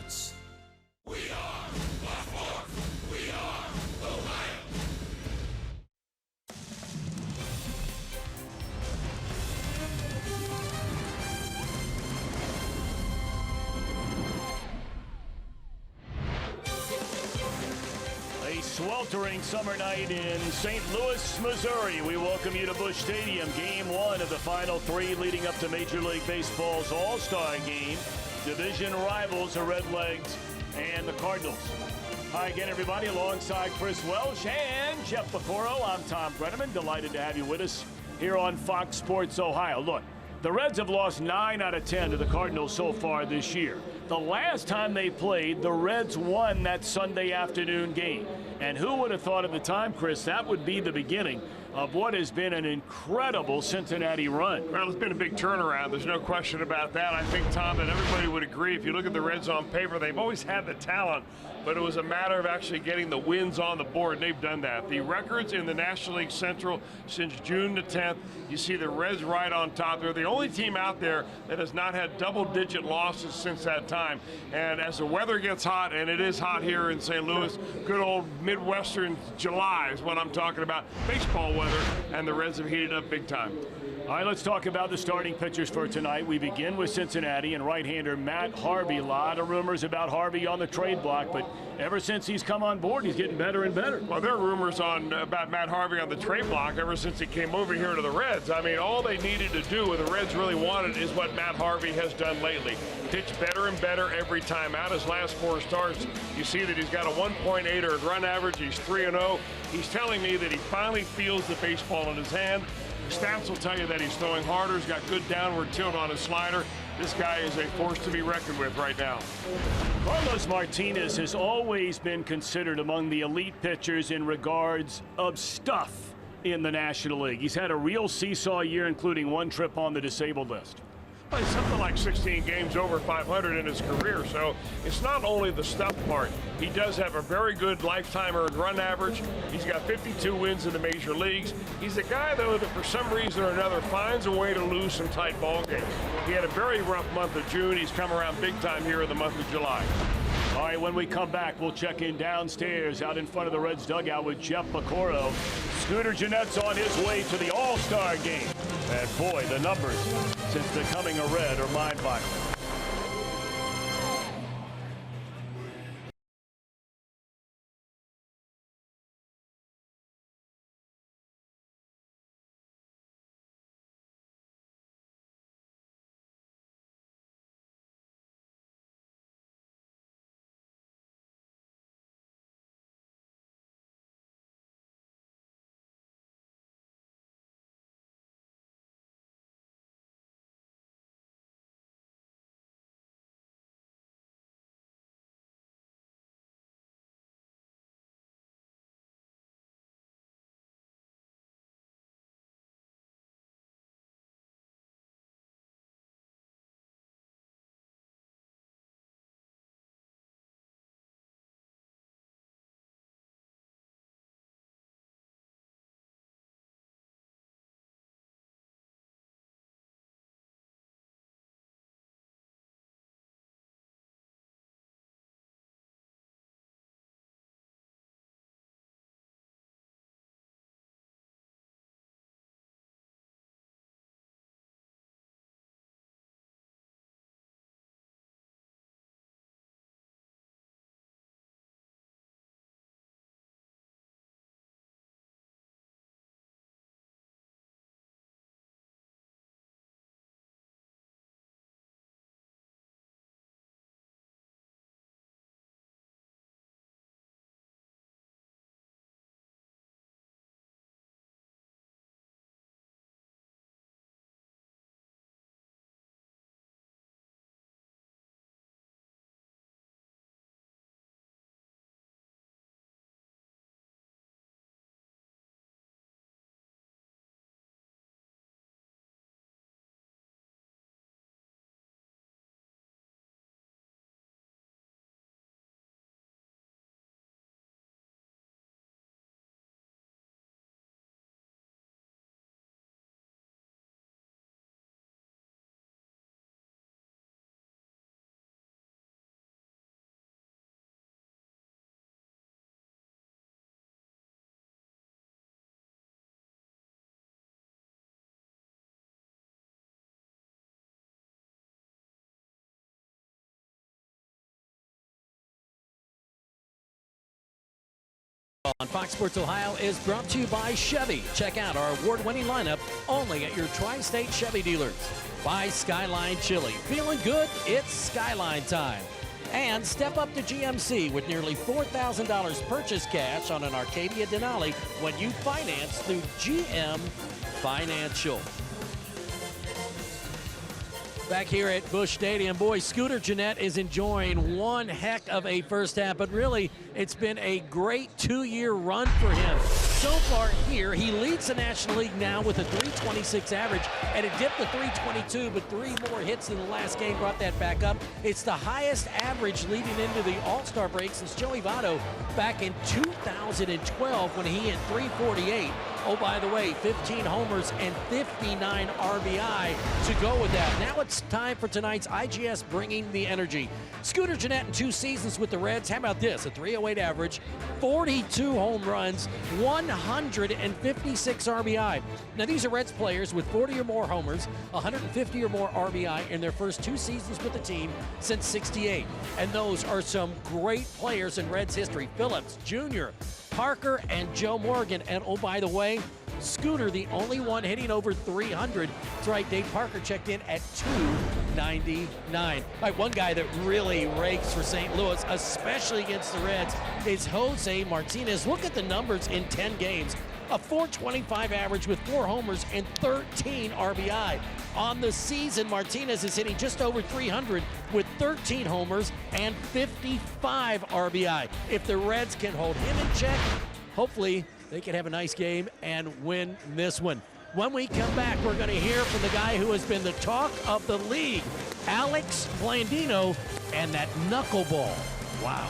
Sports. We are Buffalo. We are Ohio. A sweltering summer night in St. Louis, Missouri. We welcome you to Busch Stadium. Game one of the final three leading up to Major League Baseball's All-Star Game. Division rivals, the Redlegs and the Cardinals. Hi again, everybody. Alongside Chris Welsh and Jeff Pecoro, I'm Tom Brenneman. Delighted to have you with us here on Fox Sports Ohio. Look, the Reds have lost 9 out of 10 to the Cardinals so far this year. The last time they played, the Reds won that Sunday afternoon game. And who would have thought at the time, Chris, that would be the beginning of what has been an incredible Cincinnati run. Well, it's been a big turnaround. There's no question about that. I think, Tom, that everybody would agree. If you look at the Reds on paper, they've always had the talent, but it was a matter of actually getting the wins on the board, and they've done that. The records in the National League Central since June the 10th, you see the Reds right on top. They're the only team out there that has not had double-digit losses since that time. And as the weather gets hot, and it is hot here in St. Louis, good old Midwestern July is what I'm talking about, baseball weather, and the Reds have heated up big time. All right, let's talk about the starting pitchers for tonight. We begin with Cincinnati and right-hander Matt Harvey. A lot of rumors about Harvey on the trade block, but ever since he's come on board, he's getting better and better. Well, there are rumors about Matt Harvey on the trade block ever since he came over here to the Reds. I mean, all they needed to do, what the Reds really wanted, is what Matt Harvey has done lately. Pitch better and better every time out. His last 4 starts, you see that he's got a 1.8 earned run average. He's 3-0. He's telling me that he finally feels the baseball in his hand. The stats will tell you that he's throwing harder. He's got good downward tilt on his slider. This guy is a force to be reckoned with right now. Carlos Martinez has always been considered among the elite pitchers in regards of stuff in the National League. He's had a real seesaw year, including 1 trip on the disabled list. Played something like 16 games over 500 in his career, so it's not only the stuff part. He does have a very good lifetime earned run average. He's got 52 wins in the major leagues. He's a guy, though, that for some reason or another finds a way to lose some tight ball games. He had a very rough month of June. He's come around big time here in the month of July. All right, when we come back, we'll check in downstairs out in front of the Reds dugout with Jeff Pecoro. Scooter Jeanette's on his way to the All-Star game. And boy, the numbers since becoming a Red are mind-boggling. on Fox Sports Ohio is brought to you by Chevy. Check out our award-winning lineup only at your Tri-State Chevy dealers. By Skyline Chili. Feeling good? It's Skyline time. And step up to GMC with nearly $4,000 purchase cash on an Arcadia Denali when you finance through GM Financial. Back here at Busch Stadium, boy, Scooter Gennett is enjoying one heck of a first half, but really, it's been a great two-year run for him. So far here, he leads the National League now with a .326 average, and it dipped to .322, but 3 more hits in the last game brought that back up. It's the highest average leading into the All-Star break since Joey Votto back in 2012 when he hit .348. Oh, by the way, 15 homers and 59 RBI to go with that. Now it's time for tonight's IGS Bringing the Energy. Scooter Gennett in 2 seasons with the Reds. How about this? A .308 average, 42 home runs, 156 RBI. Now, these are Reds players with 40 or more homers, 150 or more RBI in their first 2 seasons with the team since '68. And those are some great players in Reds history. Phillips, Jr., Parker, and Joe Morgan. And oh, by the way, Scooter, the only one hitting over 300. That's right, Dave Parker checked in at 299. All right, one guy that really rakes for St. Louis, especially against the Reds, is Jose Martinez. Look at the numbers in 10 games. A .425 average with 4 homers and 13 RBI. On the season, Martinez is hitting just over 300 with 13 homers and 55 RBI. If the Reds can hold him in check, hopefully they can have a nice game and win this one. When we come back, we're going to hear from the guy who has been the talk of the league, Alex Blandino, and that knuckleball. Wow.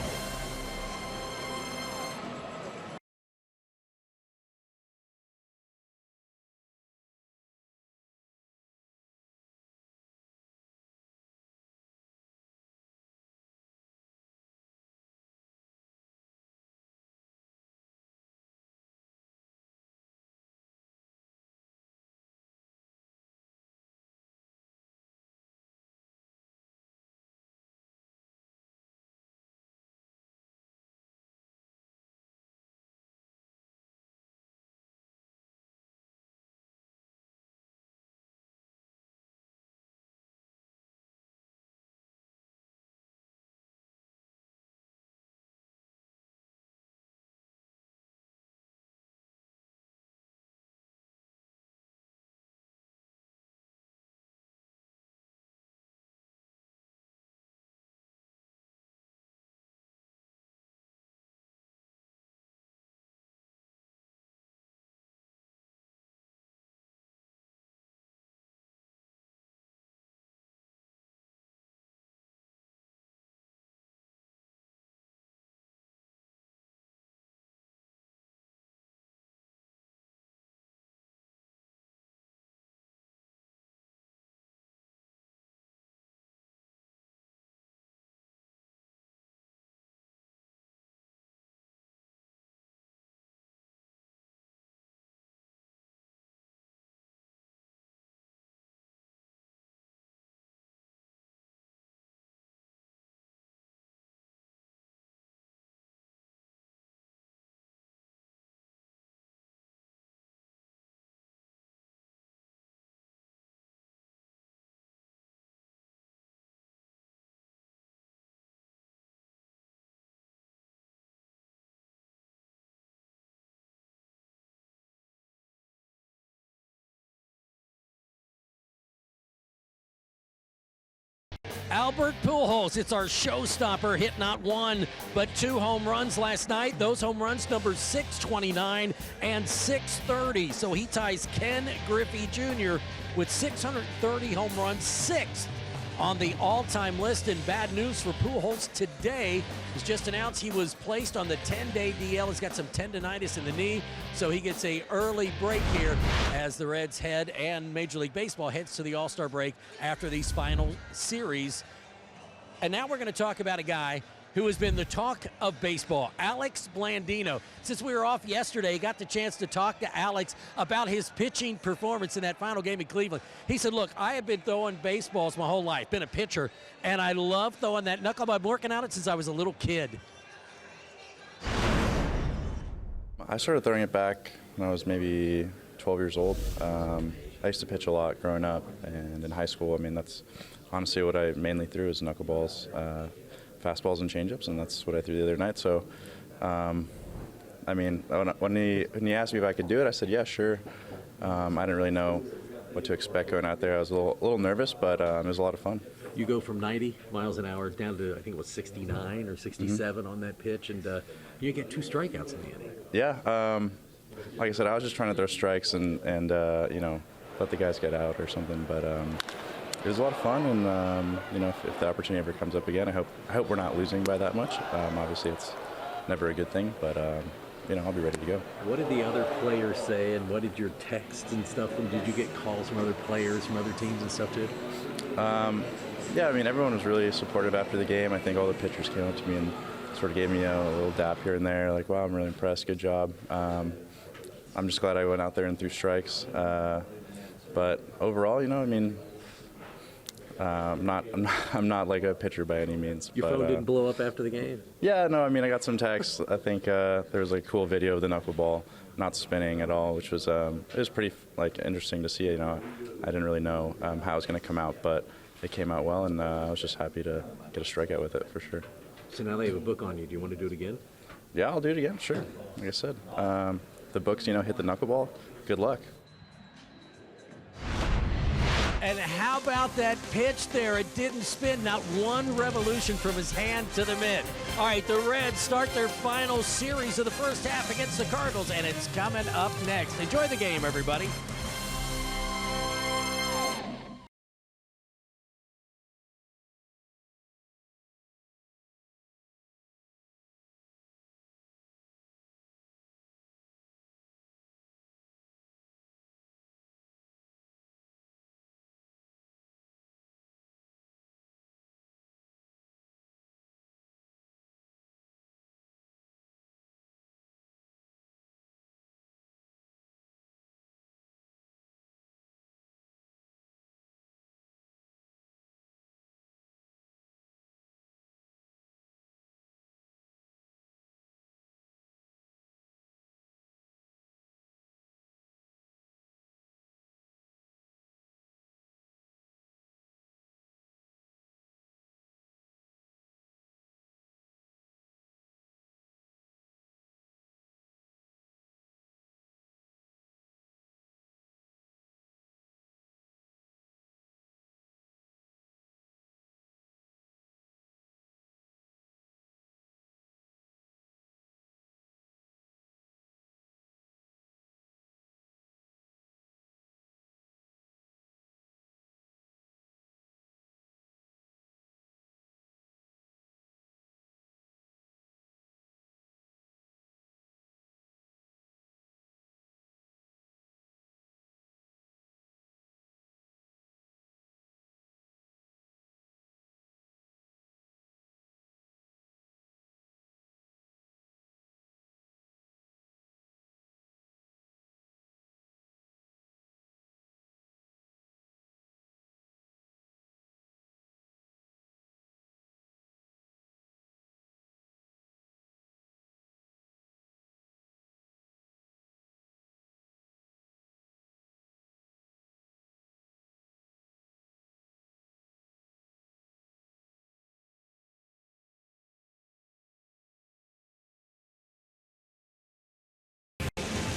Albert Pujols, it's our showstopper, hit not 1, but 2 home runs last night. Those home runs number 629 and 630. So he ties Ken Griffey Jr. with 630 home runs, 6th on the all-time list. And bad news for Pujols today. It was just announced he was placed on the 10-day DL. He's got some tendonitis in the knee, so he gets a early break here as the Reds head and Major League Baseball heads to the All-Star break after these final series. And now we're going to talk about a guy who has been the talk of baseball, Alex Blandino. Since we were off yesterday, got the chance to talk to Alex about his pitching performance in that final game in Cleveland. He said, look, I have been throwing baseballs my whole life, been a pitcher, and I love throwing that knuckleball. I've been working on it since I was a little kid. I started throwing it back when I was maybe 12 years old. I used to pitch a lot growing up, and in high school, I mean, that's honestly what I mainly threw is knuckleballs, fastballs, and changeups, and that's what I threw the other night. So, I mean, when he asked me if I could do it, I said, yeah, sure. I didn't really know what to expect going out there. I was a little nervous, but it was a lot of fun. You go from 90 miles an hour down to, I think it was 69 or 67 on that pitch, and you get 2 strikeouts in the inning. Yeah, like I said, I was just trying to throw strikes and you know, let the guys get out or something. But it was a lot of fun, and you know, if the opportunity ever comes up again, I hope we're not losing by that much. Obviously, it's never a good thing, but you know, I'll be ready to go. What did the other players say, and what did your texts and stuff? And did you get calls from other players from other teams and stuff too? Yeah, I mean, everyone was really supportive after the game. I think all the pitchers came up to me and sort of gave me a little dap here and there, like, wow, I'm really impressed, good job. I'm just glad I went out there and threw strikes. But overall, you know, I mean, I'm not like a pitcher by any means. Your phone didn't blow up after the game? Yeah, no, I mean, I got some texts. I think there was a cool video of the knuckleball not spinning at all, which was it was pretty like interesting to see. You know, I didn't really know how it was going to come out, but it came out well, and I was just happy to get a strikeout with it for sure. So now they have a book on you. Do you want to do it again? Yeah, I'll do it again, sure. Like I said, the books, you know, hit the knuckleball. Good luck. And how about that pitch there? It didn't spin, not one revolution from his hand to the mitt. All right, the Reds start their final series of the first half against the Cardinals, and it's coming up next. Enjoy the game, everybody.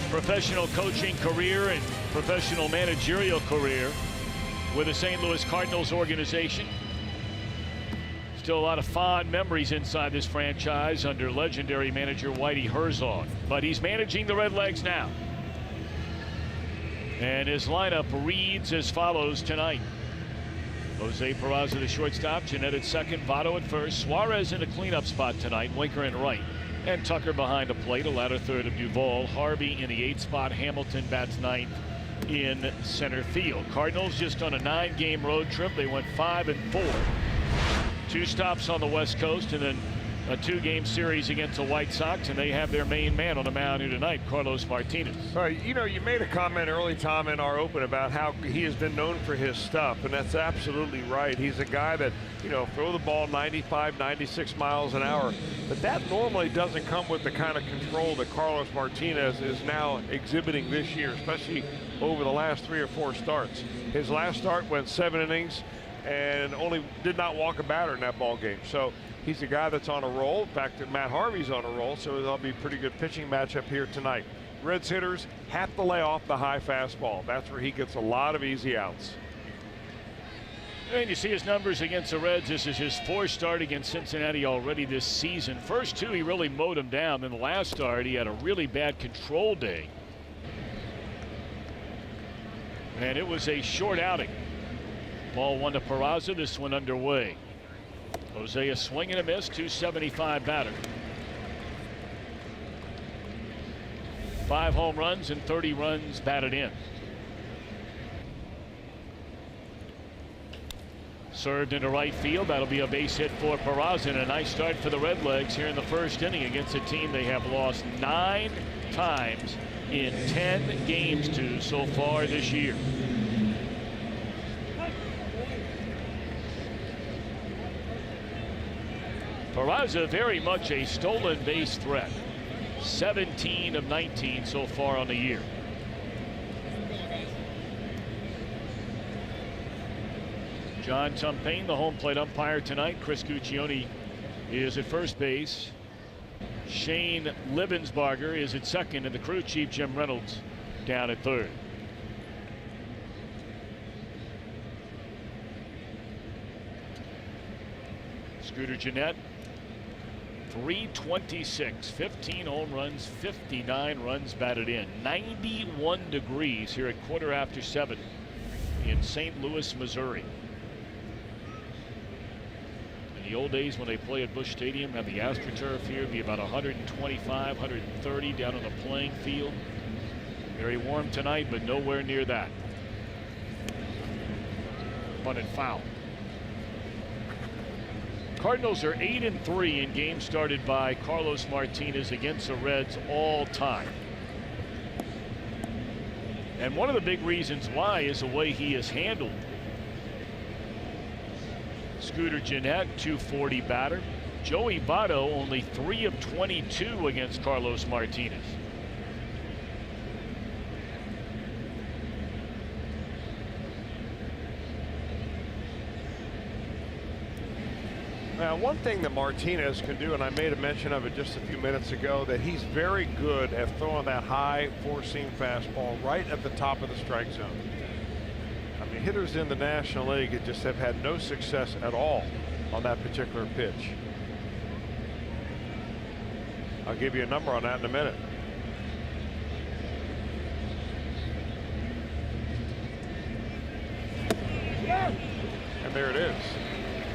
Professional coaching career and professional managerial career with the St. Louis Cardinals organization. Still a lot of fond memories inside this franchise under legendary manager Whitey Herzog, but he's managing the Redlegs now. And his lineup reads as follows tonight. Jose Peraza, the shortstop, Jeanette at second, Votto at first, Suarez in a cleanup spot tonight, Winker in right, and Tucker behind the plate, a latter third of Duvall, Harvey in the 8th spot, Hamilton bats 9th in center field. Cardinals just on a 9-game road trip. They went 5-4. 2 stops on the West Coast and then a 2-game series against the White Sox, and they have their main man on the mound here tonight, Carlos Martinez. You know, you made a comment early, Tom, in our open about how he has been known for his stuff, and that's absolutely right. He's a guy that, you know, throw the ball 95, 96 miles an hour, but that normally doesn't come with the kind of control that Carlos Martinez is now exhibiting this year, especially over the last 3 or 4 starts. His last start went 7 innings and only did not walk a batter in that ball game. So he's a guy that's on a roll. In fact, Matt Harvey's on a roll, so that'll be a pretty good pitching matchup here tonight. Reds hitters have to lay off the high fastball. That's where he gets a lot of easy outs. And you see his numbers against the Reds. This is his 4th start against Cincinnati already this season. First 2, he really mowed him down. Then the last start, he had a really bad control day. And it was a short outing. Ball 1 to Peraza. This one underway. Jose a swing and a miss. 275 batter. 5 home runs and 30 runs batted in. Served into right field. That'll be a base hit for Peraza, and a nice start for the Redlegs here in the 1st inning against a team they have lost 9 times in 10 games to so far this year. Peraza very much a stolen base threat. 17 of 19 so far on the year. John Tumpain, the home plate umpire tonight. Chris Guccione is at first base. Shane Livensbarger is at second, and the crew chief Jim Reynolds down at third. Scooter Gennett, 326, 15 home runs, 59 runs batted in. 91 degrees here at 7:15 in St. Louis, Missouri. In the old days when they play at Busch Stadium, have the AstroTurf here, it'd be about 125, 130 down on the playing field. Very warm tonight, but nowhere near that. Bunted foul. Cardinals are 8-3 in games started by Carlos Martinez against the Reds all time. And one of the big reasons why is the way he is handled. Scooter Gennett, 240 batter. Joey Votto only 3 of 22 against Carlos Martinez. Now, one thing that Martinez can do, and I made a mention of it just a few minutes ago, that he's very good at throwing that high 4-seam fastball right at the top of the strike zone. I mean, hitters in the National League just have had no success at all on that particular pitch. I'll give you a number on that in a minute. And there it is.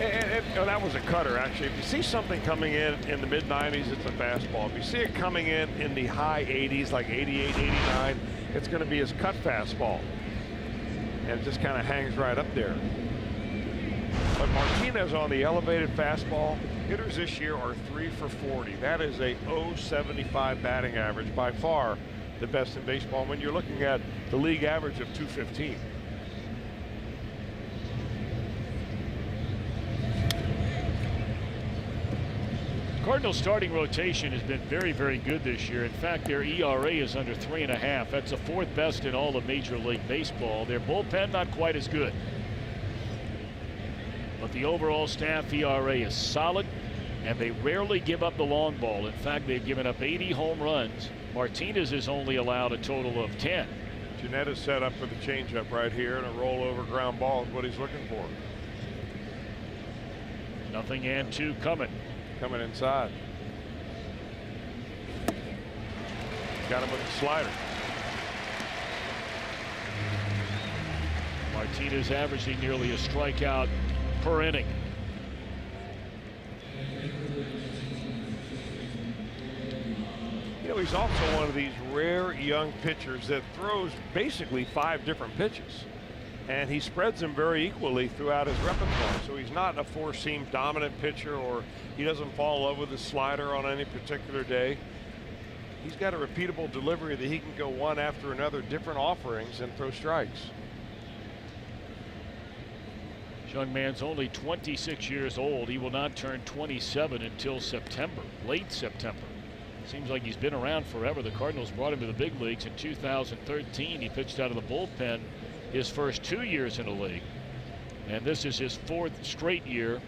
And that was a cutter, actually. If you see something coming in the mid-90s, it's a fastball. If you see it coming in the high 80s, like 88, 89, it's going to be his cut fastball. And it just kind of hangs right up there. But Martinez on the elevated fastball, hitters this year are 3 for 40. That is a .075 batting average, by far the best in baseball when you're looking at the league average of .215. Cardinals starting rotation has been very, very good this year. In fact, their ERA is under 3.5. That's the 4th best in all of Major League Baseball. Their bullpen not quite as good. But the overall staff ERA is solid, and they rarely give up the long ball. In fact, they've given up 80 home runs. Martinez has only allowed a total of 10. Gennett is set up for the changeup right here, and a rollover ground ball is what he's looking for. 0-2 coming. Coming inside. Got him with the slider. Martinez averaging nearly a strikeout per inning. You know, he's also one of these rare young pitchers that throws basically 5 different pitches. and he spreads them very equally throughout his repertoire. So he's not a four-seam dominant pitcher, or he doesn't fall in love with his slider on any particular day. He's got a repeatable delivery that he can go one after another, different offerings, and throw strikes. This young man's only 26 years old. He will not turn 27 until September, late September. Seems like he's been around forever. The Cardinals brought him to the big leagues in 2013. He pitched out of the bullpen his first 2 years in the league. And this is his 4th straight year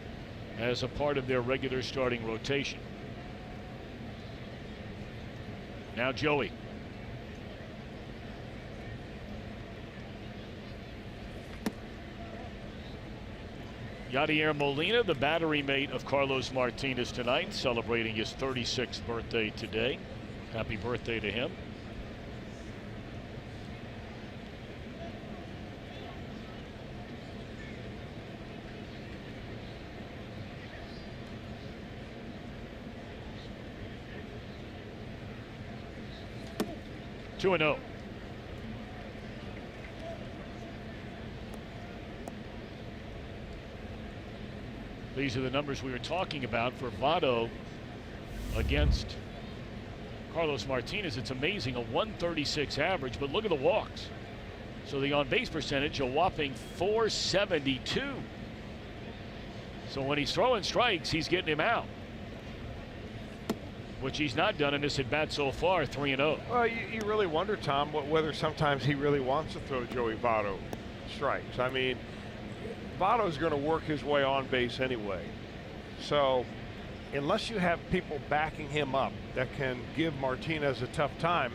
as a part of their regular starting rotation. Now Joey. Yadier Molina, the battery mate of Carlos Martinez tonight, celebrating his 36th birthday today. Happy birthday to him. Two and 0. These are the numbers we were talking about for Votto against Carlos Martinez. It's amazing, a 136 average, but look at the walks. So the on-base percentage, a whopping 472. So when he's throwing strikes, he's getting him out, which he's not done in this at-bat so far, 3 and 0. Well, you really wonder, Tom, whether sometimes he really wants to throw Joey Votto strikes. I mean, Votto's going to work his way on base anyway. So unless you have people backing him up that can give Martinez a tough time,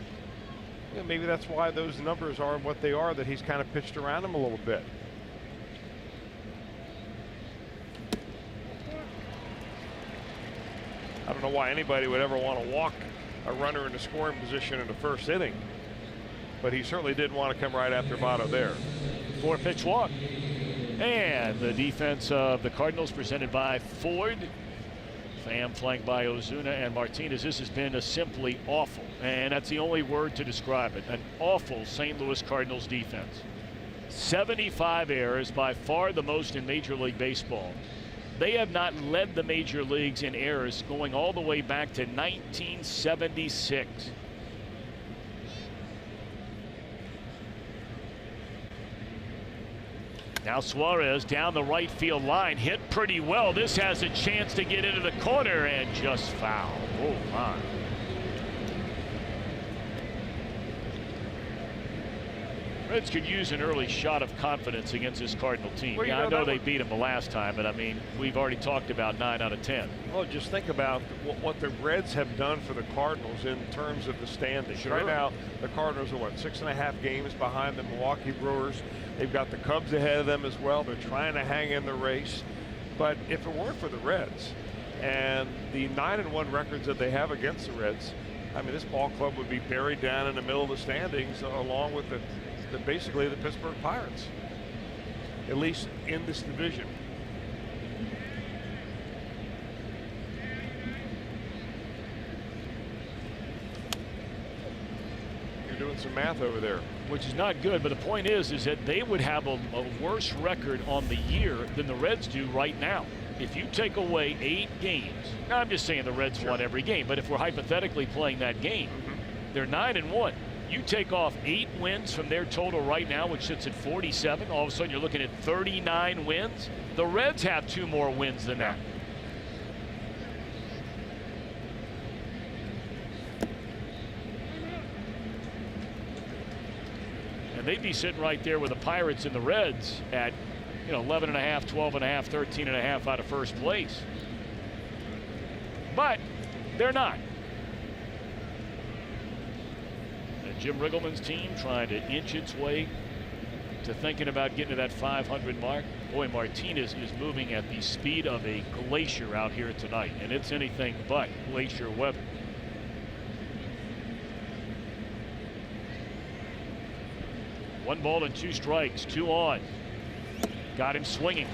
you know, maybe that's why those numbers are what they are, that he's kind of pitched around him a little bit. I don't know why anybody would ever want to walk a runner into scoring position in the first inning, but he certainly didn't want to come right after Votto there. 4-pitch walk. And the defense of the Cardinals presented by Ford. Pham flanked by Ozuna and Martinez. This has been a simply awful, and that's the only word to describe it, an awful St. Louis Cardinals defense. 75 errors, by far the most in Major League Baseball. They have not led the major leagues in errors going all the way back to 1976. Now Suarez down the right field line, hit pretty well. This has a chance to get into the corner and just foul. Oh my. Reds could use an early shot of confidence against this Cardinal team. Well, yeah, I know they beat them the last time, but I mean, we've already talked about 9 out of 10. Well, just think about what the Reds have done for the Cardinals in terms of the standings. Sure. Right now, the Cardinals are, what, 6.5 games behind the Milwaukee Brewers. They've got the Cubs ahead of them as well. They're trying to hang in the race. But if it weren't for the Reds and the 9-1 records that they have against the Reds, I mean, this ball club would be buried down in the middle of the standings along with basically the Pittsburgh Pirates, at least in this division. You're doing some math over there, which is not good, but the point is that they would have a worse record on the year than the Reds do right now. If you take away 8 games, now I'm just saying the Reds won every game, but if we're hypothetically playing that game, they're 9-1. You take off 8 wins from their total right now, which sits at 47. All of a sudden, you're looking at 39 wins. The Reds have 2 more wins than that. And they'd be sitting right there with the Pirates and the Reds at, 11.5, 12.5, 13.5 out of first place. But they're not. Jim Riggleman's team trying to inch its way to thinking about getting to that 500 mark. Boy, Martinez is moving at the speed of a glacier out here tonight, and it's anything but glacier weather. One ball and 2 strikes, 2 on. Got him swinging.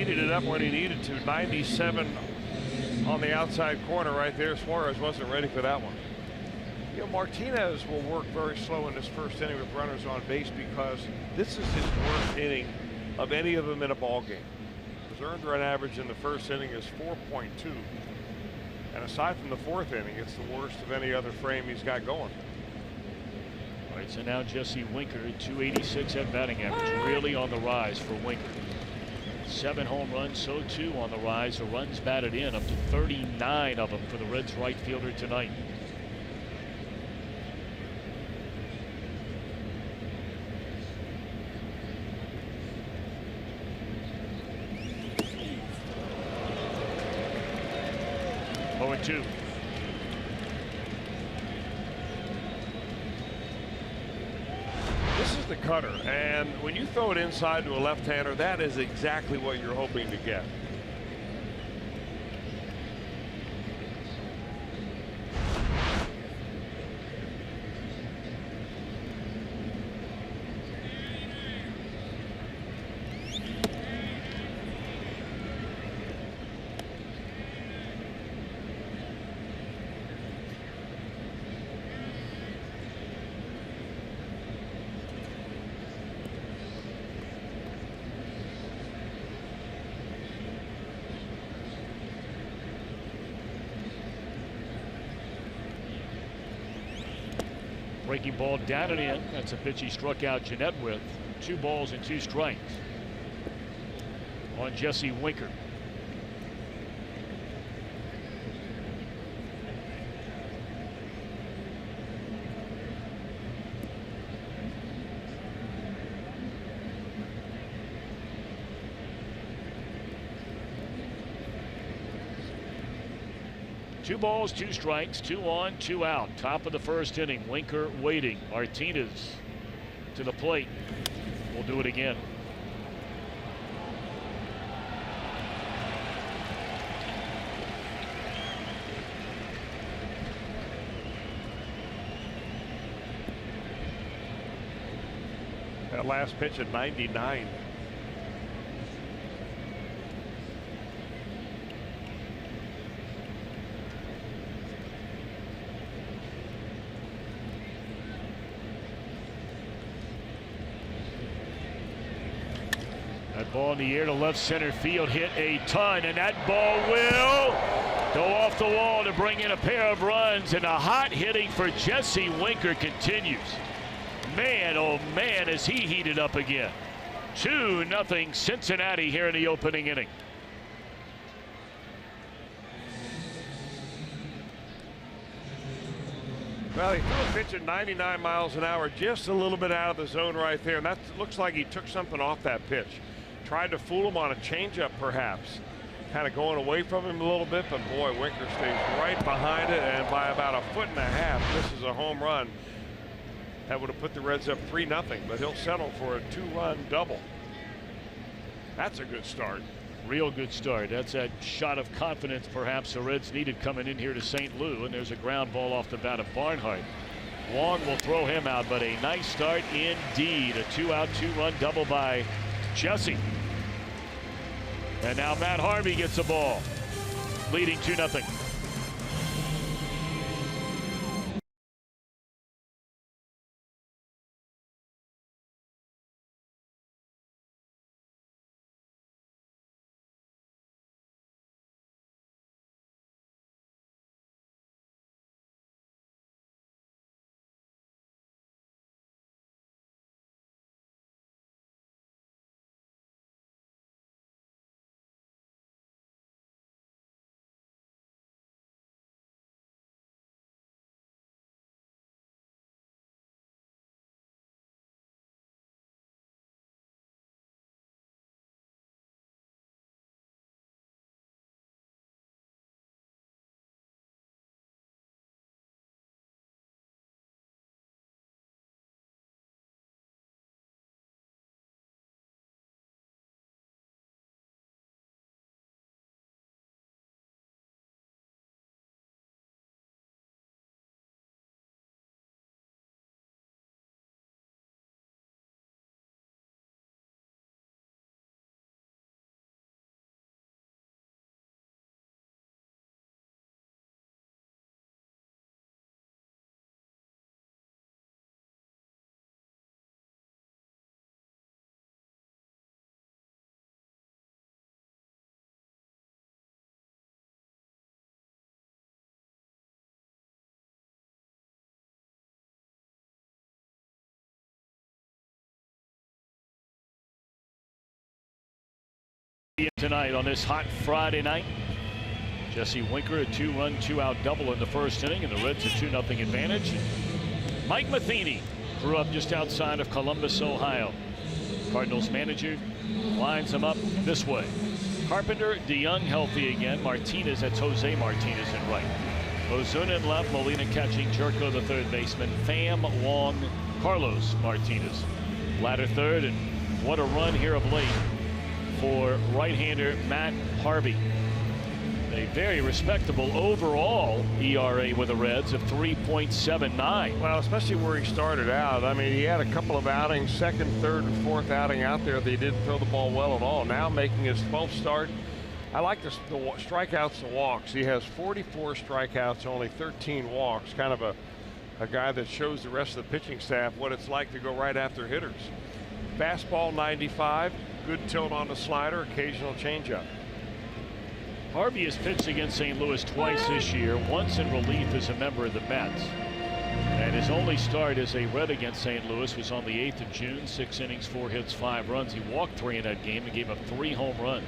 heated it up when he needed to. 97 on the outside corner right there. Suarez wasn't ready for that one. You know, Martinez will work very slow in this first inning with runners on base because this is his worst inning of any of them in a ball game. His earned run average in the first inning is 4.2. And aside from the fourth inning, it's the worst of any other frame he's got going. All right, so now Jesse Winker, 286 at batting average, really on the rise for Winker. 7 home runs, so 2 on the rise. The runs batted in, up to 39 of them for the Reds right fielder tonight. Oh, and 2. This is the cutter, and when you throw it inside to a left-hander, that is exactly what you're hoping to get. Breaking ball down and in. That's a pitch he struck out Jeanette with. 2 balls and 2 strikes on Jesse Winker. Two balls, 2 strikes, 2 on, 2 out. Top of the first inning. Winker waiting. Martinez to the plate. We'll do it again. That last pitch at 99. That ball in the air to left center field, hit a ton, and that ball will go off the wall to bring in a pair of runs, and the hot hitting for Jesse Winker continues. Man, oh man, is he heated up again. 2-0 Cincinnati here in the opening inning. Well, he threw a pitch at 99 miles an hour, just a little bit out of the zone right there, and that looks like he took something off that pitch. Tried to fool him on a changeup, perhaps. Kind of going away from him a little bit, but boy, Winker stays right behind it, and by about 1.5 feet, this is a home run. That would have put the Reds up 3-0, but he'll settle for a 2-run double. That's a good start. Real good start. That's that shot of confidence perhaps the Reds needed coming in here to St. Louis, and there's a ground ball off the bat of Barnhart. Wong will throw him out, but a nice start indeed. A 2-out, 2-run double by Jesse. And now Matt Harvey gets the ball, leading 2-0. tonight on this hot Friday night. Jesse Winker, a 2-run, 2-out double in the first inning, and the Reds a 2-0 advantage. Mike Matheny grew up just outside of Columbus, Ohio. Cardinals manager lines him up this way. Carpenter, DeYoung healthy again. Martinez, that's Jose Martinez in right. Ozuna in left, Molina catching, Jerko the third baseman, Pham, Wong, Carlos Martinez. Latter third, and what a run here of late for right-hander Matt Harvey. A very respectable overall ERA with the Reds of 3.79. Well, especially where he started out. I mean, he had a couple of outings, second, third, and fourth outing out there that he didn't throw the ball well at all. Now making his 12th start. I like the strikeouts and walks. He has 44 strikeouts, only 13 walks. Kind of a guy that shows the rest of the pitching staff what it's like to go right after hitters. Fastball 95, good tilt on the slider, occasional changeup. Harvey has pitched against St. Louis twice this year, once in relief as a member of the Mets. And his only start as a Red against St. Louis was on the 8th of June, 6 innings, 4 hits, 5 runs. He walked 3 in that game and gave up 3 home runs.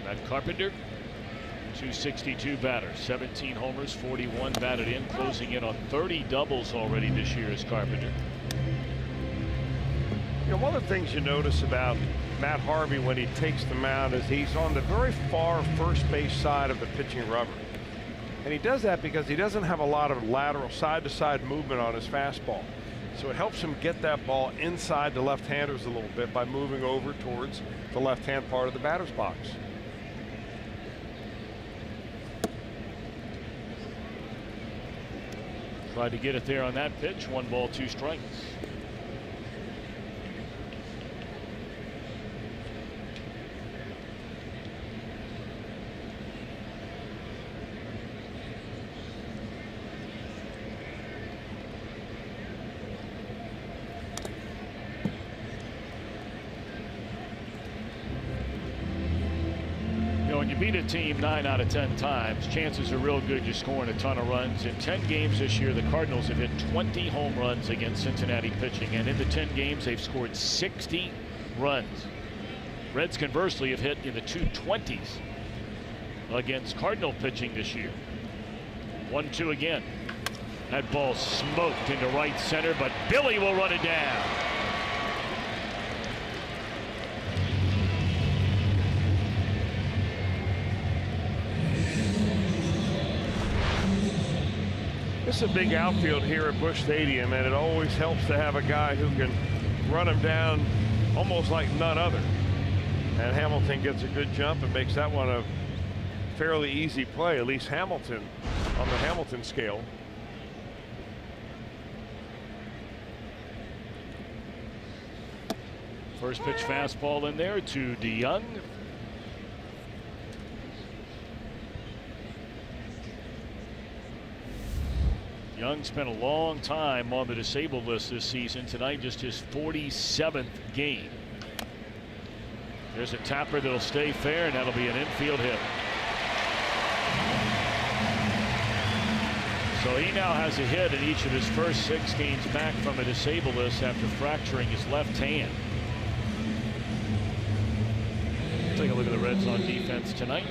Matt Carpenter, 262 batter, 17 homers, 41 batted in, closing in on 30 doubles already this year as Carpenter. You know, one of the things you notice about Matt Harvey when he takes the mound is he's on the very far first base side of the pitching rubber. And he does that because he doesn't have a lot of lateral side-to-side movement on his fastball. So it helps him get that ball inside the left-handers a little bit by moving over towards the left-hand part of the batter's box. Tried to get it there on that pitch. 1 ball, 2 strikes. When you beat a team 9 out of 10 times, chances are real good you're scoring a ton of runs. In 10 games this year, the Cardinals have hit 20 home runs against Cincinnati pitching, and in the 10 games they've scored 60 runs. Reds conversely have hit in the 220s against Cardinal pitching this year. 1-2 again. That ball smoked into right center, but Billy will run it down. It's a big outfield here at Busch Stadium, and it always helps to have a guy who can run him down almost like none other. And Hamilton gets a good jump and makes that one a fairly easy play, at least Hamilton on the Hamilton scale. First pitch fastball in there to DeYoung. Young spent a long time on the disabled list this season. Tonight, just his 47th game. There's a tapper that'll stay fair, and that'll be an infield hit. So he now has a hit in each of his first 6 games back from a disabled list after fracturing his left hand. Take a look at the Reds on defense tonight.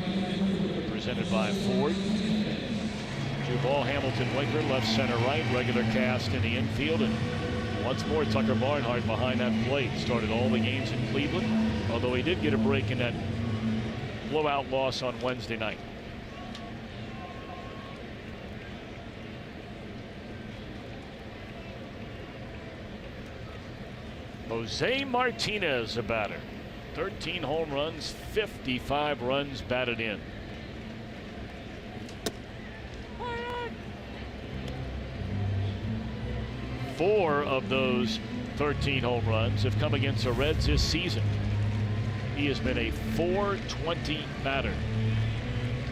Presented by Ford. 2-ball, Hamilton, Winker, left, center, right, regular cast in the infield, and once more Tucker Barnhart behind that plate. Started all the games in Cleveland, although he did get a break in that blowout loss on Wednesday night. Jose Martinez, a batter. 13 home runs, 55 runs batted in. Four of those 13 home runs have come against the Reds this season. He has been a .420 batter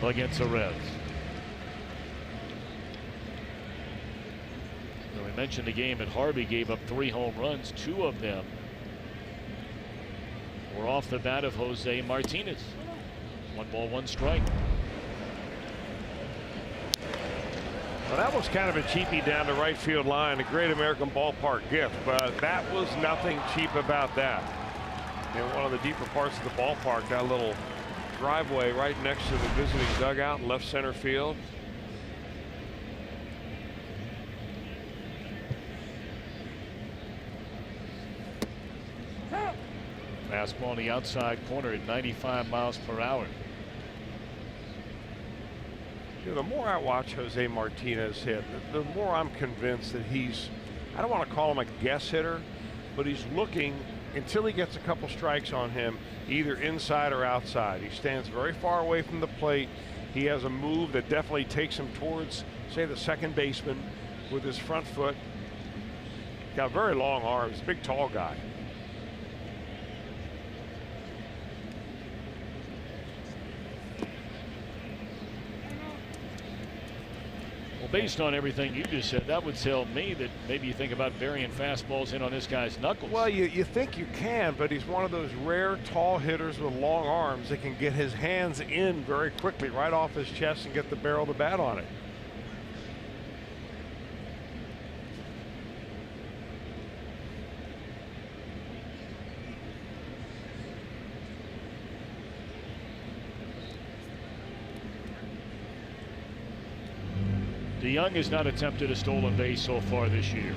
against the Reds. Now, we mentioned the game that Harvey gave up 3 home runs. 2 of them were off the bat of Jose Martinez. 1 ball, 1 strike. Well, that was kind of a cheapie down the right field line, a Great American Ballpark gift, but that was nothing cheap about that. in one of the deeper parts of the ballpark. That little driveway right next to the visiting dugout in left center field. Fastball on the outside corner at 95 miles per hour. You know, the more I watch Jose Martinez hit, the more I'm convinced that he's, I don't want to call him a guess hitter, but he's looking until he gets a couple strikes on him, either inside or outside. He stands very far away from the plate. He has a move that definitely takes him towards, say, the second baseman with his front foot. Got very long arms, big, tall guy. Based on everything you just said, that would tell me that maybe you think about burying fastballs in on this guy's knuckles. Well, you think you can, but he's one of those rare tall hitters with long arms that can get his hands in very quickly right off his chest and get the barrel of the bat on it. DeYoung has not attempted a stolen base so far this year.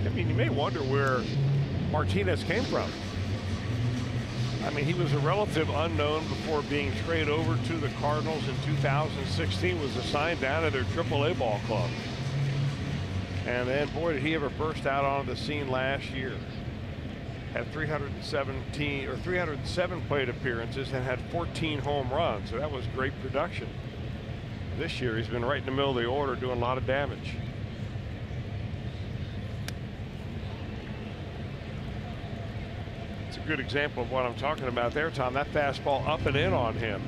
I mean, you may wonder where Martinez came from. I mean, he was a relative unknown before being traded over to the Cardinals in 2016, was assigned down to their AAA ball club. And then, boy, did he ever burst out onto the scene last year. Had 307 plate appearances and had 14 home runs. So that was great production. This year, he's been right in the middle of the order doing a lot of damage. Good example of what I'm talking about there, Tom. That fastball up and in on him,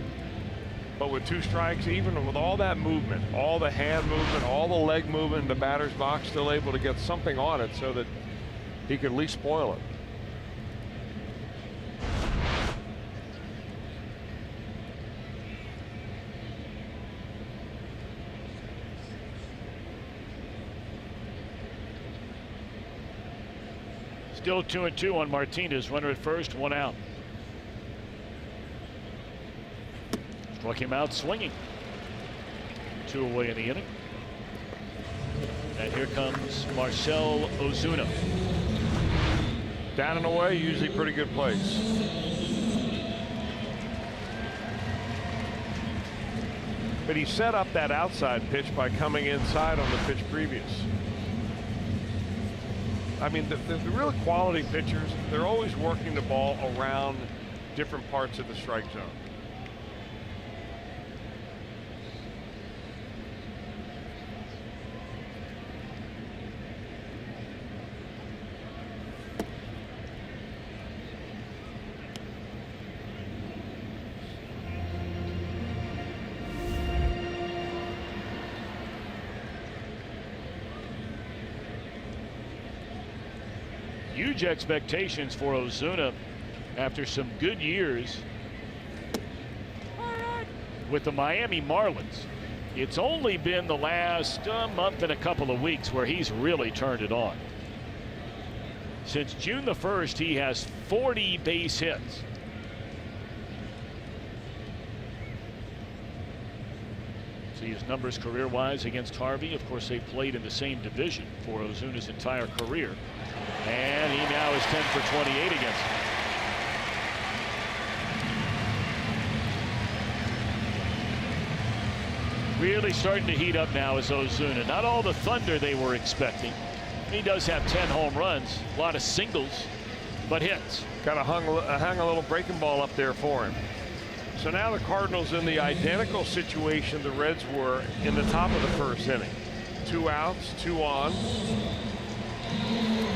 but with 2 strikes, even with all that movement, all the hand movement, all the leg movement in the batter's box, still able to get something on it so that he could at least spoil it. Still 2-2 on Martinez. Runner at first, 1 out. Struck him out swinging. 2 away in the inning. And here comes Marcell Ozuna. Down and away, usually pretty good place. But he set up that outside pitch by coming inside on the pitch previous. I mean, the real quality pitchers, they're always working the ball around different parts of the strike zone. Huge expectations for Ozuna after some good years with the Miami Marlins. It's only been the last month and a couple of weeks where he's really turned it on. Since June the 1st, he has 40 base hits. See his numbers career-wise against Harvey. Of course, they played in the same division for Ozuna's entire career. And he now is 10 for 28 against him. Really starting to heat up now is Ozuna. Not all the thunder they were expecting. He does have 10 home runs, a lot of singles, but hits. Got to hang a little breaking ball up there for him. So now the Cardinals in the identical situation the Reds were in the top of the 1st inning. 2 outs, 2 on.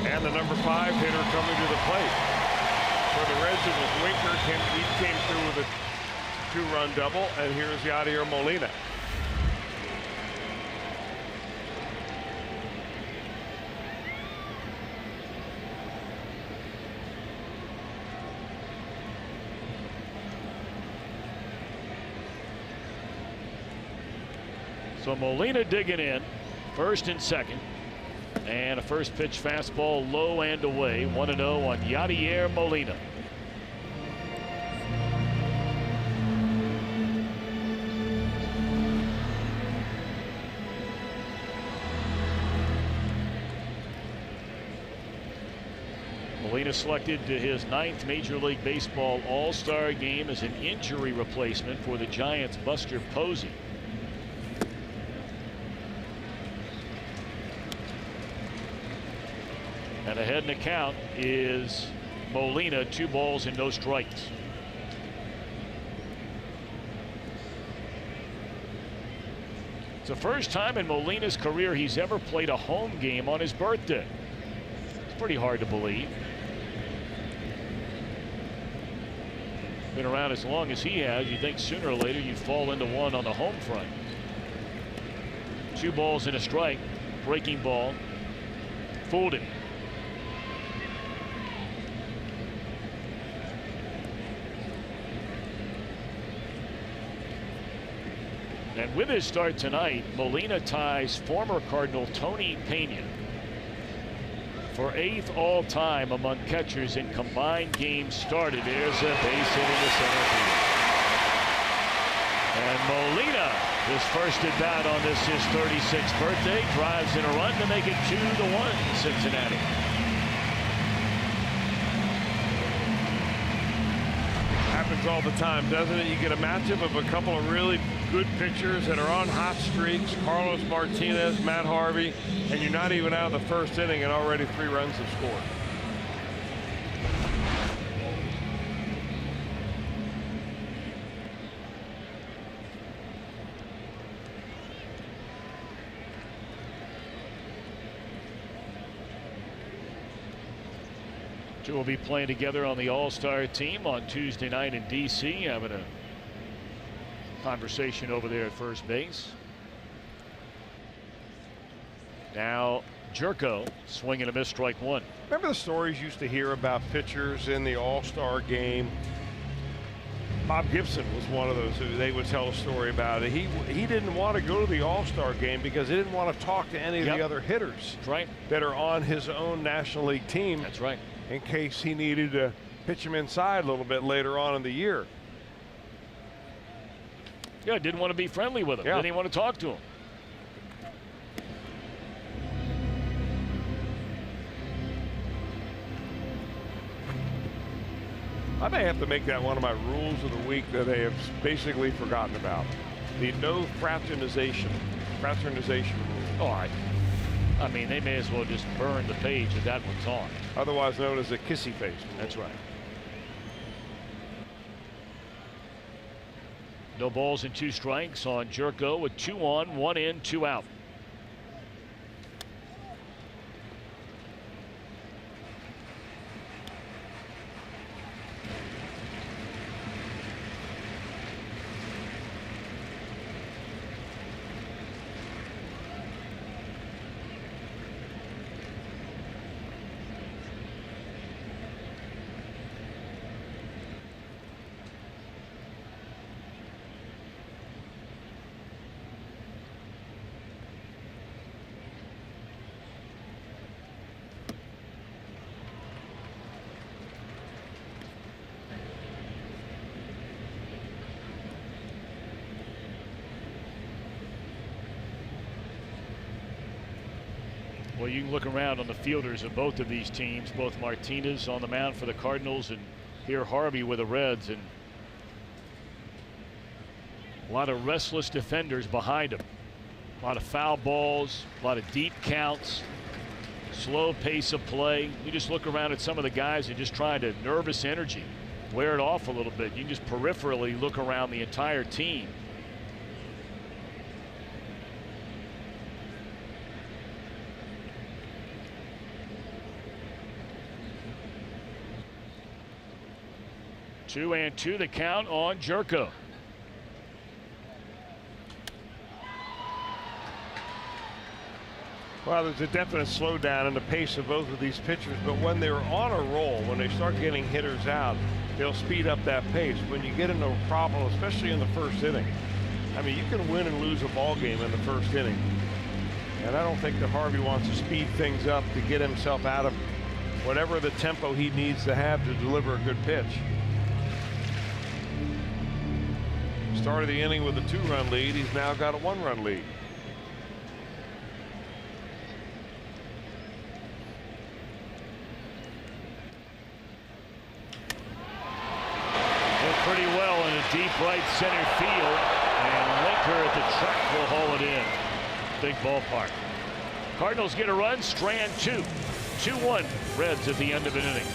And the number 5 hitter coming to the plate. For the Reds, it was Winker. He came through with a 2-run double, and here's Yadier Molina. So Molina digging in, first and second. And a first pitch fastball low and away. 1-0 on Yadier Molina. Molina selected to his 9th Major League Baseball All-Star game as an injury replacement for the Giants' Buster Posey. And ahead in the count is Molina, 2 balls and no strikes. It's the first time in Molina's career he's ever played a home game on his birthday. It's pretty hard to believe. Been around as long as he has, you think sooner or later you'd fall into one on the home front. 2 balls and a strike. Breaking ball. Fooled him. And with his start tonight, Molina ties former Cardinal Tony Pena for 8th all-time among catchers in combined games started. There's a base hit in the center field. And Molina, his first at bat on this his 36th birthday, drives in a run to make it 2-1 Cincinnati. Happens all the time, doesn't it? You get a matchup of a couple of really good pitchers that are on hot streaks, Carlos Martinez, Matt Harvey, and you're not even out of the first inning and already 3 runs have scored. Two will be playing together on the All-Star team on Tuesday night in DC, having a conversation over there at first base. Now Jerko swinging a miss, strike 1. Remember the stories you used to hear about pitchers in the All-Star game? Bob Gibson was one of those who they would tell a story about it. He didn't want to go to the All-Star game because he didn't want to talk to any of the other hitters. That's right. That are on his own National League team. That's right. In case he needed to pitch him inside a little bit later on in the year. Yeah, didn't want to be friendly with him. Yeah. Didn't even want to talk to him. I may have to make that one of my rules of the week that they have basically forgotten about. The no fraternization rule. All right. I mean, they may as well just burn the page if that one's on. Otherwise known as a kissy face. That's right. No balls and 2 strikes on Jerko with 2 on, 1 in, 2 out. Well, you can look around on the fielders of both of these teams, both Martinez on the mound for the Cardinals and here Harvey with the Reds, and a lot of restless defenders behind him. A lot of foul balls, a lot of deep counts, slow pace of play. You just look around at some of the guys and just trying to nervous energy, wear it off a little bit. You can just peripherally look around the entire team. Two and 2 the count on Jerko. Well, there's a definite slowdown in the pace of both of these pitchers, but when they're on a roll, when they start getting hitters out, they'll speed up that pace. When you get into a problem, especially in the first inning, I mean, you can win and lose a ball game in the first inning. And I don't think that Harvey wants to speed things up to get himself out of whatever the tempo he needs to have to deliver a good pitch. Started the inning with a 2-run lead. He's now got a 1-run lead. Hit pretty well in a deep right center field, and Winker at the track will haul it in. Big ballpark. Cardinals get a run. Strand 2. 2-1 Reds at the end of an inning.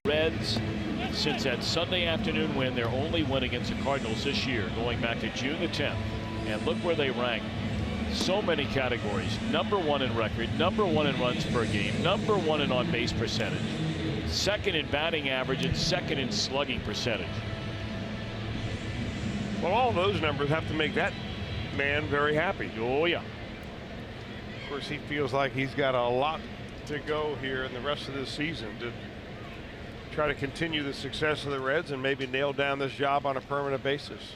Reds, since that Sunday afternoon win, their only win against the Cardinals this year, going back to June the 10th. And look where they rank. So many categories. #1 in record, #1 in runs per game, #1 in on-base percentage, 2nd in batting average, and 2nd in slugging percentage. Well, all those numbers have to make that man very happy. Oh, yeah. Of course, he feels like he's got a lot to go here in the rest of this season to try to continue the success of the Reds and maybe nail down this job on a permanent basis.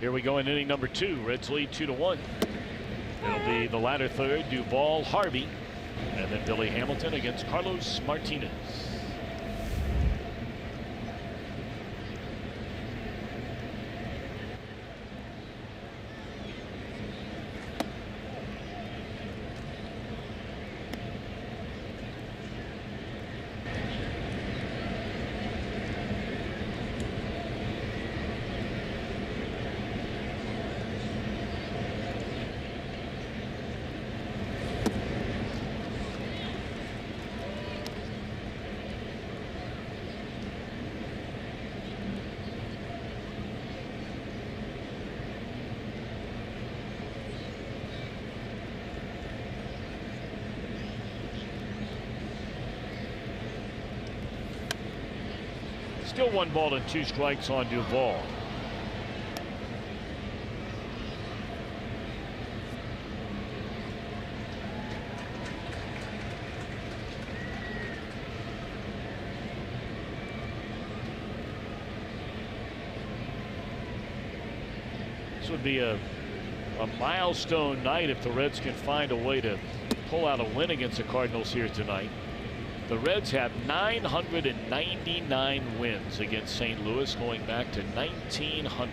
Here we go in inning number 2. Reds lead 2-1. It'll be the latter third, Duvall, Harvey, and then Billy Hamilton against Carlos Martinez. Still 1 ball and 2 strikes on Duvall. This would be a milestone night if the Reds can find a way to pull out a win against the Cardinals here tonight. The Reds have 999 wins against St. Louis going back to 1900.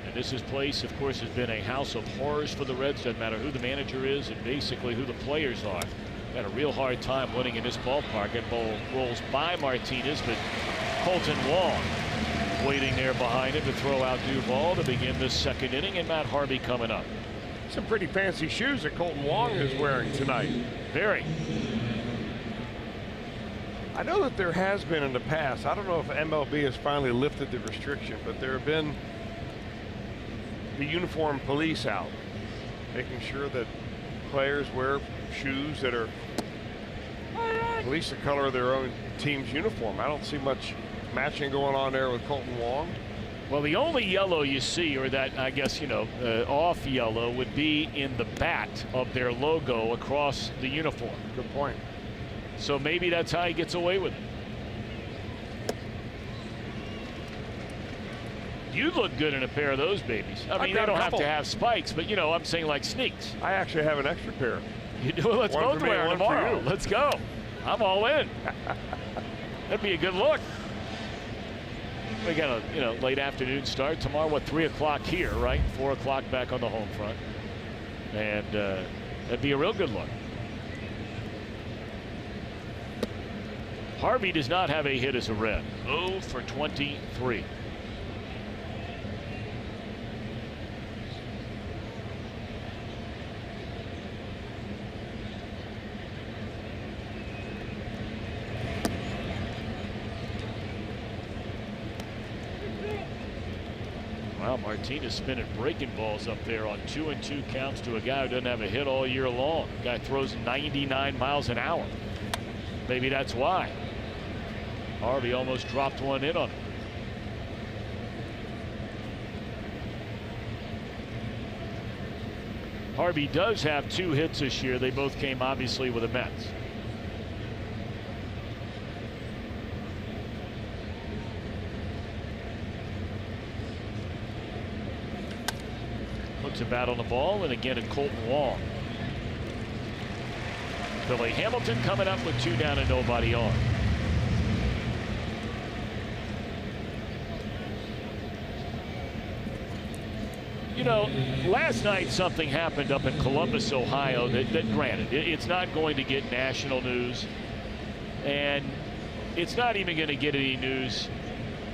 And this place, of course, has been a house of horrors for the Reds. Doesn't matter who the manager is and basically who the players are. Had a real hard time winning in this ballpark. That ball rolls by Martinez, but Colton Wong waiting there behind him to throw out Duvall to begin this second inning, and Matt Harvey coming up. Some pretty fancy shoes that Colton Wong is wearing tonight. Very. I know that there has been in the past, I don't know if MLB has finally lifted the restriction, but there have been the uniform police out, making sure that players wear shoes that are at least the color of their own team's uniform. I don't see much matching going on there with Colton Wong. Well, the only yellow you see, or that I guess, you know, off yellow, would be in the bat of their logo across the uniform. Good point. So maybe that's how he gets away with it. You look good in a pair of those babies. I mean, they don't have to have spikes, but, you know, I'm saying like sneaks. I actually have an extra pair. You do? Let's both wear them tomorrow. Let's go. I'm all in. That'd be a good look. We got a, you know, late afternoon start tomorrow. What, 3 o'clock here, right? 4 o'clock back on the home front, and that'd be a real good look. Harvey does not have a hit as a Red. 0 for 23. Wow, Martinez spinning breaking balls up there on 2-2 counts to a guy who doesn't have a hit all year long. Guy throws 99 miles an hour. Maybe that's why. Harvey almost dropped one in on him. Harvey does have 2 hits this year. They both came obviously with the Mets. Looks a bat on the ball, and again in Colton Wong. Billy Hamilton coming up with 2 down and nobody on. You know, last night something happened up in Columbus, Ohio that granted, it's not going to get national news, and it's not even going to get any news,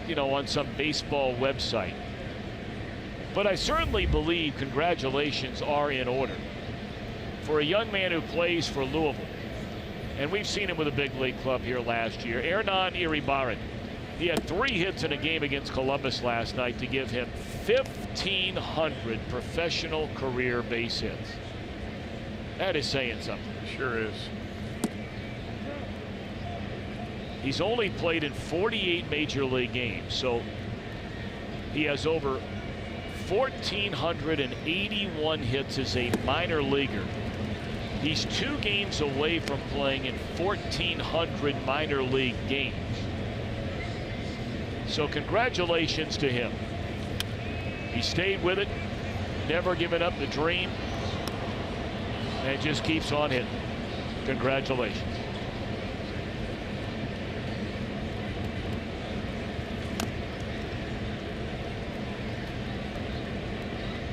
you know, on some baseball website. But I certainly believe congratulations are in order for a young man who plays for Louisville. And we've seen him with a big league club here last year. Hernan Iribarren. He had 3 hits in a game against Columbus last night to give him 1,500 professional career base hits. That is saying something. Sure is. He's only played in 48 major league games, so he has over 1,481 hits as a minor leaguer. He's 2 games away from playing in 1,400 minor league games. So congratulations to him. He stayed with it, never given up the dream, and just keeps on hitting. Congratulations.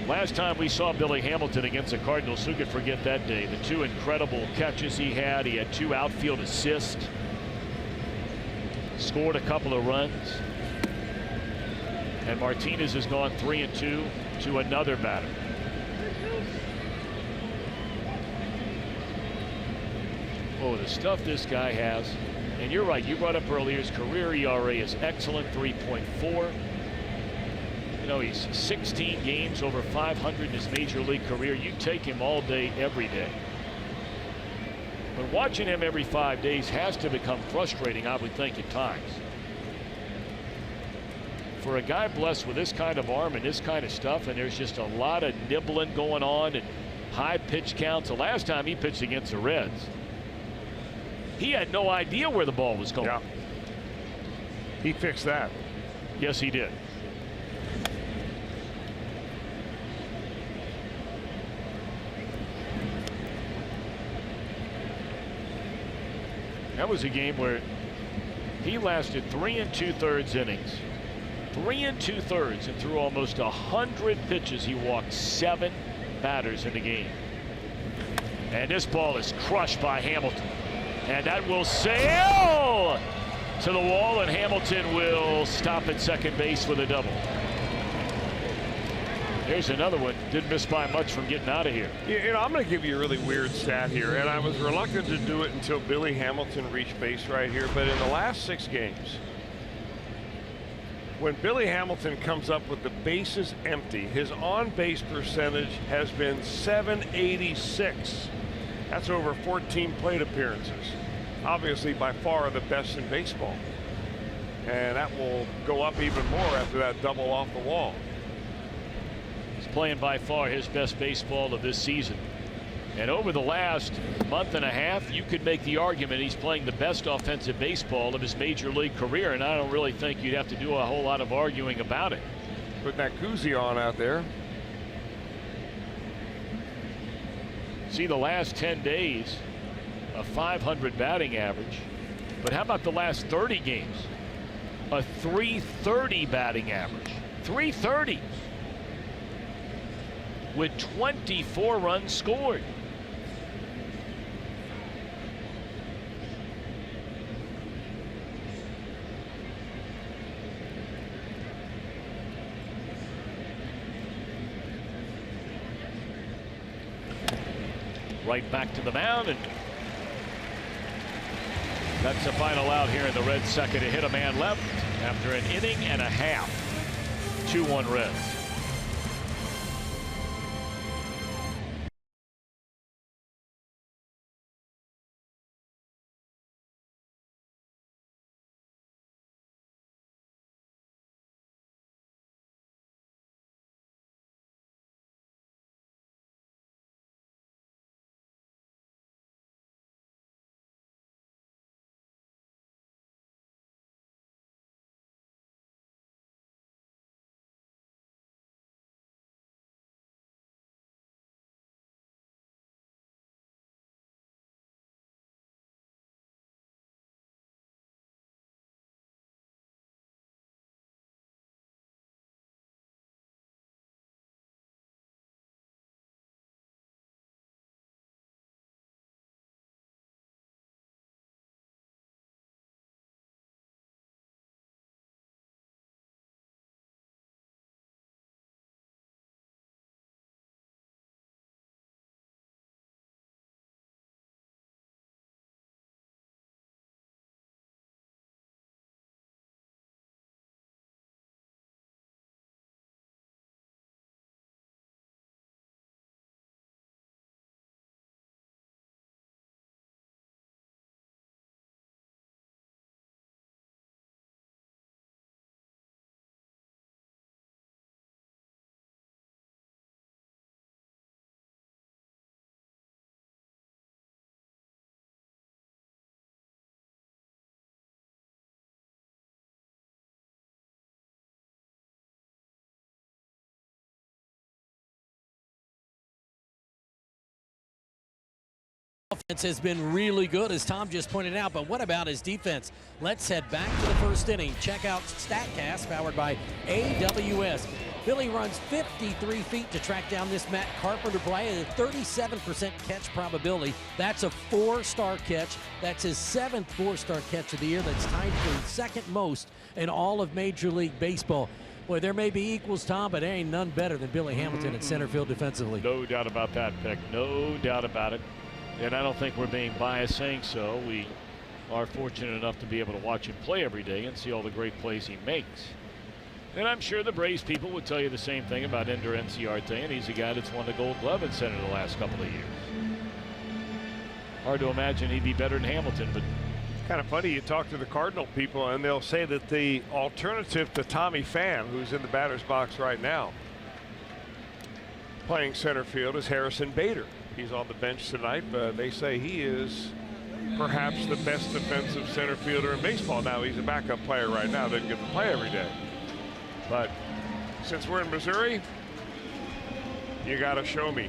Last time we saw Billy Hamilton against the Cardinals, who could forget that day? The 2 incredible catches he had. He had 2 outfield assists. Scored a couple of runs. And Martinez has gone 3-2 to another batter. Oh, the stuff this guy has. And you're right, you brought up earlier, his career ERA is excellent, 3.4. You know, he's 16 games over 500 in his major league career. You take him all day, every day. But watching him every 5 days has to become frustrating, I would think, at times. For a guy blessed with this kind of arm and this kind of stuff, and there's just a lot of nibbling going on and high pitch counts. The last time he pitched against the Reds, he had no idea where the ball was going. Yeah. He fixed that. Yes, he did. That was a game where he lasted 3 2/3 innings. 3 2/3 and threw almost 100 pitches. He walked 7 batters in the game. And this ball is crushed by Hamilton. And that will sail to the wall, and Hamilton will stop at second base with a double. There's another one. Didn't miss by much from getting out of here. You know, I'm going to give you a really weird stat here, and I was reluctant to do it until Billy Hamilton reached base right here. But in the last 6 games, when Billy Hamilton comes up with the bases empty, his on-base percentage has been .786. That's over 14 plate appearances. Obviously, by far the best in baseball. And that will go up even more after that double off the wall. He's playing by far his best baseball of this season. And over the last month and a half, you could make the argument he's playing the best offensive baseball of his major league career, and I don't really think you'd have to do a whole lot of arguing about it. Put that koozie on out there. See, the last 10 days, a .500 batting average. But how about the last 30 games? A .330 batting average. .330. With 24 runs scored. Right back to the mound, and that's the final out here in the Reds' second. To hit a man left after an inning and a half. 2-1 Reds. Offense has been really good, as Tom just pointed out, but what about his defense? Let's head back to the first inning. Check out StatCast, powered by AWS. Billy runs 53 feet to track down this Matt Carpenter play at a 37% catch probability. That's a 4-star catch. That's his 7th 4-star catch of the year. That's tied for second most in all of Major League Baseball. Boy, there may be equals, Tom, but there ain't none better than Billy Hamilton at center field defensively. No doubt about that, Pick. No doubt about it. And I don't think we're being biased saying so. We are fortunate enough to be able to watch him play every day and see all the great plays he makes. And I'm sure the Braves people would tell you the same thing about Ender Enciarte, and he's a guy that's won the Gold Glove in center the last couple of years. Hard to imagine he'd be better than Hamilton, but kind of funny, you talk to the Cardinal people and they'll say that the alternative to Tommy Pham, who's in the batter's box right now playing center field, is Harrison Bader. He's on the bench tonight, but they say he is perhaps the best defensive center fielder in baseball. Now, he's a backup player right now, doesn't get to play every day. But since we're in Missouri, you got to show me.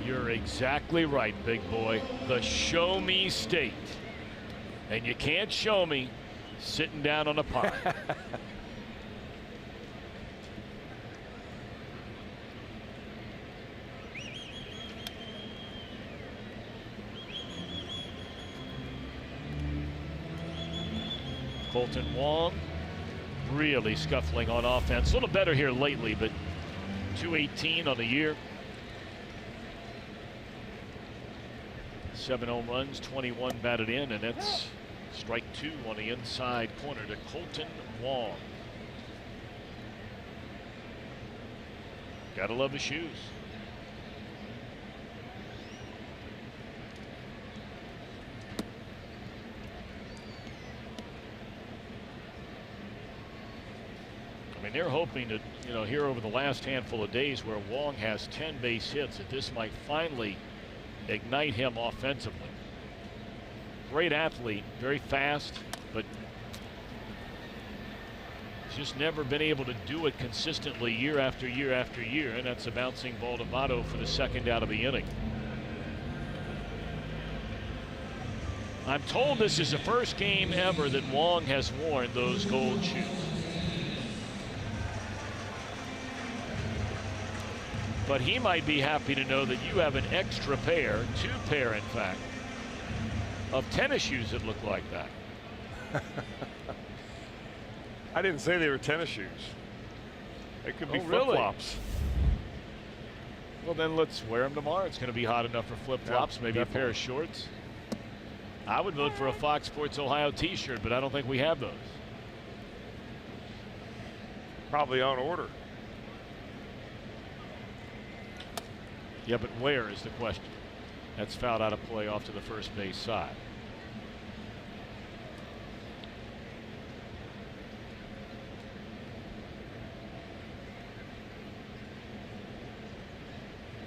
You're exactly right, big boy. The show me state. And you can't show me sitting down on a pond. Colton Wong really scuffling on offense. A little better here lately, but 218 on the year. 7 home runs, 21 batted in, and that's strike 2 on the inside corner to Colton Wong. Gotta love the shoes. I mean, they're hoping that, you know, here over the last handful of days where Wong has 10 base hits, that this might finally ignite him offensively. Great athlete, very fast, but he's just never been able to do it consistently year after year after year, and that's a bouncing ball to Votto for the second out of the inning. I'm told this is the first game ever that Wong has worn those gold shoes. But he might be happy to know that you have an extra pair, 2 pair in fact, of tennis shoes that look like that. I didn't say they were tennis shoes. They could be flip-flops. Well, then let's wear them tomorrow. It's going to be hot enough for flip-flops, maybe definitely. A pair of shorts. I would vote for a Fox Sports Ohio t-shirt, but I don't think we have those. Probably on order. Yeah, but where is the question? That's fouled out of play off to the first base side.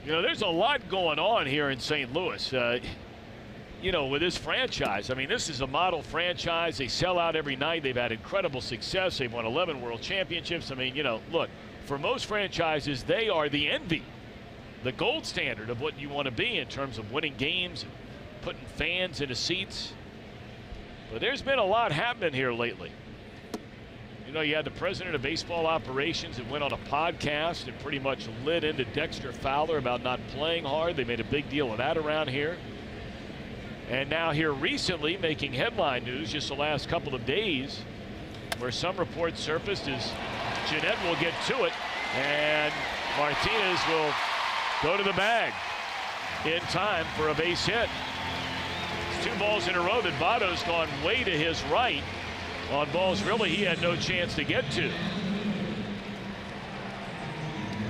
You know, there's a lot going on here in St. Louis. You know, with this franchise, I mean, this is a model franchise. They sell out every night. They've had incredible success. They've won 11 world championships. I mean, you know, look, for most franchises, they are the envy, the gold standard of what you want to be in terms of winning games and putting fans into seats. But there's been a lot happening here lately. You know, you had the president of baseball operations that went on a podcast and pretty much lit into Dexter Fowler about not playing hard. They made a big deal of that around here. And now here recently, making headline news just the last couple of days, where some reports surfaced is Jeanette will get to it and Martinez will go to the bag in time for a base hit. It's 2 balls in a row that Votto's gone way to his right on balls really he had no chance to get to.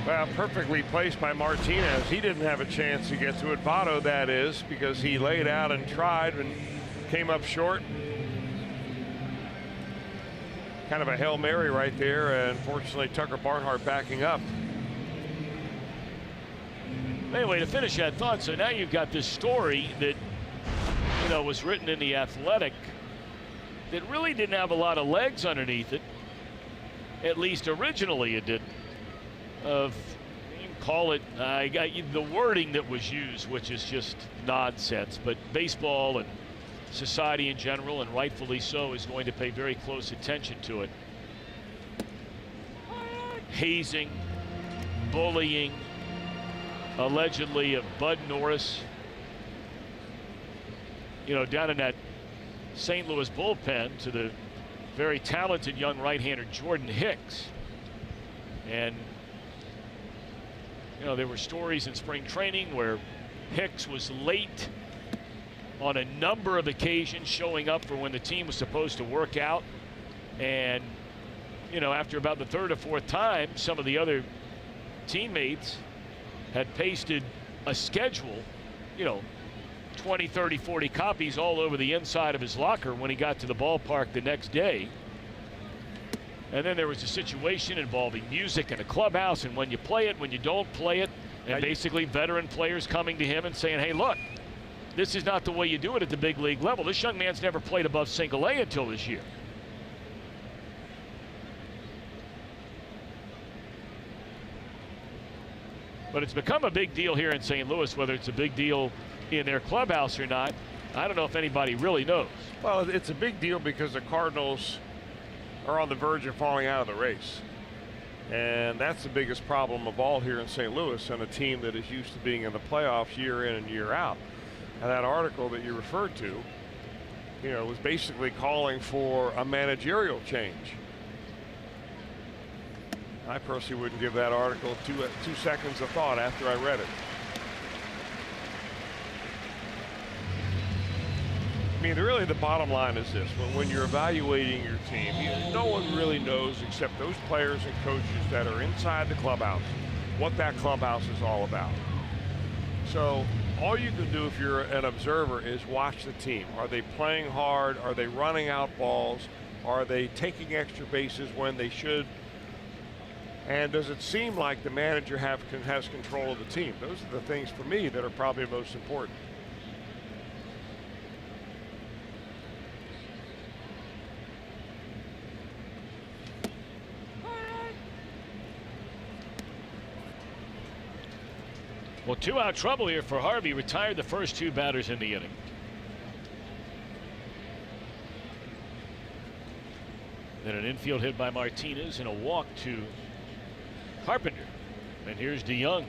Well, perfectly placed by Martinez. He didn't have a chance to get to it. Votto, that is, because he laid out and tried and came up short. Kind of a Hail Mary right there, and fortunately Tucker Barnhart backing up. Anyway, to finish that thought, so now you've got this story that, you know, was written in The Athletic that really didn't have a lot of legs underneath it. At least originally it didn't. Of, you can call it, the wording that was used, which is just nonsense, but baseball and society in general, and rightfully so, is going to pay very close attention to it. Hazing, bullying, allegedly of Bud Norris, you know, down in that St. Louis bullpen, to the very talented young right-hander Jordan Hicks. And you know, there were stories in spring training where Hicks was late on a number of occasions showing up for when the team was supposed to work out. And, you know, after about the 3rd or 4th time, some of the other teammates had pasted a schedule, you know, 20, 30, 40 copies all over the inside of his locker when he got to the ballpark the next day. And then there was a situation involving music in a clubhouse, and when you play it, when you don't play it, and basically veteran players coming to him and saying, hey, look, this is not the way you do it at the big league level. This young man's never played above single A until this year. But it's become a big deal here in St. Louis, whether it's a big deal in their clubhouse or not. I don't know if anybody really knows. Well, it's a big deal because the Cardinals are on the verge of falling out of the race. And that's the biggest problem of all here in St. Louis, and a team that is used to being in the playoffs year in and year out. And that article that you referred to you know, was basically calling for a managerial change. I personally wouldn't give that article two seconds of thought after I read it. I mean, really the bottom line is this: when you're evaluating your team, no one really knows except those players and coaches that are inside the clubhouse what that clubhouse is all about. So all you can do if you're an observer is watch the team. Are they playing hard? Are they running out balls? Are they taking extra bases when they should? And does it seem like the manager has control of the team? Those are the things for me that are probably most important. Well, 2-out trouble here for Harvey. Retired the first 2 batters in the inning. Then an infield hit by Martinez and a walk to Carpenter. And here's DeYoung.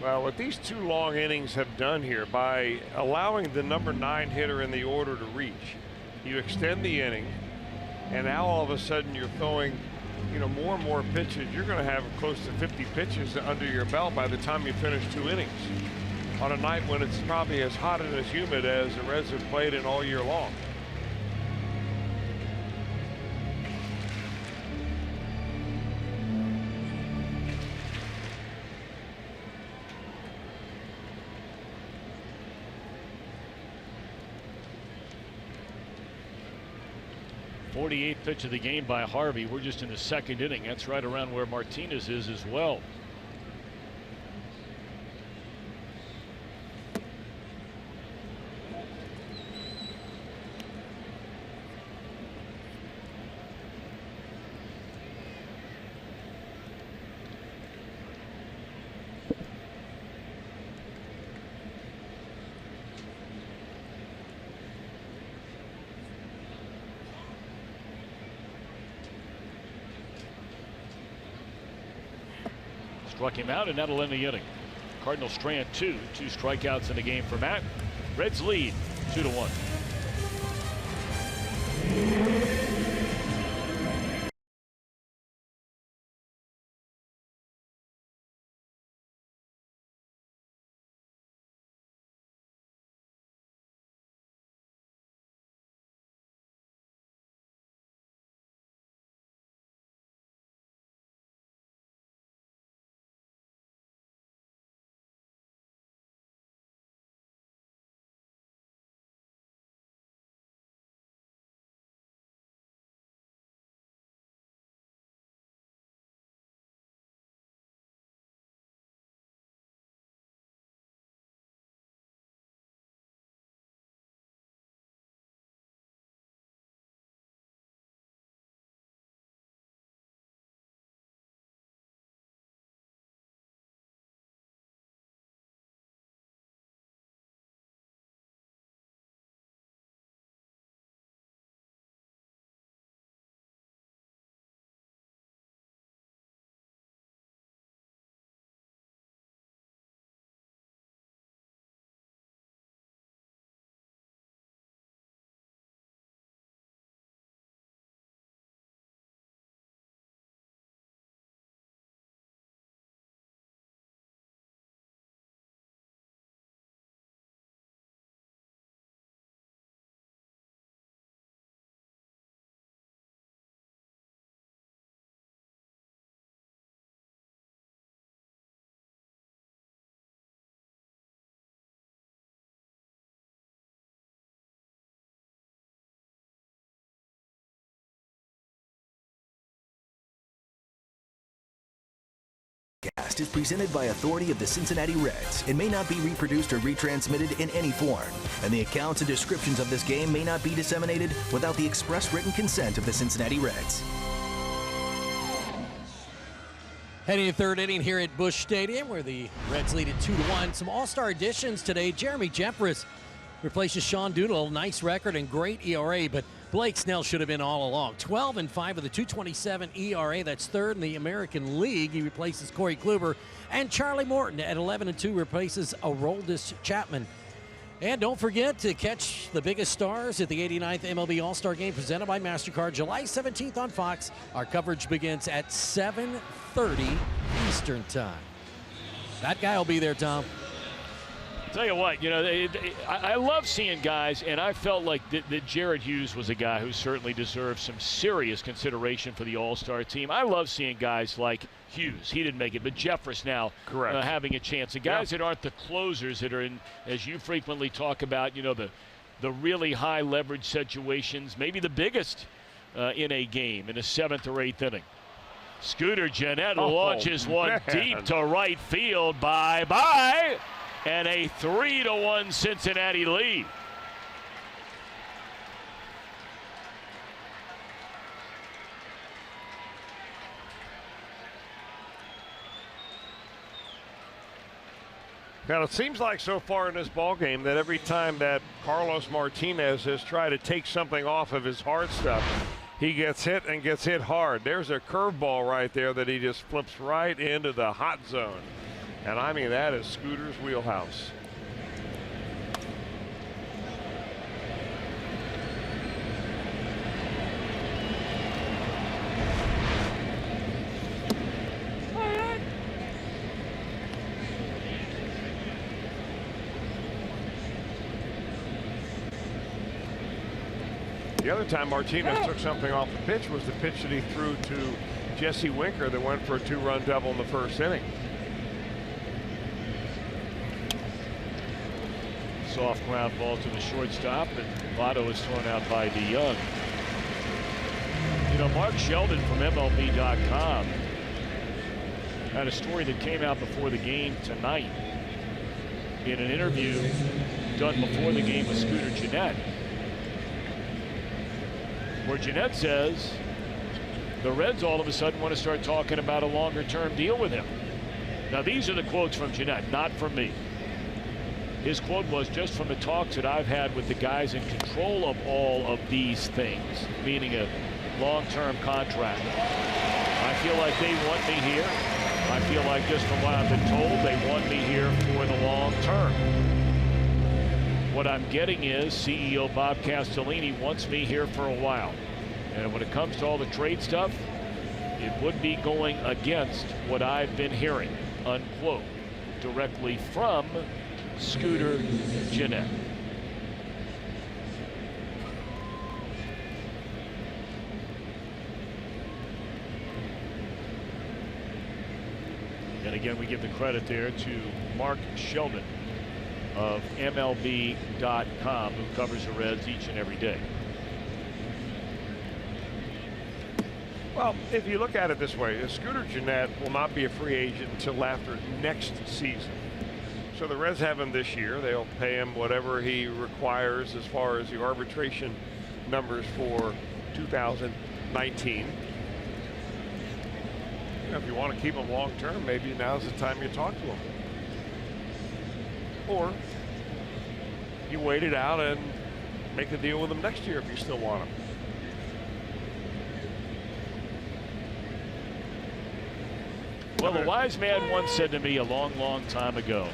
Well, what these 2 long innings have done here, by allowing the number 9 hitter in the order to reach, you extend the inning, and now all of a sudden you're throwing, you know, more and more pitches. You're going to have close to 50 pitches under your belt by the time you finish 2 innings on a night when it's probably as hot and as humid as the Reds have played in all year long. '48th pitch of the game by Harvey. We're just in the 2nd inning. That's right around where Martinez is as well. Struck him out, and that'll end the inning. Cardinals strand 2 strikeouts in the game for Matt. Reds lead 2-1. Is presented by authority of the Cincinnati Reds and may not be reproduced or retransmitted in any form, and the accounts and descriptions of this game may not be disseminated without the express written consent of the Cincinnati Reds. Heading to 3rd inning here at Busch Stadium, where the Reds lead at 2-1. Some all-star additions today. Jeremy Jeffress replaces Sean Doolittle. Nice record and great ERA, but Blake Snell should have been all along. 12-5 with a 2.27 ERA. That's third in the American League. He replaces Corey Kluber. And Charlie Morton at 11-2 replaces Aroldis Chapman. And don't forget to catch the biggest stars at the 89th MLB All-Star Game presented by MasterCard July 17th on Fox. Our coverage begins at 7:30 Eastern Time. That guy will be there, Tom. Tell you what, I love seeing guys, and I felt like that Jared Hughes was a guy who certainly deserved some serious consideration for the All-Star team. I love seeing guys like Hughes. He didn't make it, but Jeffress now having a chance. The guys that aren't the closers that are in, as you frequently talk about, the really high leverage situations, maybe the biggest in a game in the 7th or 8th inning. Scooter Gennett launches one deep to right field. Bye-bye. And a 3-1 Cincinnati lead. Now, it seems like so far in this ballgame that every time that Carlos Martinez has tried to take something off of his hard stuff, he gets hit and gets hit hard. There's a curveball right there that he just flips right into the hot zone. And I mean, that is Scooter's wheelhouse. The other time Martinez took something off the pitch was the pitch that he threw to Jesse Winker that went for a 2-run double in the 1st inning. Soft ground ball to the shortstop, and Votto is thrown out by DeYoung. Mark Sheldon from MLB.com had a story that came out before the game tonight in an interview done before the game with Scooter Gennett, where Gennett says the Reds all of a sudden want to start talking about a longer-term deal with him. Now, these are the quotes from Gennett, not from me. His quote was, "Just from the talks that I've had with the guys in control of all of these things," meaning a long-term contract, "I feel like they want me here. I feel like, just from what I've been told, they want me here for the long term. What I'm getting is CEO Bob Castellini wants me here for a while. And when it comes to all the trade stuff, it would be going against what I've been hearing," unquote, directly from Scooter Gennett. And again, we give the credit there to Mark Sheldon of MLB.com, who covers the Reds each and every day. Well, if you look at it this way, Scooter Gennett will not be a free agent until after next season. So the Reds have him this year. They'll pay him whatever he requires as far as the arbitration numbers for 2019. If you want to keep him long term, maybe now's the time you talk to him. Or you wait it out and make a deal with him next year if you still want him. Well, a wise man once said to me a long, long time ago,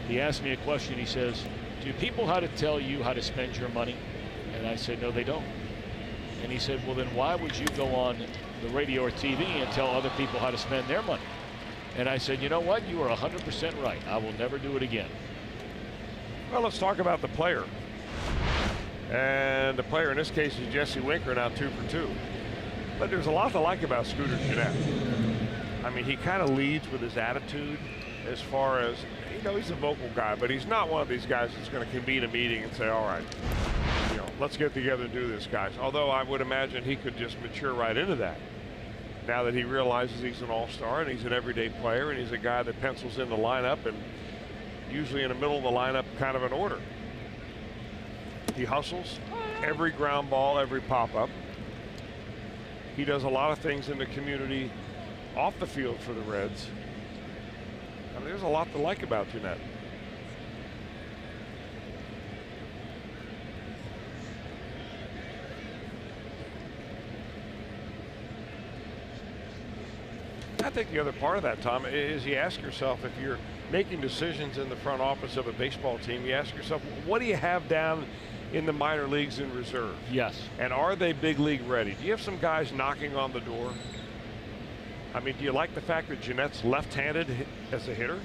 he asked me a question. He says, "Do people how to tell you how to spend your money?" And I said, "No, they don't." And he said, "Well, then why would you go on the radio or TV and tell other people how to spend their money?" And I said, "You know what? You are 100% right. I will never do it again." Well, let's talk about the player. And the player in this case is Jesse Winker, now 2 for 2. But there's a lot to like about Scooter Gennett. I mean, he kind of leads with his attitude as far as, he's a vocal guy, but he's not one of these guys that's going to convene a meeting and say, "All right, let's get together and do this, guys." Although I would imagine he could just mature right into that now that he realizes he's an all-star and he's an everyday player and he's a guy that pencils in the lineup and usually in the middle of the lineup, kind of an order. He hustles every ground ball, every pop-up. He does a lot of things in the community off the field for the Reds. I mean, there's a lot to like about Gennett. think the other part of that, Tom, is you ask yourself, if you're making decisions in the front office of a baseball team, you ask yourself, what do you have down in the minor leagues in reserve? Yes. And are they big league ready? Do you have some guys knocking on the door? I mean, do you like the fact that Jeanette's left-handed as a hitter?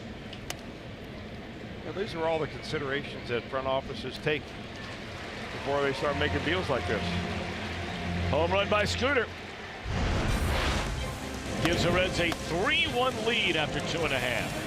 Now, these are all the considerations that front offices take before they start making deals like this. Home run by Scooter. Gives the Reds a 3-1 lead after 2.5.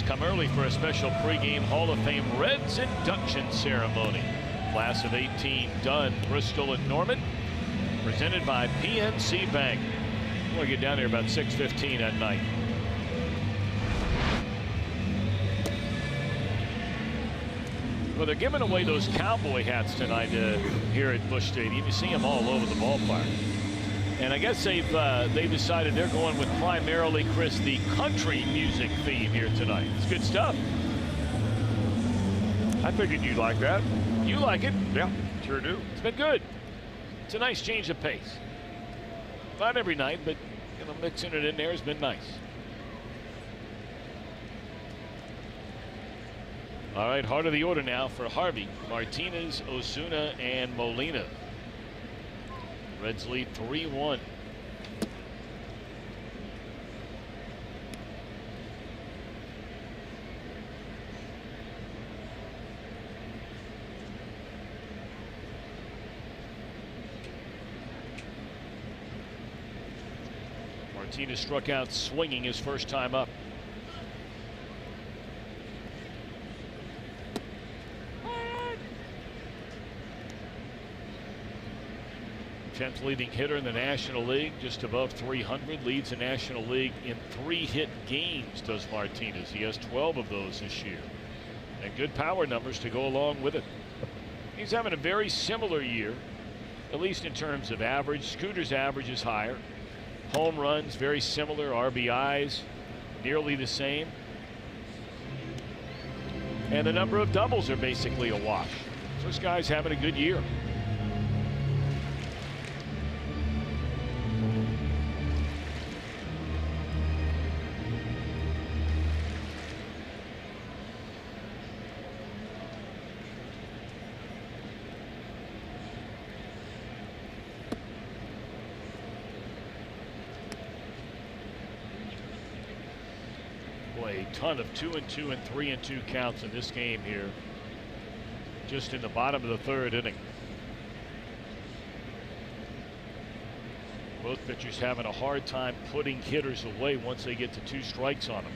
Come early for a special pregame Hall of Fame Reds induction ceremony. Class of 18 done, Bristol and Norman. Presented by PNC Bank. We'll get down here about 6:15 at night. Well, they're giving away those cowboy hats tonight here at Busch Stadium. You see them all over the ballpark. And I guess they've decided they're going with primarily, Chris, the country music theme here tonight. It's good stuff. I figured you'd like that. You like it? Yeah, sure do. It's been good. It's a nice change of pace. Not every night, but you know, mixing it in there has been nice. All right, heart of the order now for Harvey, Martinez, Osuna, and Molina. Reds lead 3-1. Martinez struck out swinging his first time up. Tenth leading hitter in the National League, just above 300, leads the National League in 3-hit games, does Martinez. He has 12 of those this year. And good power numbers to go along with it. He's having a very similar year, at least in terms of average. Scooter's average is higher. Home runs, very similar. RBIs, nearly the same. And the number of doubles are basically a wash. So this guy's having a good year. A ton of 2-2 and 3-2 counts in this game here, just in the bottom of the third inning. Both pitchers having a hard time putting hitters away once they get to 2 strikes on them.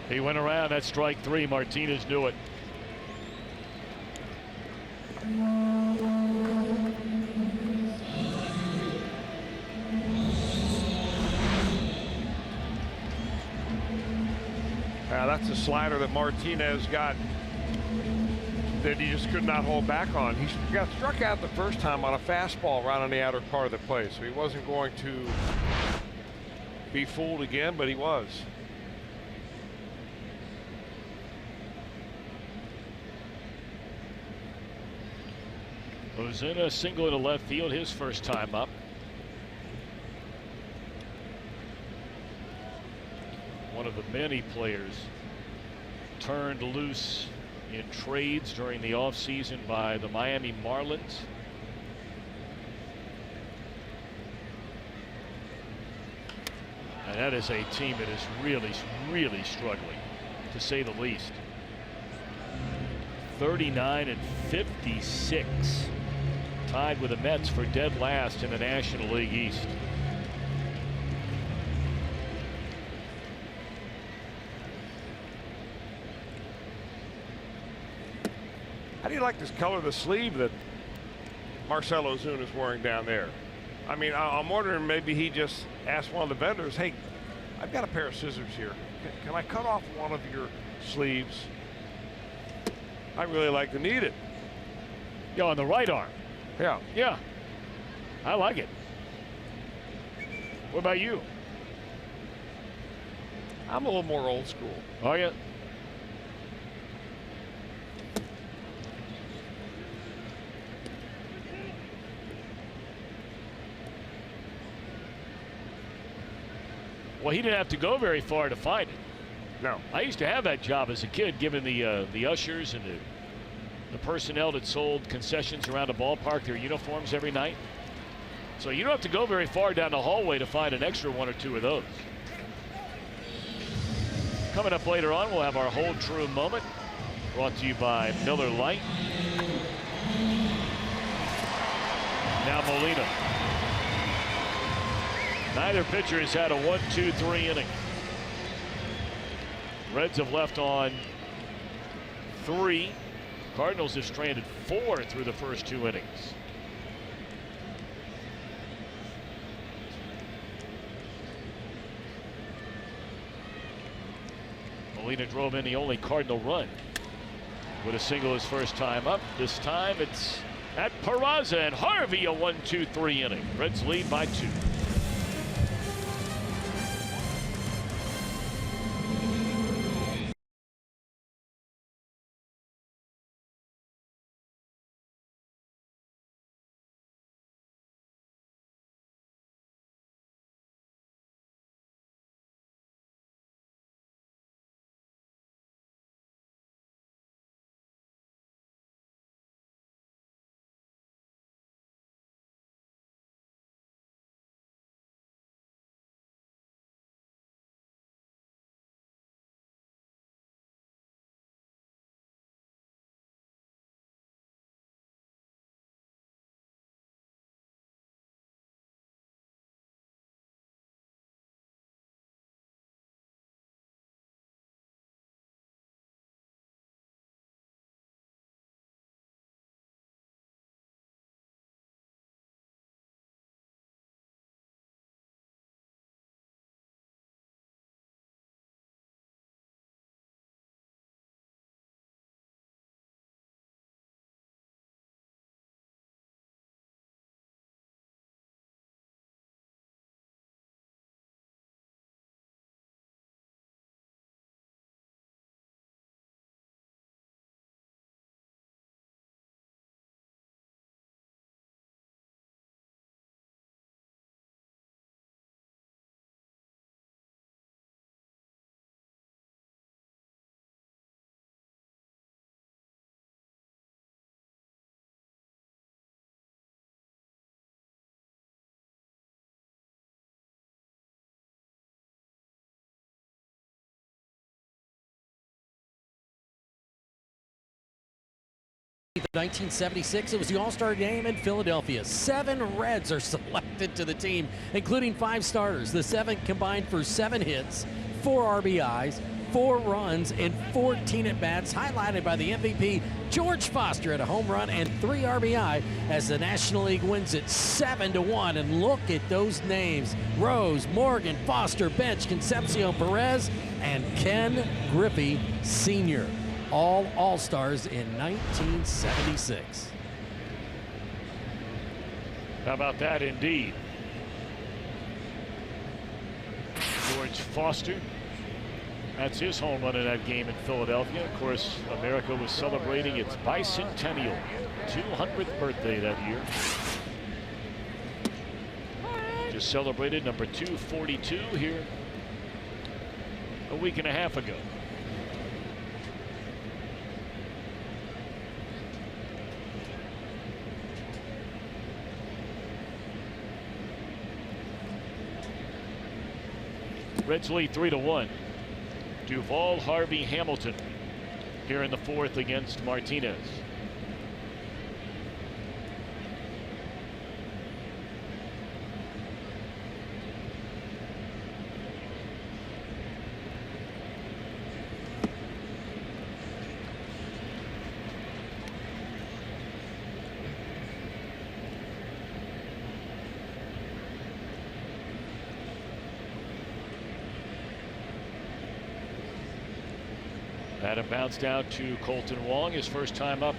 He went around. That's strike 3. Martinez knew it. That's a slider that Martinez got that he just could not hold back on. He got struck out the first time on a fastball right on the outer part of the plate, so he wasn't going to be fooled again, but he was. Ozuna single to left field his first time up. One of the many players turned loose in trades during the offseason by the Miami Marlins. And that is a team that is really struggling, to say the least. 39-56, tied with the Mets for dead last in the National League East. How do you like this color of the sleeve that Marcell Ozuna is wearing down there? I mean, I'm wondering, maybe he just asked one of the vendors, hey, I've got a pair of scissors here. Can I cut off one of your sleeves? I really like to need it. Yeah, on the right arm. Yeah. Yeah. I like it. What about you? I'm a little more old school. Are you? Well, he didn't have to go very far to find it. No. I used to have that job as a kid, giving the ushers and the personnel that sold concessions around the ballpark their uniforms every night. So you don't have to go very far down the hallway to find an extra 1 or 2 of those. Coming up later on, we'll have our Hold True moment, brought to you by Miller Lite. Now Molina. Neither pitcher has had a 1-2-3 inning. Reds have left on 3. Cardinals have stranded 4 through the first 2 innings. Molina drove in the only Cardinal run with a single his first time up. This time it's at Peraza and Harvey, a 1-2-3 inning. Reds lead by 2. In 1976, it was the All-Star game in Philadelphia. 7 Reds are selected to the team, including 5 starters. The 7 combined for 7 hits, 4 RBIs, 4 runs in 14 at-bats, highlighted by the MVP, George Foster, at a home run and 3 RBI as the National League wins it 7-1. And look at those names: Rose, Morgan, Foster, Bench, Concepcion, Perez, and Ken Griffey Sr. All All-Stars in 1976. How about that, indeed? George Foster. That's his home run in that game in Philadelphia. Of course, America was celebrating its bicentennial 200th birthday that year. Just celebrated number 242 here a week and a half ago. Reds lead 3-1. Duvall, Harvey, Hamilton here in the 4th against Martinez. That a bounce down to Colton Wong, his first time up.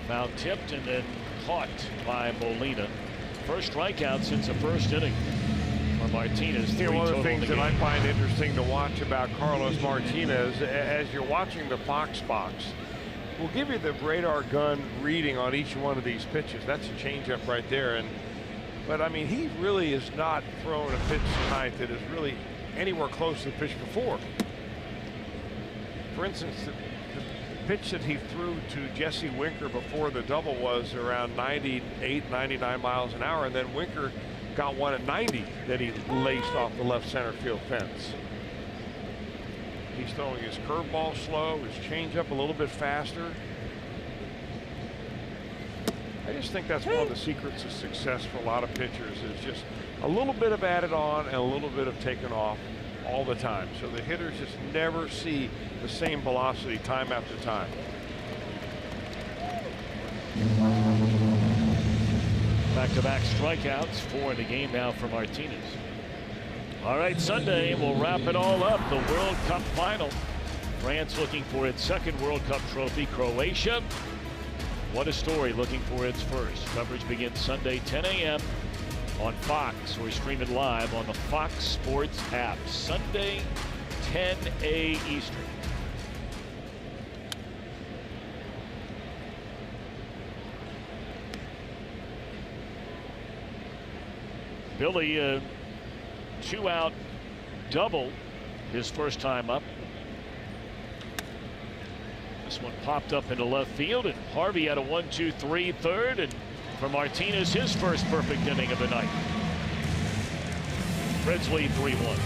Foul tipped and then caught by Molina. First strikeout since the first inning for Martinez. One of the things that I find interesting to watch about Carlos Martinez, as you're watching the Fox box, will give you the radar gun reading on each one of these pitches. That's a changeup right there. But I mean, he really has not thrown a pitch tonight that is really anywhere close to the pitch before. For instance, the pitch that he threw to Jesse Winker before the double was around 98, 99 miles an hour, and then Winker got one at 90 that he laced off the left center field fence. He's throwing his curveball slow, his changeup a little bit faster. I just think that's one of the secrets of success for a lot of pitchers, is just a little bit of added on and a little bit of taken off all the time. So the hitters just never see the same velocity time after time. Back-to-back strikeouts, 4 in the game now for Martinez. All right, Sunday we'll wrap it all up. The World Cup final. France looking for its 2nd World Cup trophy. Croatia, what a story, looking for its first. Coverage begins Sunday 10 a.m. on Fox. We're streaming live on the Fox Sports app. Sunday 10 a Eastern. Billy, 2-out double his first time up. This one popped up into left field, and Harvey had a 1-2-3 third, and for Martinez, his first perfect inning of the night. Reds lead 3-1.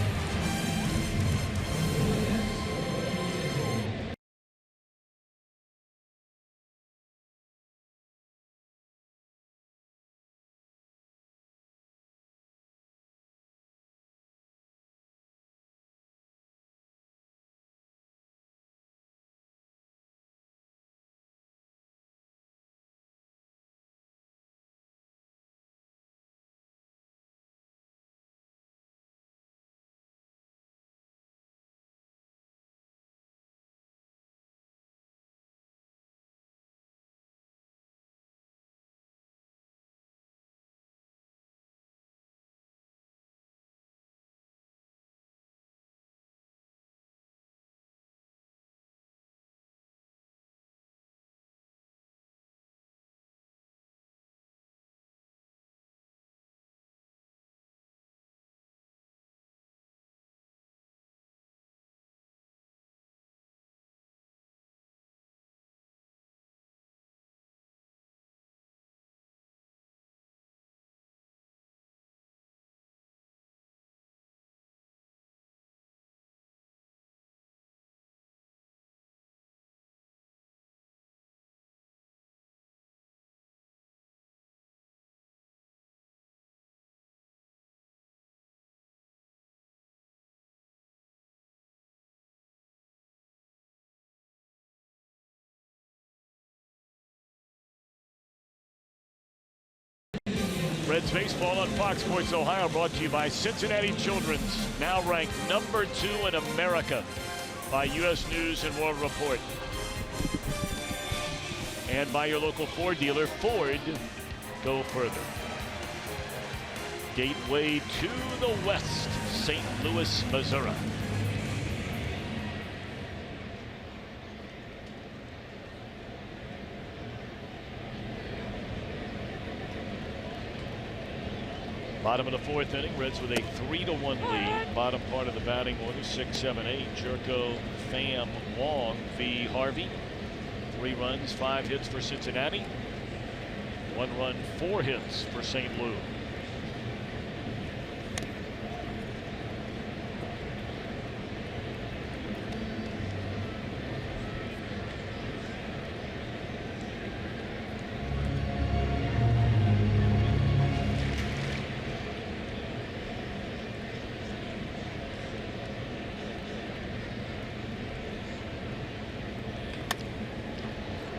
Reds baseball on Fox Sports Ohio, brought to you by Cincinnati Children's, now ranked number 2 in America by U.S. News and World Report. And by your local Ford dealer. Ford, go further. Gateway to the west, St. Louis, Missouri. Bottom of the 4th inning, Reds with a 3-1 lead. Bottom part of the batting order, 6, 7, 8. Jerko, Pham, Wong v. Harvey. 3 runs, 5 hits for Cincinnati. 1 run, 4 hits for St. Louis.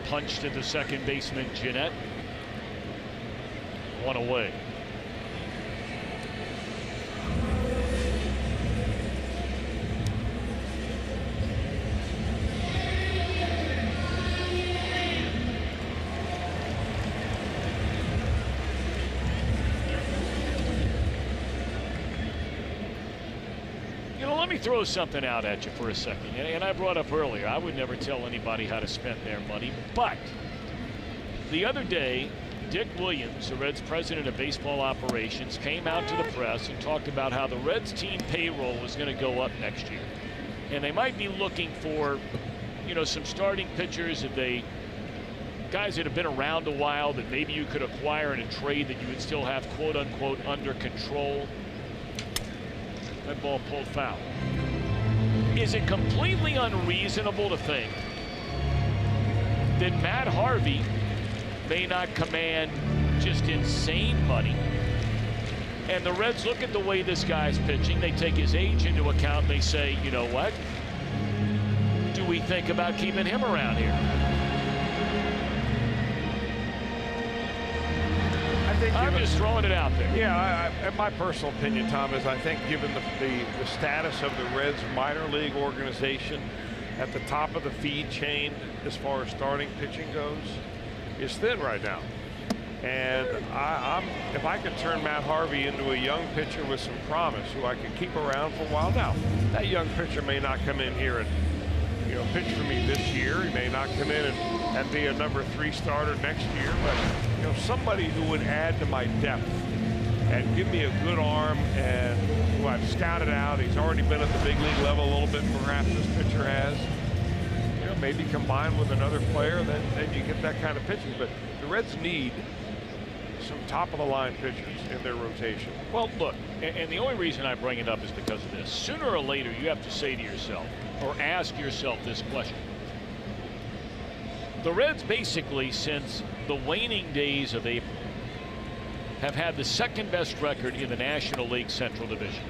Punched into second baseman Jeanette. 1 away. Let me throw something out at you for a second. And I brought up earlier, I would never tell anybody how to spend their money. But the other day, Dick Williams, the Reds president of baseball operations, came out to the press and talked about how the Reds team payroll was going to go up next year. And they might be looking for, some starting pitchers, guys that have been around a while that maybe you could acquire in a trade that you would still have quote unquote under control. That ball pulled foul. Is it completely unreasonable to think that Matt Harvey may not command just insane money, and the Reds look at the way this guy's pitching, they take his age into account, and they say, you know what? Do we think about keeping him around here? I'm just throwing it out there. Yeah, in my personal opinion, Tom, is I think given the status of the Reds minor league organization at the top of the feed chain as far as starting pitching goes, is thin right now. And if I could turn Matt Harvey into a young pitcher with some promise who I could keep around for a while. Now, that young pitcher may not come in here and pitch for me this year. He may not come in and be a number 3 starter next year, but somebody who would add to my depth and give me a good arm, and who I've scouted out. He's already been at the big league level a little bit, perhaps this pitcher has. Maybe combined with another player, then you get that kind of pitching. But the Reds need some top-of-the-line pitchers in their rotation. Well, look, and the only reason I bring it up is because of this. Sooner or later, you have to say to yourself, or ask yourself this question. The Reds basically, since the waning days of April, have had the 2nd best record in the National League Central Division.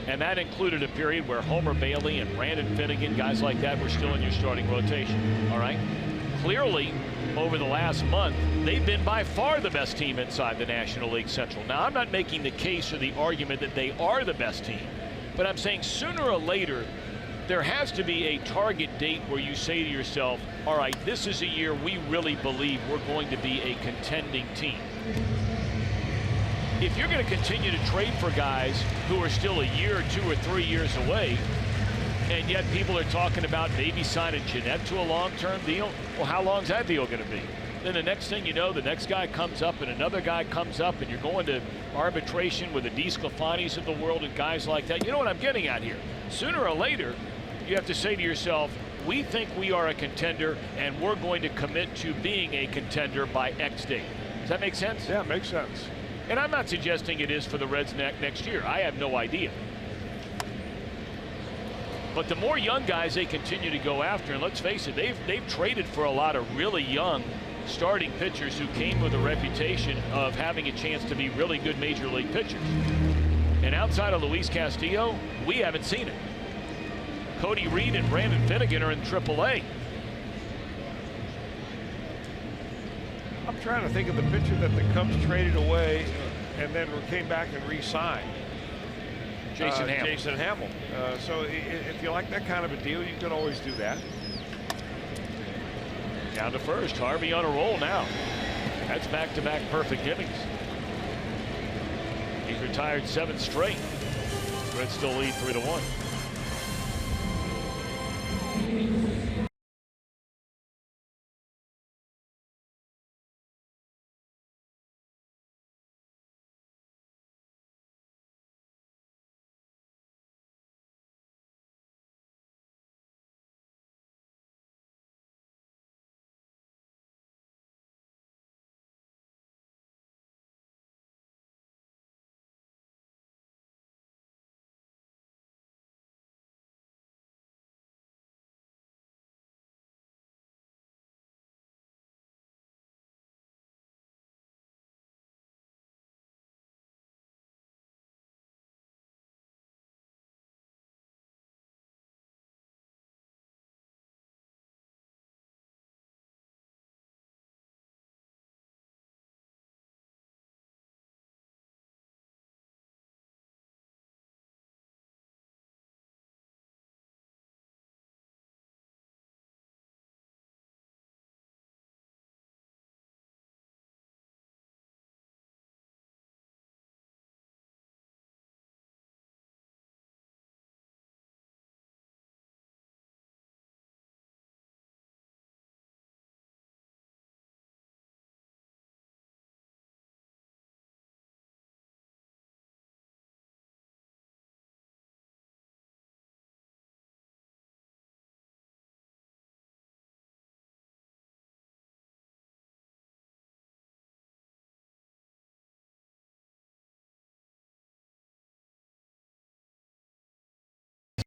And that included a period where Homer Bailey and Brandon Finnegan, guys like that, were still in your starting rotation. All right? Clearly, over the last month, they've been by far the best team inside the National League Central. Now, I'm not making the case or the argument that they are the best team, but I'm saying sooner or later, there has to be a target date where you say to yourself, all right, this is a year we really believe we're going to be a contending team. If you're going to continue to trade for guys who are still a year or 2 or 3 years away, and yet people are talking about maybe signing Jeanette to a long-term deal, well, how long's that deal going to be? Then the next thing you know, the next guy comes up and another guy comes up, and you're going to arbitration with the DeSclafanis of the world and guys like that. You know what I'm getting at here? Sooner or later, you have to say to yourself, we think we are a contender, and we're going to commit to being a contender by X date. Does that make sense? Yeah, it makes sense. And I'm not suggesting it is for the Reds next year. I have no idea. But the more young guys they continue to go after, and let's face it, they've traded for a lot of really young starting pitchers who came with a reputation of having a chance to be really good major league pitchers. And outside of Luis Castillo, we haven't seen it. Cody Reed and Brandon Finnegan are in AAA. I'm trying to think of the pitcher that the Cubs traded away. and then came back and re-signed Jason Hamill. Jason Hamill. So if you like that kind of a deal, you can always do that. Down to first. Harvey on a roll now. That's back-to-back perfect innings. He's retired 7 straight. Reds still lead 3-1.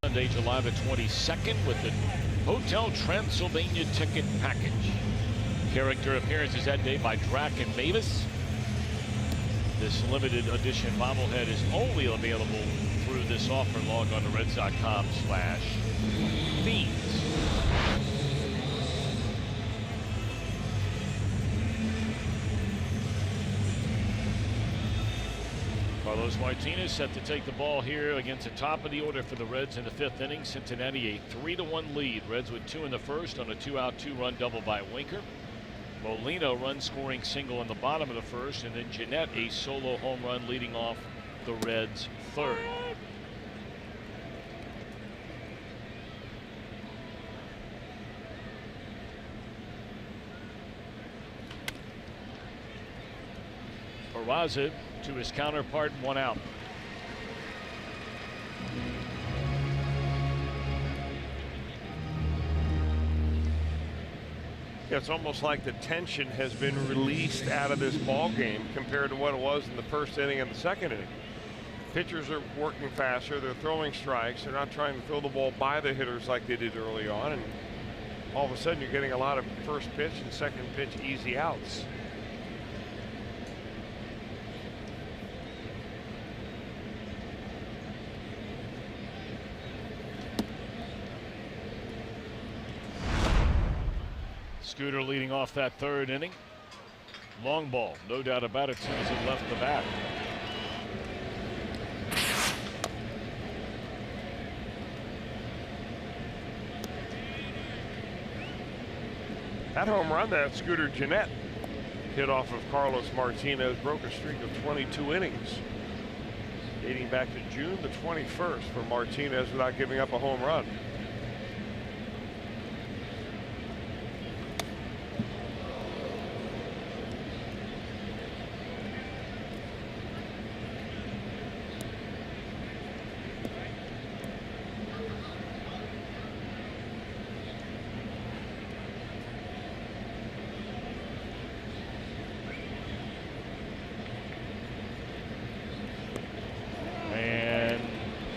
Sunday, July the 22nd with the Hotel Transylvania ticket package. Character appearances that day by Drac and Mavis. This limited edition bobblehead is only available through this offer. Log on to Reds.com/Fiends. Carlos Martinez set to take the ball here against the top of the order for the Reds in the 5th inning. Cincinnati a 3-1 lead. Reds with 2 in the first on a 2-out 2-run double by Winker. Molina run scoring single in the bottom of the first, and then Jeanette a solo home run leading off the Reds' 3rd. Peraza to his counterpart, 1 out. Yeah, it's almost like the tension has been released out of this ball game compared to what it was in the 1st inning and the 2nd inning. Pitchers are working faster. They're throwing strikes. They're not trying to throw the ball by the hitters like they did early on. And all of a sudden, you're getting a lot of first pitch and second pitch easy outs. Scooter leading off that 3rd inning. Long ball, no doubt about it, as soon as it left the bat. That home run that Scooter Jeanette hit off of Carlos Martinez broke a streak of 22 innings, dating back to June the 21st for Martinez without giving up a home run.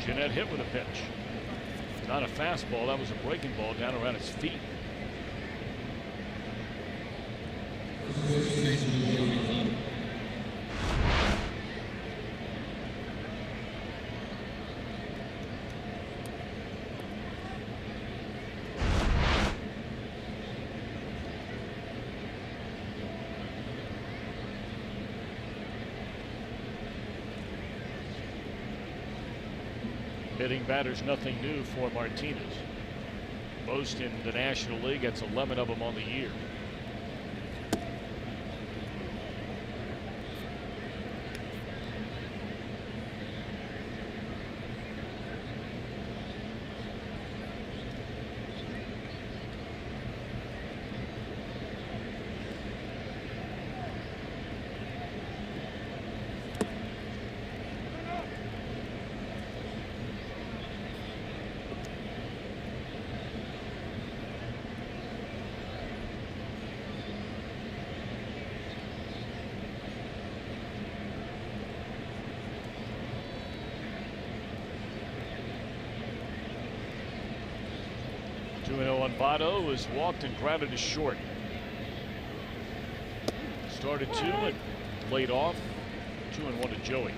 Jeanette hit with a pitch. Not a fastball, that was a breaking ball down around his feet. Hitting batters, nothing new for Martinez. Most in the National League, that's 11 of them on the year. Votto was walked and grounded to short. Started 2 and laid off. 2-1 to Joey.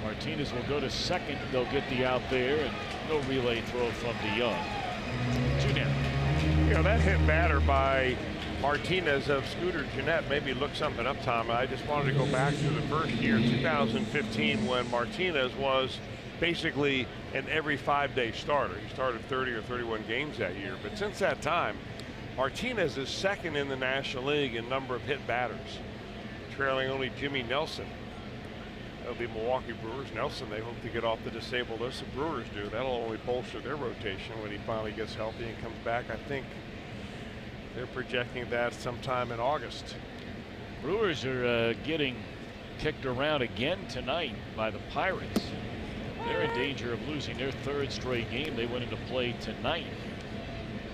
Martinez will go to second. They'll get the out there, and no relay throw from DeYoung. 2 down. You know, that hit batter by Martinez of Scooter Gennett maybe look something up, Tom. I just wanted to go back to the first year, 2015, when Martinez was basically an every 5-day starter. He started 30 or 31 games that year. But since that time, Martinez is second in the National League in number of hit batters, trailing only Jimmy Nelson. That'll be Milwaukee Brewers. Nelson, they hope to get off the disabled list. The Brewers do. That'll only bolster their rotation when he finally gets healthy and comes back. I think they're projecting that sometime in August. Brewers are getting kicked around again tonight by the Pirates. They're in danger of losing their 3rd straight game. They went into play tonight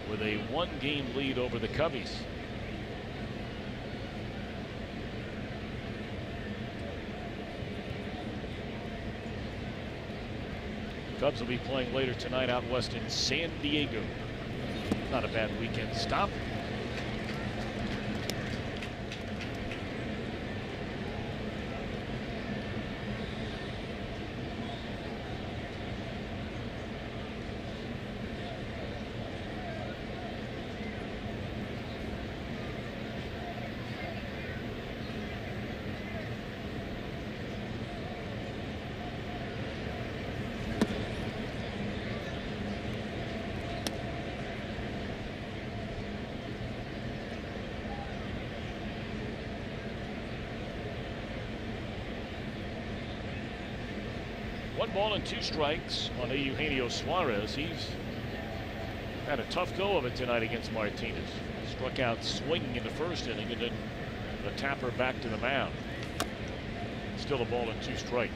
with a 1-game lead over the Cubbies. Cubs will be playing later tonight out west in San Diego. Not a bad weekend stop. One ball and 2 strikes on Eugenio Suarez. He's had a tough go of it tonight against Martinez. Struck out swinging in the 1st inning and then the tapper back to the mound. Still a ball and 2 strikes.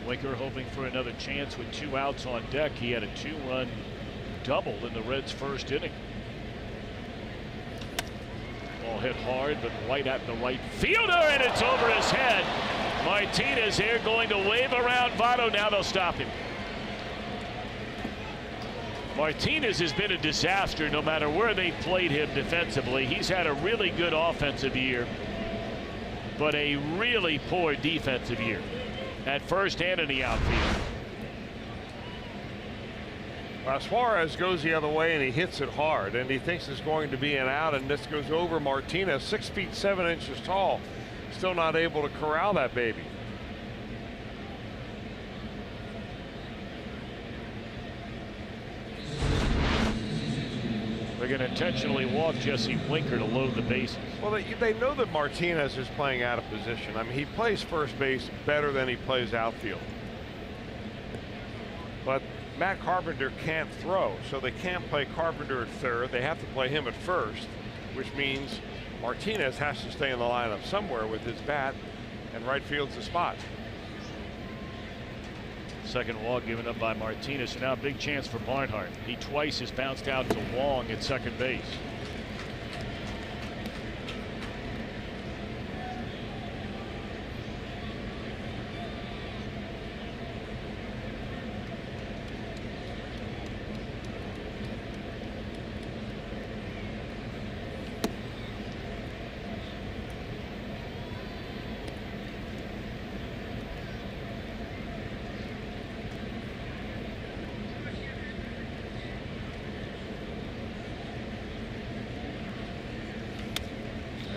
Winker hoping for another chance with 2 outs on deck. He had a 2-run double in the Reds' 1st inning. Ball hit hard, but right at the right fielder, and it's over his head. Martinez here going to wave around Votto. Now they'll stop him. Martinez has been a disaster no matter where they played him defensively. He's had a really good offensive year, but a really poor defensive year at first and in the outfield. Suarez goes the other way and he hits it hard, and he thinks it's going to be an out, and this goes over Martinez, 6 feet 7 inches tall. Still not able to corral that baby. They're going to intentionally walk Jesse Winker to load the bases. Well, they know that Martinez is playing out of position. I mean, he plays first base better than he plays outfield. But Matt Carpenter can't throw, so they can't play Carpenter at 3rd. They have to play him at 1st, which means Martinez has to stay in the lineup somewhere with his bat, and right field's the spot. Second walk given up by Martinez, so now a big chance for Barnhart. He twice has bounced out to Wong at second base.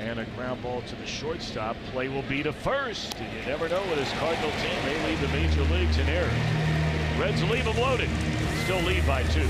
And a ground ball to the shortstop. Play will be to first. And you never know with this Cardinal team. They lead the major leagues in errors. Reds leave them loaded. Still lead by 2.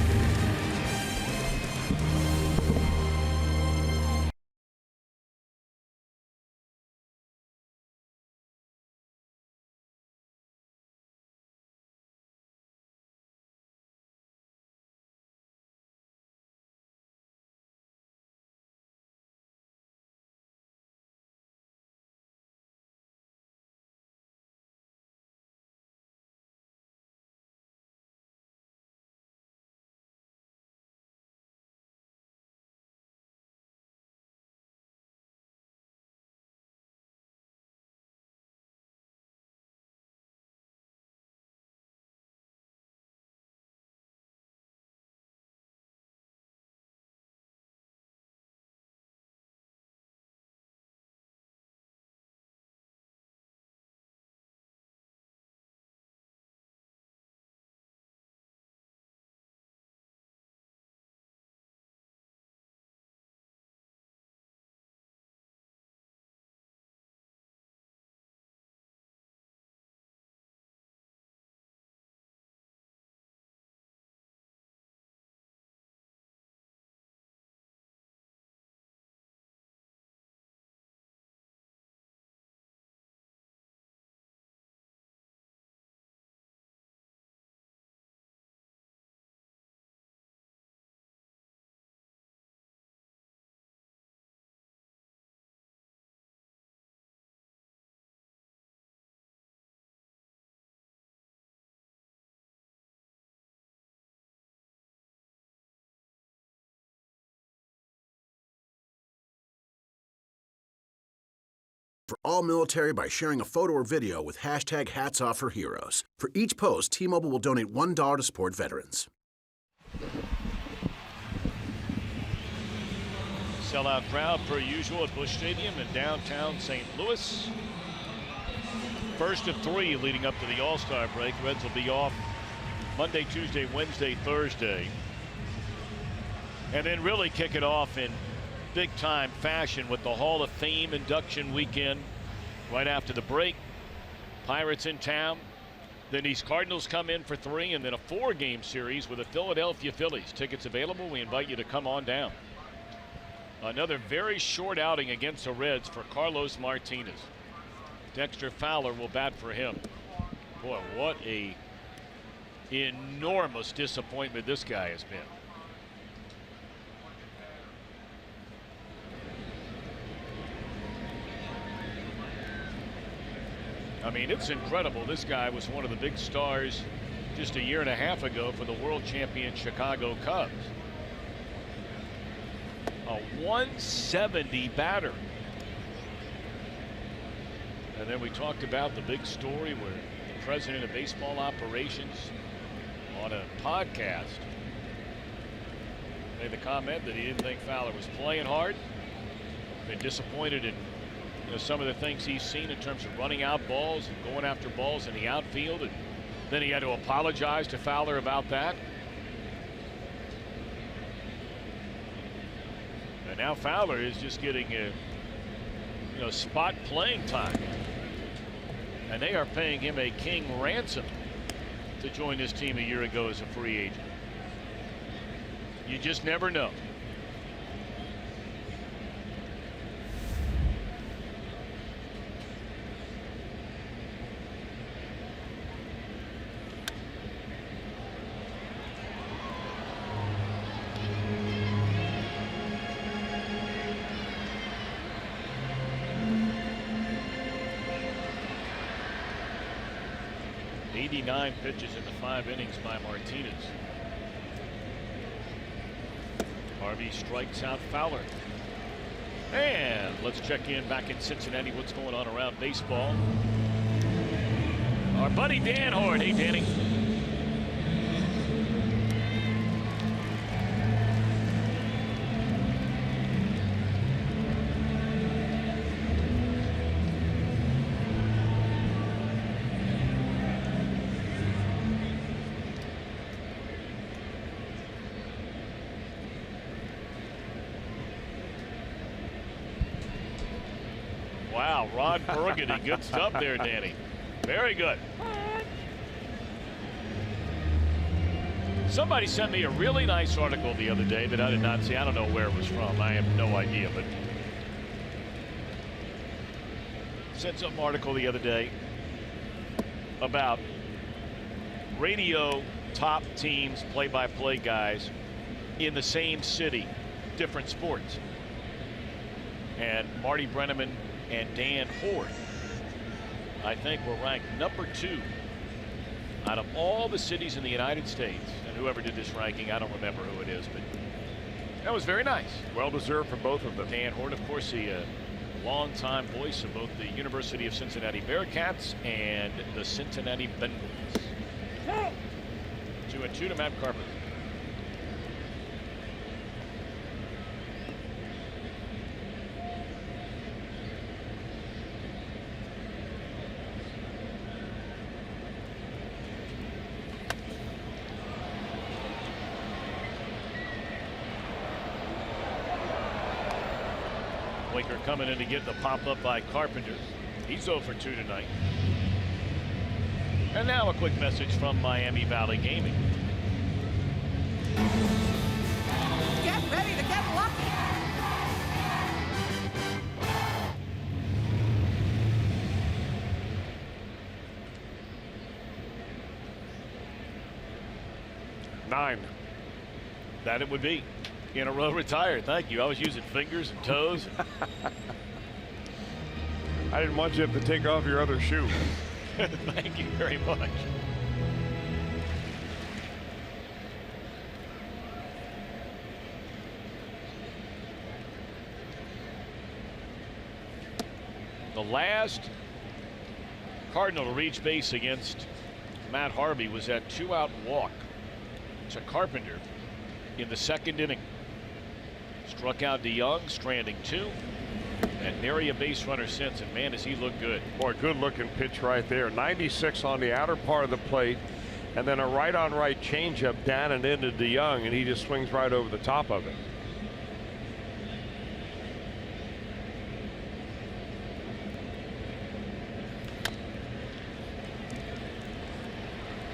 For all military by sharing a photo or video with hashtag #HatsOffForHeroes. For each post, T-Mobile will donate $1 to support veterans. Sellout crowd per usual at Busch Stadium in downtown St. Louis. First of 3 leading up to the All-Star break. Reds will be off Monday, Tuesday, Wednesday, Thursday. And then really kick it off in big-time fashion with the Hall of Fame induction weekend right after the break. Pirates in town. Then these Cardinals come in for 3, and then a 4-game series with the Philadelphia Phillies. Tickets available. We invite you to come on down. Another very short outing against the Reds for Carlos Martinez. Dexter Fowler will bat for him. Boy, what a enormous disappointment this guy has been. I mean, it's incredible. This guy was one of the big stars just a year and a half ago for the world champion Chicago Cubs. A 170 batter. And then we talked about the big story where the president of baseball operations on a podcast made the comment that he didn't think Fowler was playing hard. Been disappointed in some of the things he's seen in terms of running out balls and going after balls in the outfield, and then he had to apologize to Fowler about that. And now Fowler is just getting a spot playing time, and they are paying him a king ransom to join this team a year ago as a free agent. You just never know. Nine pitches in the 5 innings by Martinez. Harvey strikes out Fowler. And let's check in back in Cincinnati. What's going on around baseball? Our buddy Dan Hort. Hey, Danny. Wow, Ron Burgundy. Good stuff there, Danny. Very good. Somebody sent me a really nice article the other day that I did not see. I don't know where it was from. I have no idea, but sent some article the other day about radio top teams, play-by-play guys in the same city, different sports. And Marty Brenneman and Dan Hoard, I think, were ranked number 2 out of all the cities in the United States. And whoever did this ranking, I don't remember who it is, but that was very nice. Well deserved for both of them. Dan Hoard, of course, the longtime voice of both the University of Cincinnati Bearcats and the Cincinnati Bengals. 2-2 to Matt Carpenter. Waker coming in to get the pop-up by Carpenter. He's 0 for 2 tonight. And now a quick message from Miami Valley Gaming. Get ready to get lucky. Nine. That it would be. In a row retired. Thank you. I was using fingers and toes. I didn't want you to have to take off your other shoe. Thank you very much. The last Cardinal to reach base against Matt Harvey was that 2-out walk to Carpenter in the 2nd inning. Struck out DeYoung, stranding 2, and nary a base runner since, and man, does he look good. Boy, good looking pitch right there. 96 on the outer part of the plate, and then a right-on-right changeup down and into DeYoung, and he just swings right over the top of it.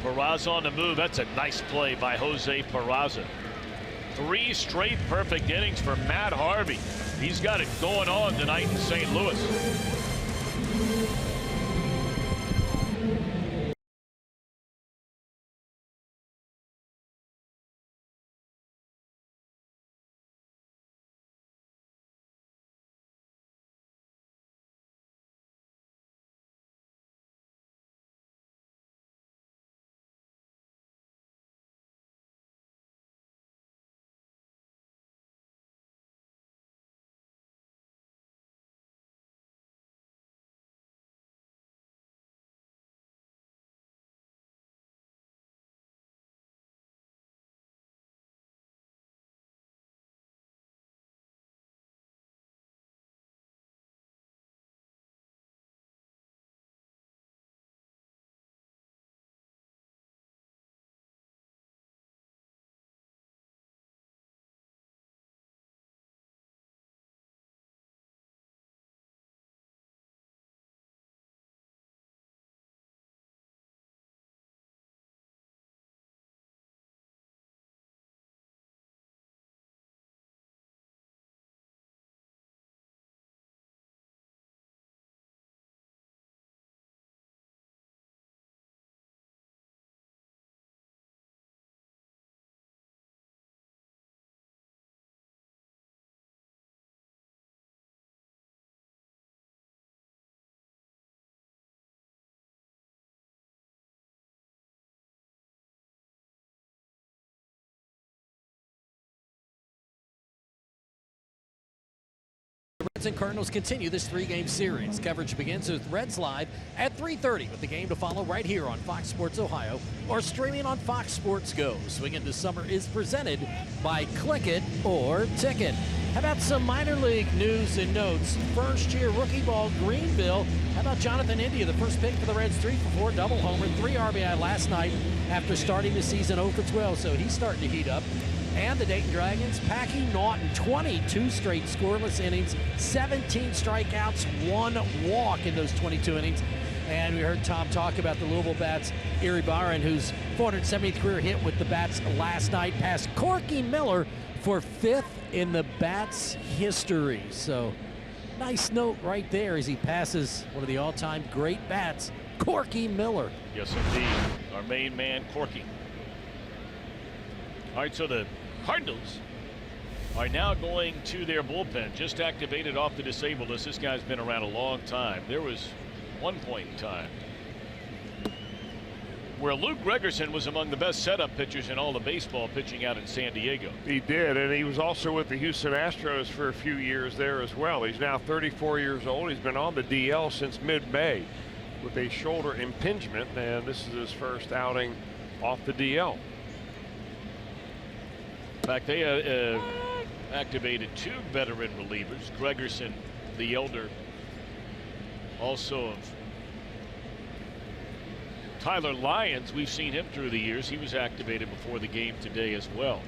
Peraza on the move. That's a nice play by Jose Peraza. 3 straight perfect innings for Matt Harvey. He's got it going on tonight in St. Louis. Reds and Cardinals continue this 3-game series. Coverage begins with Reds Live at 3:30 with the game to follow right here on Fox Sports Ohio or streaming on Fox Sports Go. Swinging this summer is presented by Click It or Ticket. How about some minor league news and notes? First year rookie ball, Greenville. How about Jonathan India, the first pick for the Reds, 3 for 4, double homer, 3 RBI last night after starting the season 0 for 12, so he's starting to heat up. And the Dayton Dragons, Packy Naughton, 22 straight scoreless innings, 17 strikeouts, 1 walk in those 22 innings. And we heard Tom talk about the Louisville Bats, Erie Byron, whose 470th career hit with the Bats last night, passed Corky Miller for 5th in the Bats history. So nice note right there as he passes one of the all-time great bats, Corky Miller. Yes, indeed. Our main man, Corky. All right, so the Cardinals are now going to their bullpen, just activated off the disabled list. This guy's been around a long time. There was one point in time where Luke Gregerson was among the best setup pitchers in all of baseball pitching out in San Diego. He did, and he was also with the Houston Astros for a few years there as well. He's now 34 years old. He's been on the DL since mid-May with a shoulder impingement, and this is his first outing off the DL. In fact, they activated 2 veteran relievers. Gregerson, the elder, also of Tyler Lyons. We've seen him through the years. He was activated before the game today as well.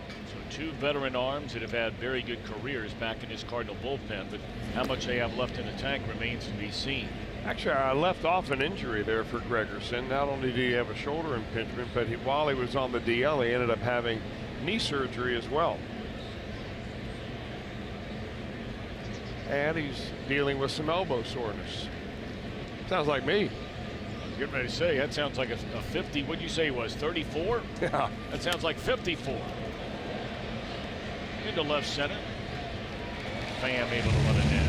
So 2 veteran arms that have had very good careers back in his Cardinal bullpen, but how much they have left in the tank remains to be seen. Actually, I left off an injury there for Gregerson. Not only did he have a shoulder impingement, but while he was on the DL, he ended up having knee surgery as well. And he's dealing with some elbow soreness. Sounds like me. I was getting ready to say, that sounds like a 50. What'd you say it was, 34? Yeah. That sounds like 54. Into left center. Pham able to run it in.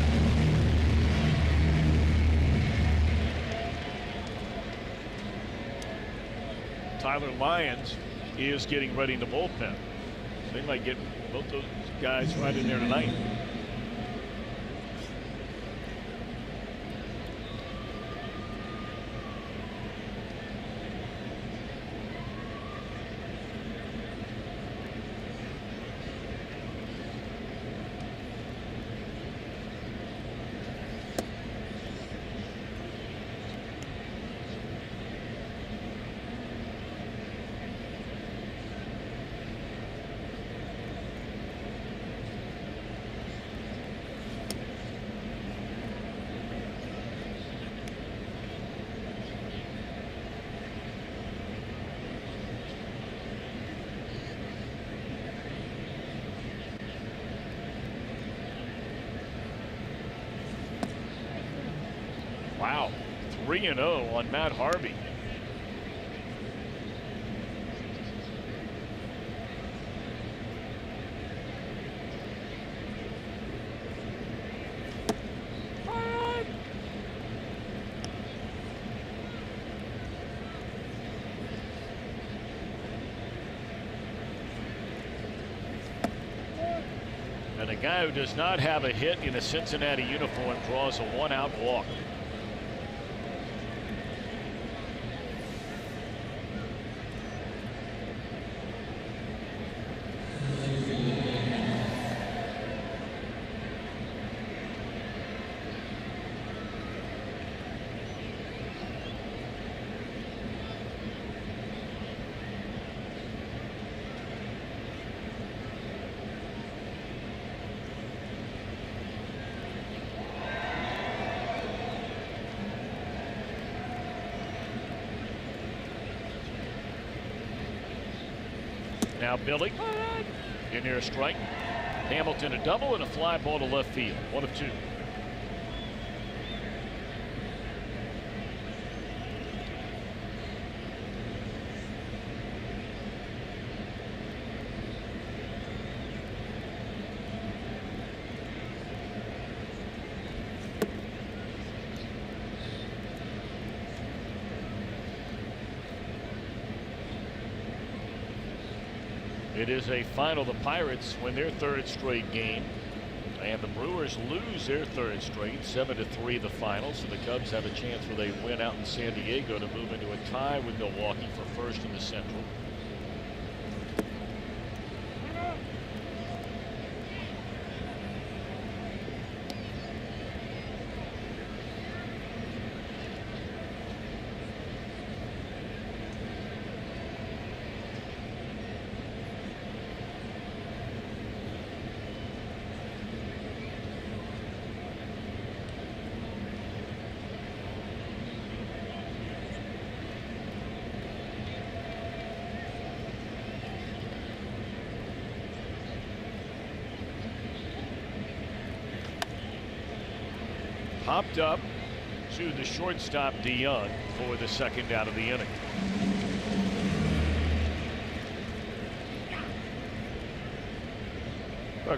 Tyler Lyons is getting ready in the bullpen. So they might get both those guys right in there tonight. Wow, 3-0 on Matt Harvey. And a guy who does not have a hit in a Cincinnati uniform draws a 1-out walk. Now Billy in there, a strike. Hamilton a double and a fly ball to left field. 1 of 2. It is a final. The Pirates win their 3rd straight game, and the Brewers lose their 3rd straight, 7-3 the final. So the Cubs have a chance where they win out in San Diego to move into a tie with Milwaukee for first in the Central. Popped up to the shortstop DeYoung for the second out of the inning.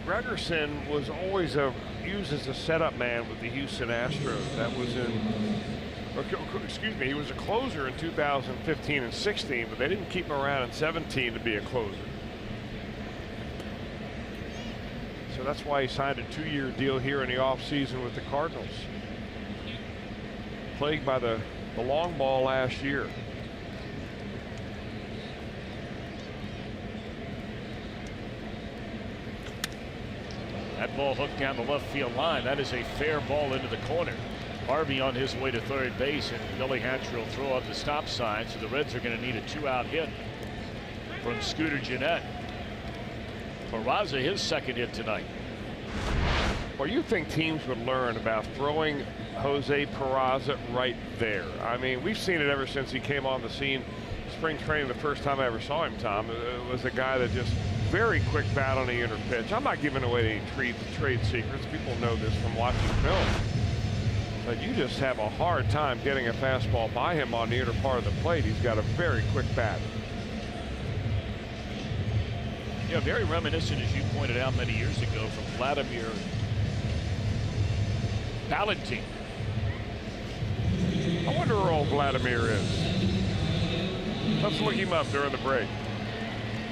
Gregerson was always used as a setup man with the Houston Astros. That was excuse me, he was a closer in 2015 and 16, but they didn't keep him around in 17 to be a closer. So that's why he signed a 2-year deal here in the offseason with the Cardinals. Plagued by the long ball last year. That ball hooked down the left field line. That is a fair ball into the corner. Harvey on his way to third base, and Billy Hatcher will throw up the stop sign, so the Reds are going to need a 2-out hit from Scooter Gennett. Peraza, his second hit tonight. Well, you think teams would learn about throwing Jose Peraza right there. I mean, we've seen it ever since he came on the scene. Spring training, the first time I ever saw him, Tom, it was a guy that just very quick bat on the inner pitch. I'm not giving away any trade secrets. People know this from watching film. But you just have a hard time getting a fastball by him on the inner part of the plate. He's got a very quick bat. Yeah, very reminiscent, as you pointed out many years ago, from Vladimir Valentin. I wonder where old Vladimir is. Let's look him up during the break.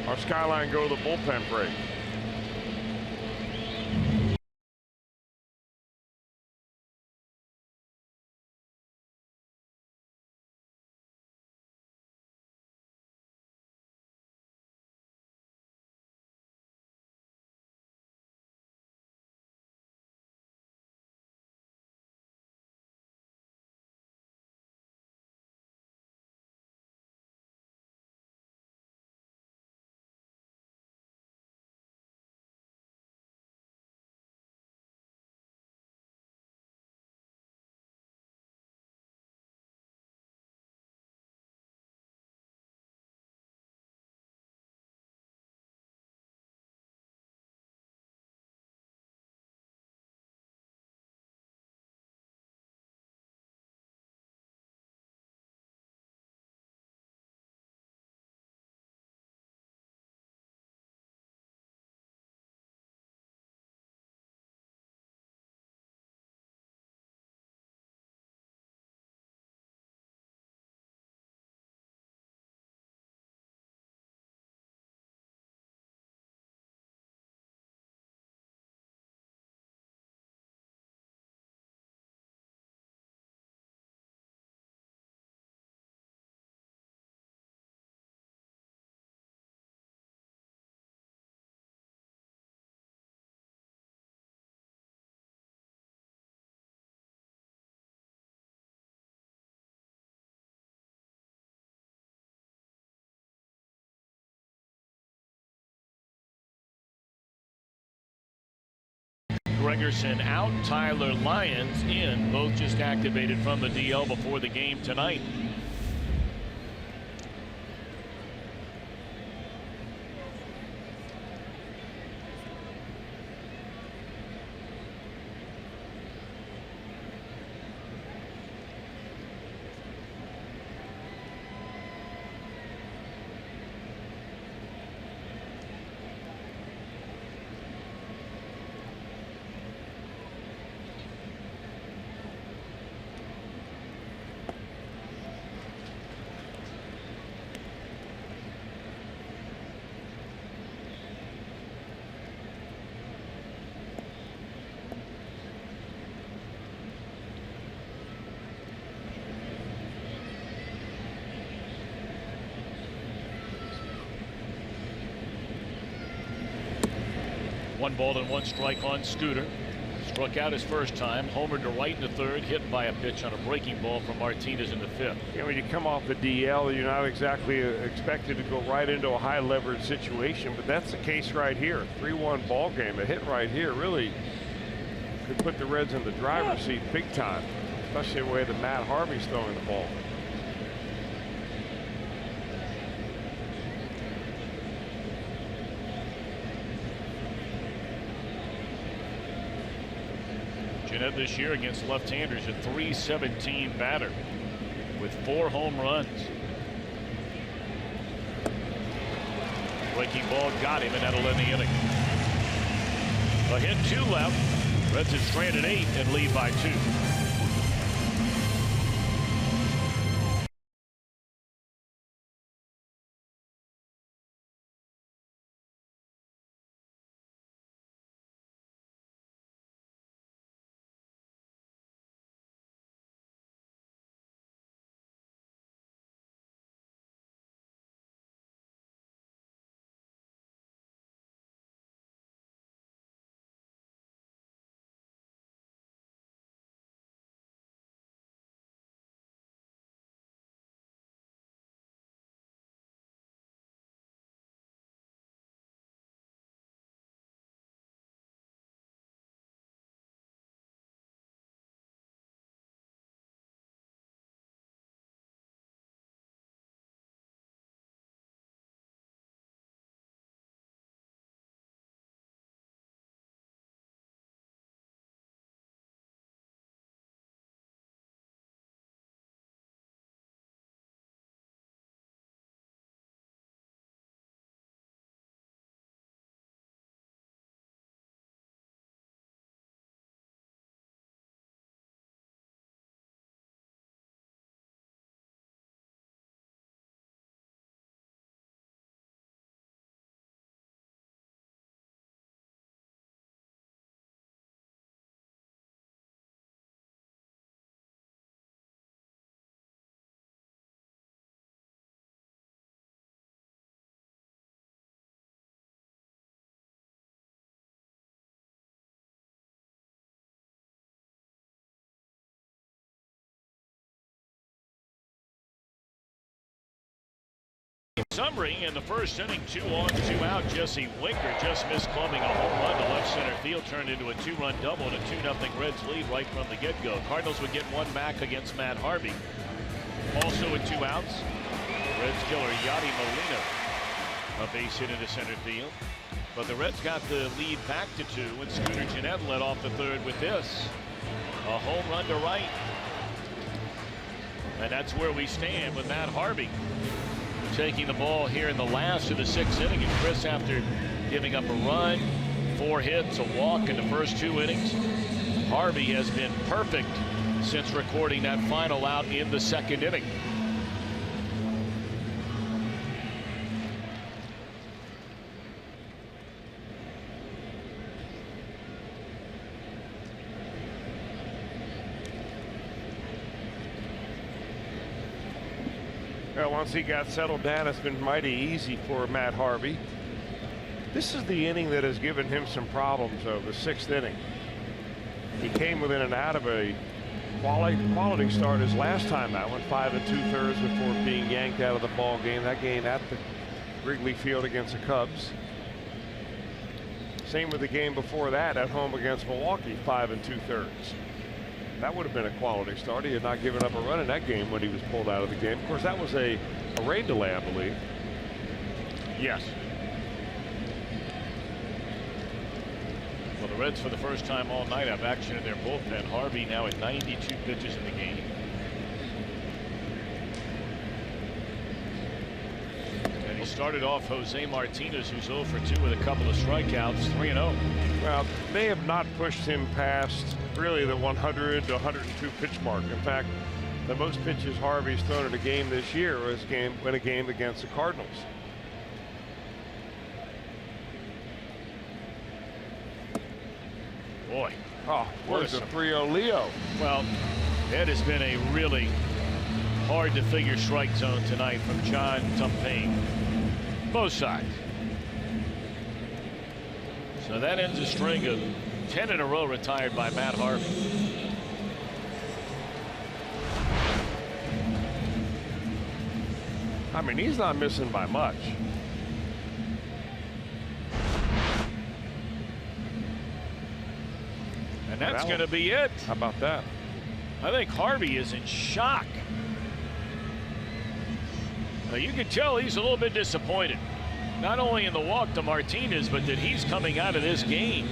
Our Skyline go to the bullpen break. Gregerson out, Tyler Lyons in, both just activated from the DL before the game tonight. One ball and one strike on Scooter. Struck out his first time, homered to right in the third, hit by a pitch on a breaking ball from Martinez in the fifth. Yeah, when you come off the DL, you're not exactly expected to go right into a high leverage situation, but that's the case right here. 3-1 ball game. A hit right here really could put the Reds in the driver's seat big time, especially the way that Matt Harvey's throwing the ball. Jeanette this year against left-handers, a .317 batter with 4 home runs. Breaking ball got him, and that'll end the inning. A hit, 2 left. Reds have stranded 8 and lead by 2. Summary in the first inning, 2 on, 2 out. Jesse Winker just missed clubbing a home run to left center field, turned into a 2-run double and a 2-0 Reds lead right from the get-go. Cardinals would get 1 back against Matt Harvey. Also with 2 outs, Reds killer Yadi Molina, a base hit into center field. But the Reds got the lead back to 2 when Scooter Gennett led off the 3rd with this. A home run to right. And that's where we stand with Matt Harvey taking the ball here in the last of the 6th inning. And Chris, after giving up a run, 4 hits, a walk in the first 2 innings, Harvey has been perfect since recording that final out in the 2nd inning. Well, once he got settled down, it's been mighty easy for Matt Harvey. This is the inning that has given him some problems, though, the 6th inning. He came within an out of a quality start his last time out, went 5 2/3 before being yanked out of the ball game. That game at the Wrigley Field against the Cubs. Same with the game before that at home against Milwaukee, 5 2/3. That would have been a quality start. He had not given up a run in that game when he was pulled out of the game. Of course, that was a rain delay, I believe. Yes. Well, the Reds for the first time all night have action in their bullpen. Harvey now at 92 pitches in the game. And he started off Jose Martinez, who's 0 for 2 with a couple of strikeouts, 3-0. Well, they have not pushed him past really the 100 to 102 pitch mark. In fact, the most pitches Harvey's thrown in a game this year was in a game against the Cardinals. Boy. Oh, where's the 3-0 Leo? Well, it has been a really hard to figure strike zone tonight from John Tumpane. Both sides. So that ends a string of 10 in a row retired by Matt Harvey. I mean, he's not missing by much. And that's going to be it. How about that? I think Harvey is in shock. Now you can tell he's a little bit disappointed. Not only in the walk to Martinez, but that he's coming out of this game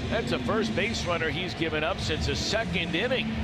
That's the first base runner he's given up since the second inning.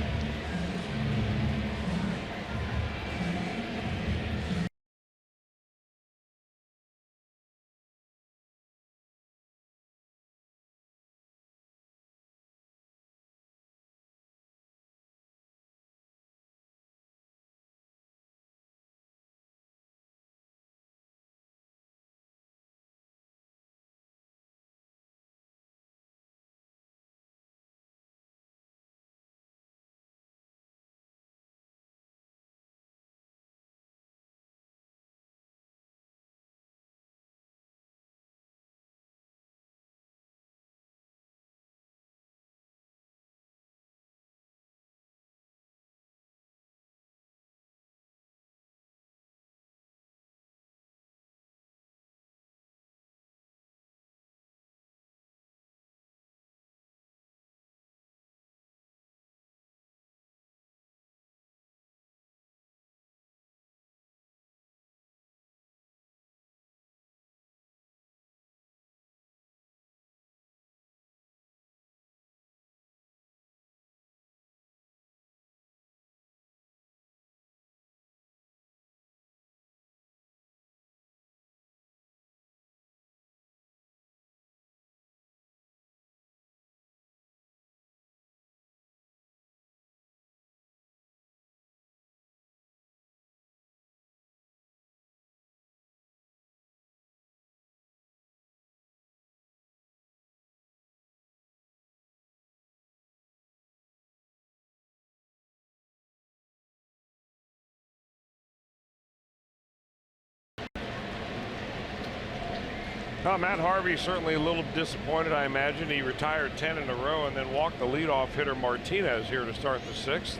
Well, Matt Harvey certainly a little disappointed, I imagine. He retired 10 in a row and then walked the leadoff hitter Martinez here to start the 6th.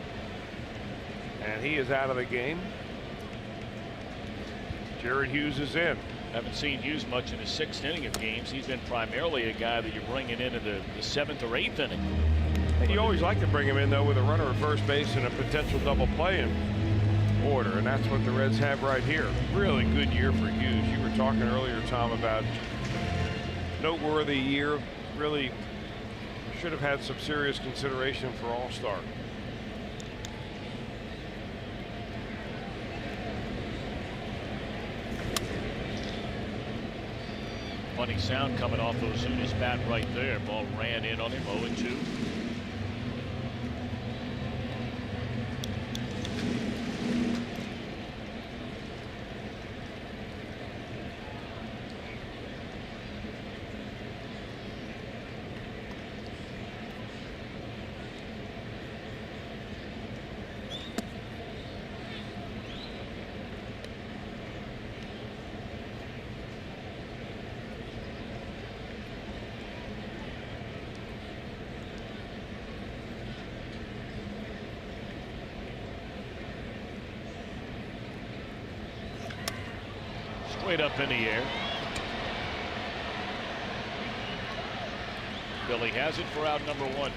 And he is out of the game. Jared Hughes is in. Haven't seen Hughes much in the 6th inning of games. He's been primarily a guy that you're bringing into the 7th or 8th inning. And you always like to bring him in, though, with a runner at first base and a potential double play in order. And that's what the Reds have right here. Really good year for Hughes. You were talking earlier, Tom, about noteworthy year. Really should have had some serious consideration for All-Star. Funny sound coming off Ozuna's bat right there. Ball ran in on him. 0-2. Straight up in the air. Billy has it for out number 1.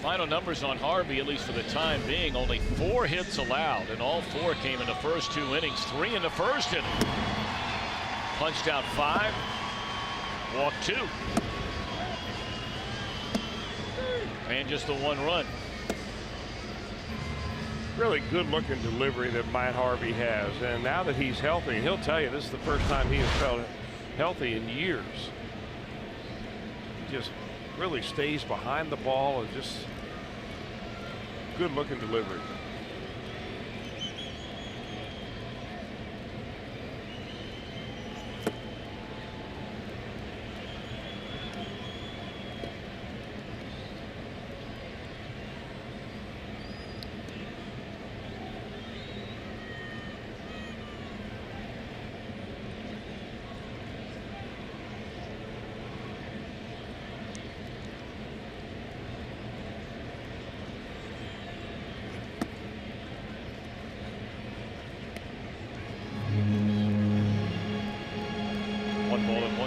Final numbers on Harvey, at least for the time being, only 4 hits allowed, and all 4 came in the first 2 innings. 3 in the first inning. Punched out 5, walked 2, and just the 1 run. Really good looking delivery that Matt Harvey has, and now that he's healthy, he'll tell you this is the first time he has felt healthy in years. Just really stays behind the ball and just good looking delivery.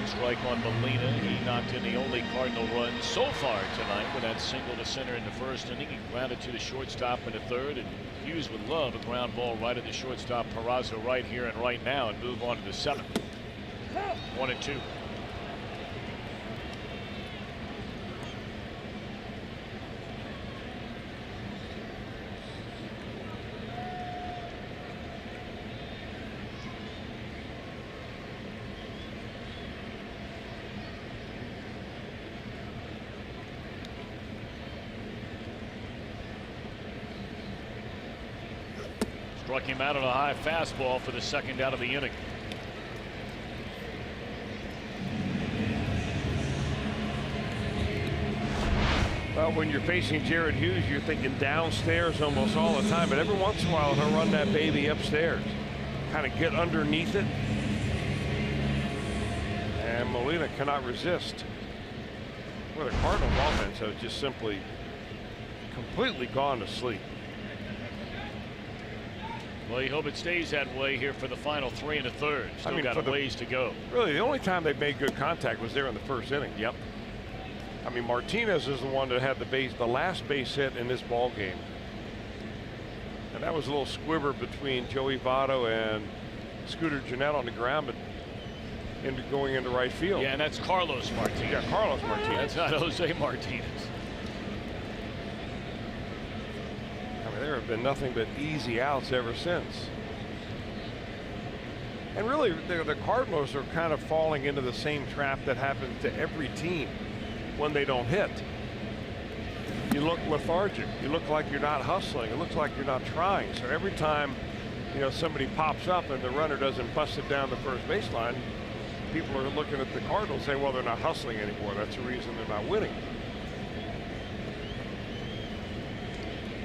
Strike on Molina. He knocked in the only Cardinal run so far tonight with that single to center in the first inning. He grounded to the shortstop in the 3rd, and Hughes would love a ground ball right at the shortstop Peraza right here and right now and move on to the 7th. 1-2. Struck him out on a high fastball for the second out of the inning. Well, when you're facing Jared Hughes, you're thinking downstairs almost all the time, but every once in a while he'll run that baby upstairs, kind of get underneath it, and Molina cannot resist. Well, the Cardinals offense has just simply completely gone to sleep. Well, you hope it stays that way here for the final 3 1/3. Still got a ways to go. Really, the only time they made good contact was there in the first inning. Yep. I mean, Martinez is the one that had the last base hit in this ball game, and that was a little squibber between Joey Votto and Scooter Gennett on the ground, but going into right field. Yeah, and that's Carlos Martinez. Yeah, Carlos Martinez. That's not Jose Martinez. I mean, there have been nothing but easy outs ever since. And really, the Cardinals are kind of falling into the same trap that happens to every team when they don't hit. You look lethargic. You look like you're not hustling. It looks like you're not trying. So every time, you know, somebody pops up and the runner doesn't bust it down the first baseline, people are looking at the Cardinals saying, well, they're not hustling anymore. That's the reason they're not winning.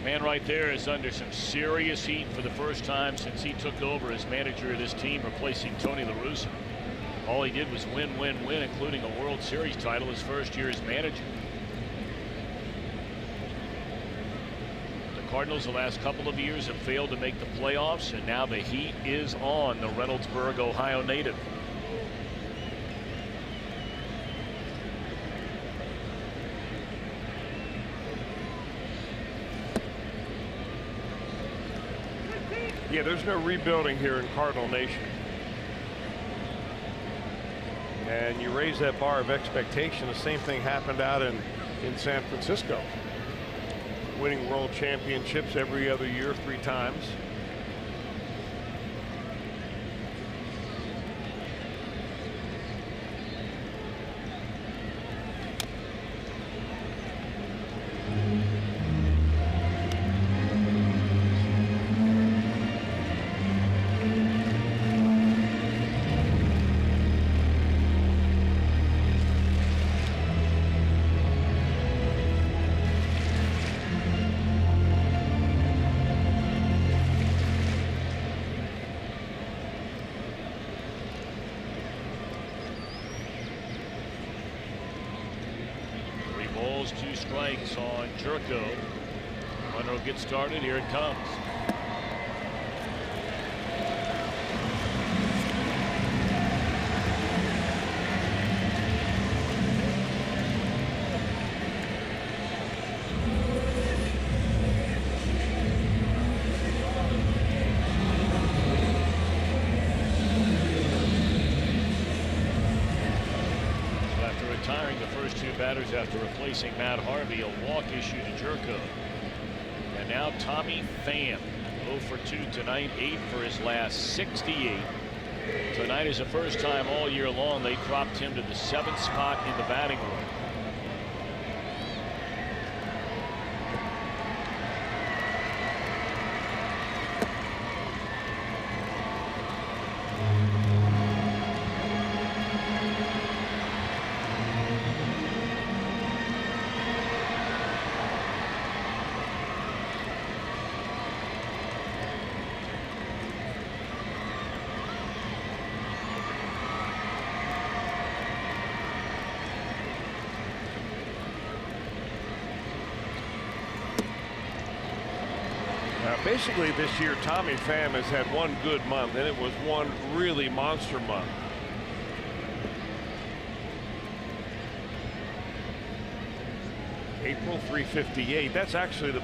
Man right there is under some serious heat for the first time since he took over as manager of this team, replacing Tony La Russa. All he did was win, including a World Series title his first year as manager. The Cardinals the last couple of years have failed to make the playoffs, and now the heat is on the Reynoldsburg, Ohio native. Yeah, there's no rebuilding here in Cardinal Nation. And you raise that bar of expectation. The same thing happened out in San Francisco. Winning world championships every other year 3 times. Balls, 2 strikes on Jerko. Runner will get started. Here it comes. Retiring the first 2 batters after replacing Matt Harvey, a walk issue to Jerko. And now Tommy Pham, 0 for 2 tonight, 8 for his last 68. Tonight is the first time all year long they dropped him to the 7th spot in the batting order. Basically this year Tommy Pham has had one good month, and it was one really monster month. April 358. That's actually the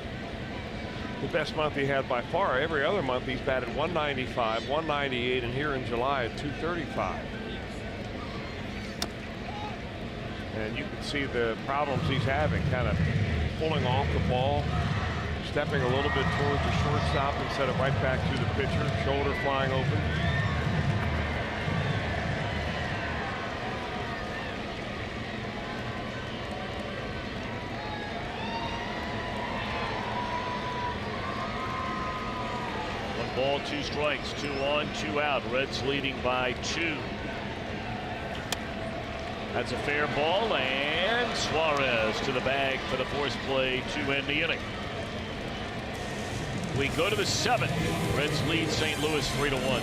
best month he had by far. Every other month he's batted 195, 198, and here in July at 235. And you can see the problems he's having, kind of pulling off the ball, stepping a little bit towards the shortstop instead of right back to the pitcher, shoulder flying open. Ball, 2 strikes, 2 on, 2 out. Reds leading by 2. That's a fair ball, and Suarez to the bag for the force play to end the inning. We go to the 7th. Reds lead St. Louis 3-1.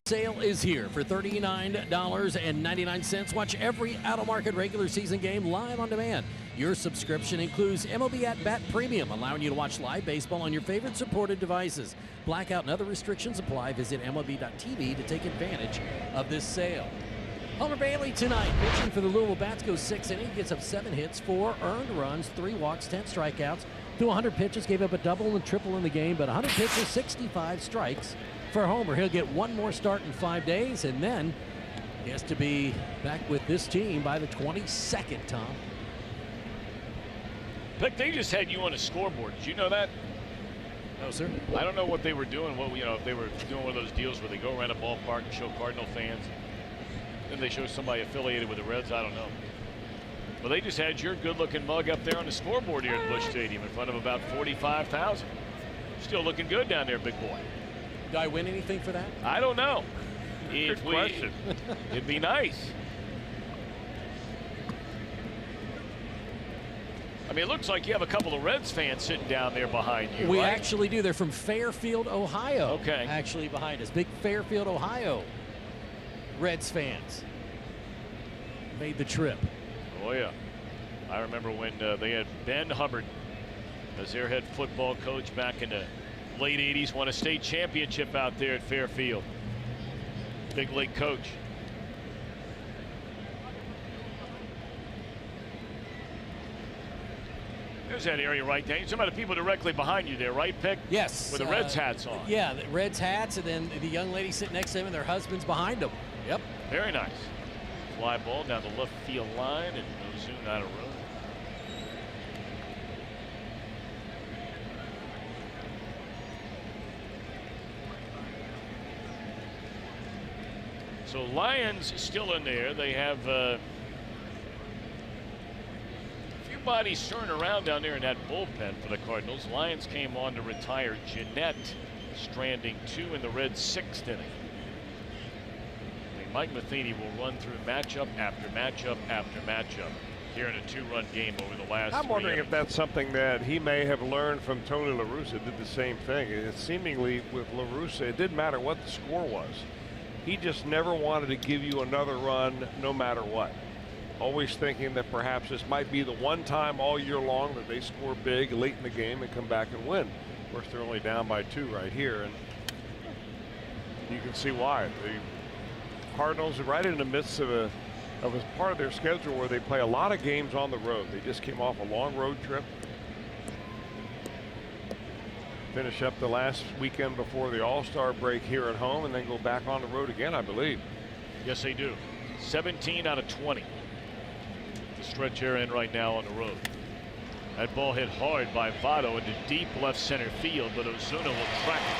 Sale is here for $39.99. Watch every out-of-market regular season game live on demand. Your subscription includes MLB At Bat Premium, allowing you to watch live baseball on your favorite supported devices. Blackout and other restrictions apply. Visit MLB.tv to take advantage of this sale. Homer Bailey tonight, pitching for the Louisville Bats, goes 6 innings, gets up 7 hits, 4 earned runs, 3 walks, 10 strikeouts. Through 100 pitches, gave up a double and triple in the game, but 100 pitches, 65 strikes. For Homer, he'll get 1 more start in 5 days, and then he has to be back with this team by the 22nd, Tom. But they just had you on a scoreboard. Did you know that? No, sir. I don't know what they were doing. If they were doing one of those deals where they go around a ballpark and show Cardinal fans, then they show somebody affiliated with the Reds. I don't know. But they just had your good-looking mug up there on the scoreboard here at Busch Stadium in front of about 45,000. Still looking good down there, big boy. Do I win anything for that? I don't know. Good question. It'd be nice. I mean, it looks like you have a couple of Reds fans sitting down there behind you. We right? actually do. They're from Fairfield, Ohio. Okay. Actually behind us. Big Fairfield, Ohio Reds fans made the trip. Oh, yeah. I remember when they had Ben Hubbard as their head football coach back in the late 80s, won a state championship out there at Fairfield. Big league coach. There's that area right there. Some of the people directly behind you there, right, Pick? Yes. With the Reds hats on. Yeah, the Reds hats, and then the young lady sitting next to them and their husbands behind them. Yep. Very nice. Fly ball down the left field line and Ozuna out of room. So Lions still in there. They have a few bodies turning around down there in that bullpen for the Cardinals. Lions came on to retire Jeanette, stranding 2 in the Reds' 6th inning. Mike Matheny will run through matchup after matchup after matchup here in a 2-run game over the last. I'm wondering if that's something that he may have learned from Tony La Russa. Did the same thing. Seemingly with La Russa, it didn't matter what the score was. He just never wanted to give you another run no matter what. Always thinking that perhaps this might be the one time all year long that they score big late in the game and come back and win. Of course, they're only down by 2 right here, and you can see why. The Cardinals are right in the midst of a part of their schedule where they play a lot of games on the road. They just came off a long road trip. Finish up the last weekend before the All-Star break here at home and then go back on the road again, I believe. Yes, they do. 17 out of 20. The stretch they're in right now on the road. That ball hit hard by Votto into deep left center field, but Ozuna will track it.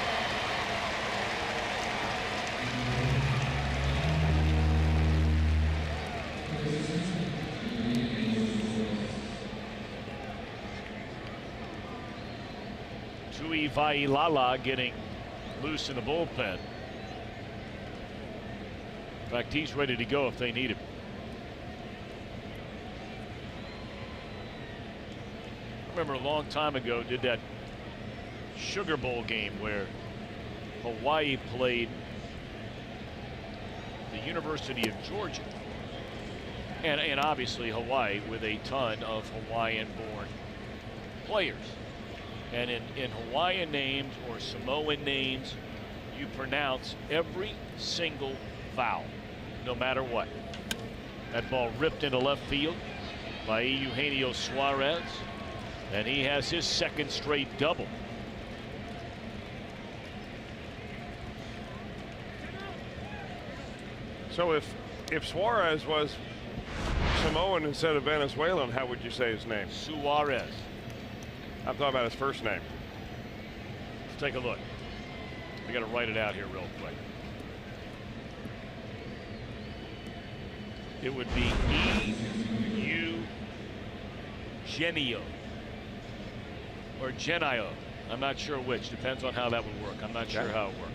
Tui Vailala getting loose in the bullpen. In fact, he's ready to go if they need him. I remember a long time ago did that Sugar Bowl game where Hawaii played the University of Georgia. And obviously Hawaii with a ton of Hawaiian-born players. And in Hawaiian names or Samoan names, you pronounce every single vowel, no matter what. That ball ripped into left field by Eugenio Suarez, and he has his second straight double. So if Suarez was Samoan instead of Venezuelan, how would you say his name? Suarez. I'm talking about his first name. Let's take a look. We got to write it out here real quick. It would be Eugenio or Genio. I'm not sure which. Depends on how that would work. I'm not sure how it works.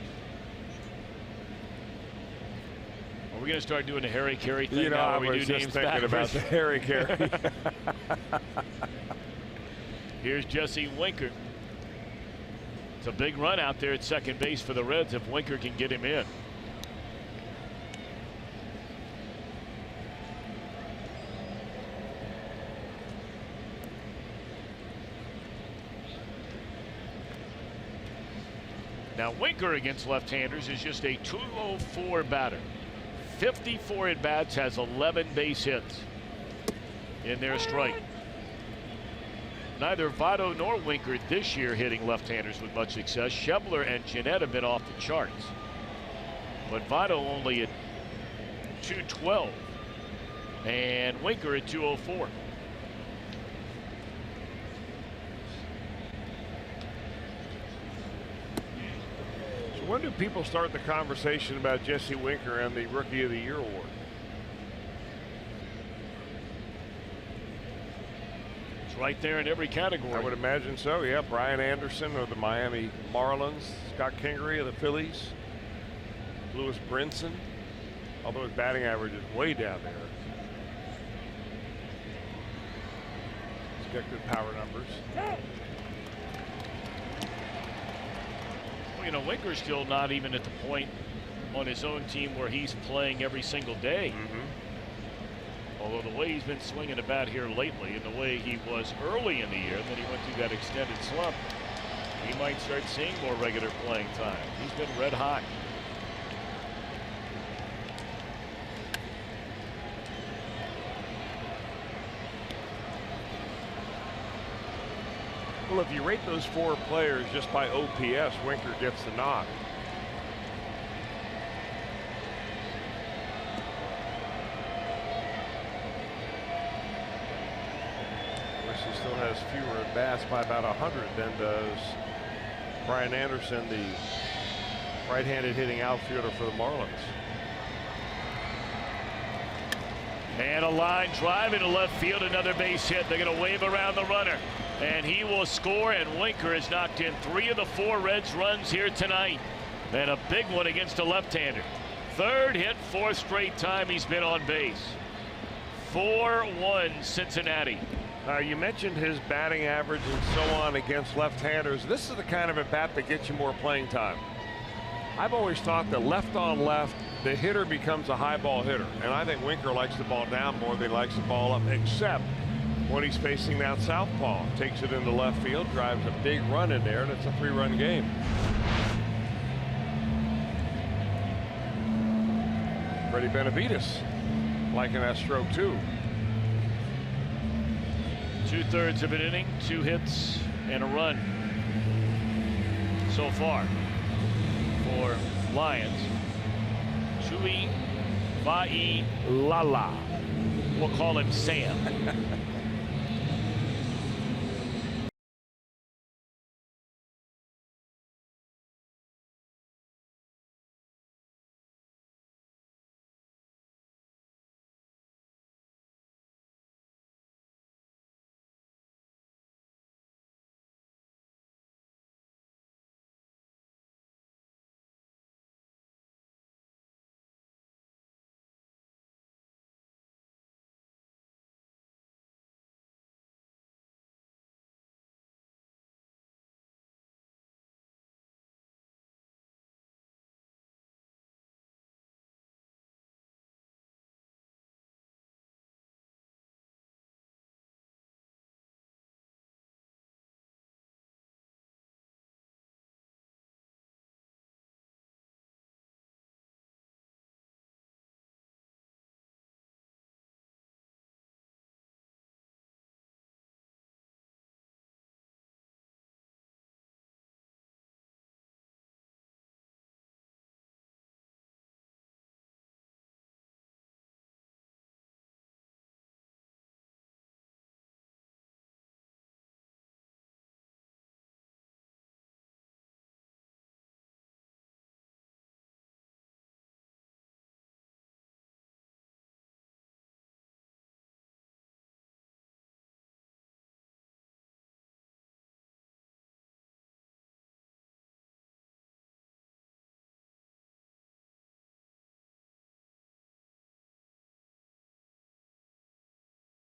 Are we going to start doing the Harry Carey thing now? I where we was do just names thinking about backwards? the Harry Carey. Here's Jesse Winker. It's a big run out there at second base for the Reds if Winker can get him in. Now Winker against left-handers is just a .204 batter. 54 at-bats, has 11 base hits in their strike. Neither Votto nor Winker this year hitting left-handers with much success. Schebler and Jeanette have been off the charts. But Votto only at .212 and Winker at .204. So when do people start the conversation about Jesse Winker and the Rookie of the Year award? Right there in every category. I would imagine so, yeah. Brian Anderson of the Miami Marlins, Scott Kingery of the Phillies, Lewis Brinson, although his batting average is way down there. He's got good power numbers. Well, you know, Winker's still not even at the point on his own team where he's playing every single day. Although the way he's been swinging the bat here lately and the way he was early in the year, then he went through that extended slump, he might start seeing more regular playing time. He's been red hot. Well, if you rate those four players just by OPS, Winker gets the nod. He still has fewer at bats by about 100 than does Brian Anderson, the right-handed hitting outfielder for the Marlins. And a line drive into left field, another base hit. They're going to wave around the runner, and he will score. And Winker has knocked in 3 of the 4 Reds runs here tonight, and a big one against a left-hander. Third hit, 4th straight time he's been on base. 4-1 Cincinnati. You mentioned his batting average and so on against left-handers. This is the kind of at bat that gets you more playing time. I've always thought that left on left, the hitter becomes a high ball hitter. And I think Winker likes the ball down more than he likes the ball up, except when he's facing that southpaw. Takes it into left field, drives a big run in there, and it's a 3-run game. Freddie Benavides liking that stroke too. 2/3 of an inning, 2 hits and a run so far for Lions. Tui Vailala. We'll call him Sam.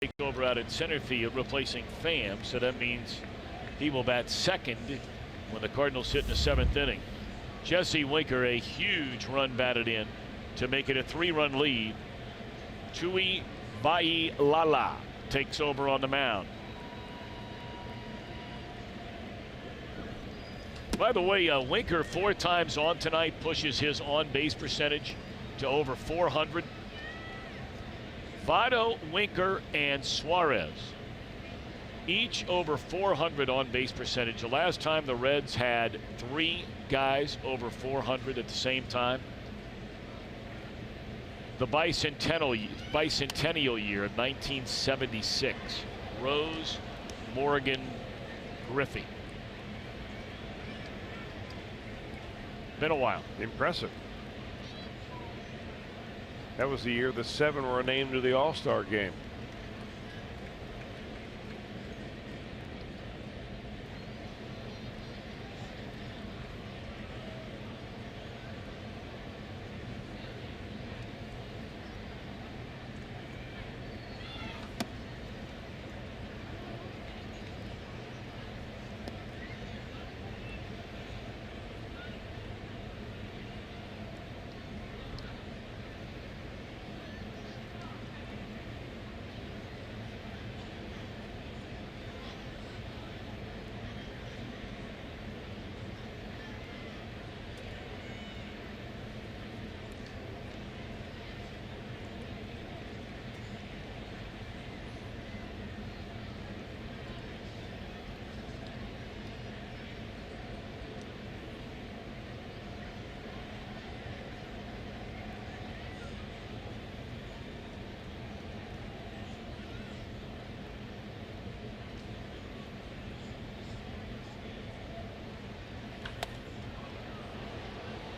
Take over out at center field, replacing Pham, so that means he will bat second when the Cardinals hit in the 7th inning. Jesse Winker, a huge run batted in to make it a 3-run lead. Tui Vailala takes over on the mound. By the way, Winker 4 times on tonight pushes his on-base percentage to over 400. Votto, Winker, and Suarez each over 400 on base percentage. The last time the Reds had 3 guys over 400 at the same time, the bicentennial year of 1976. Rose, Morgan, Griffey. Been a while. Impressive. That was the year the 7 were named to the All-Star game.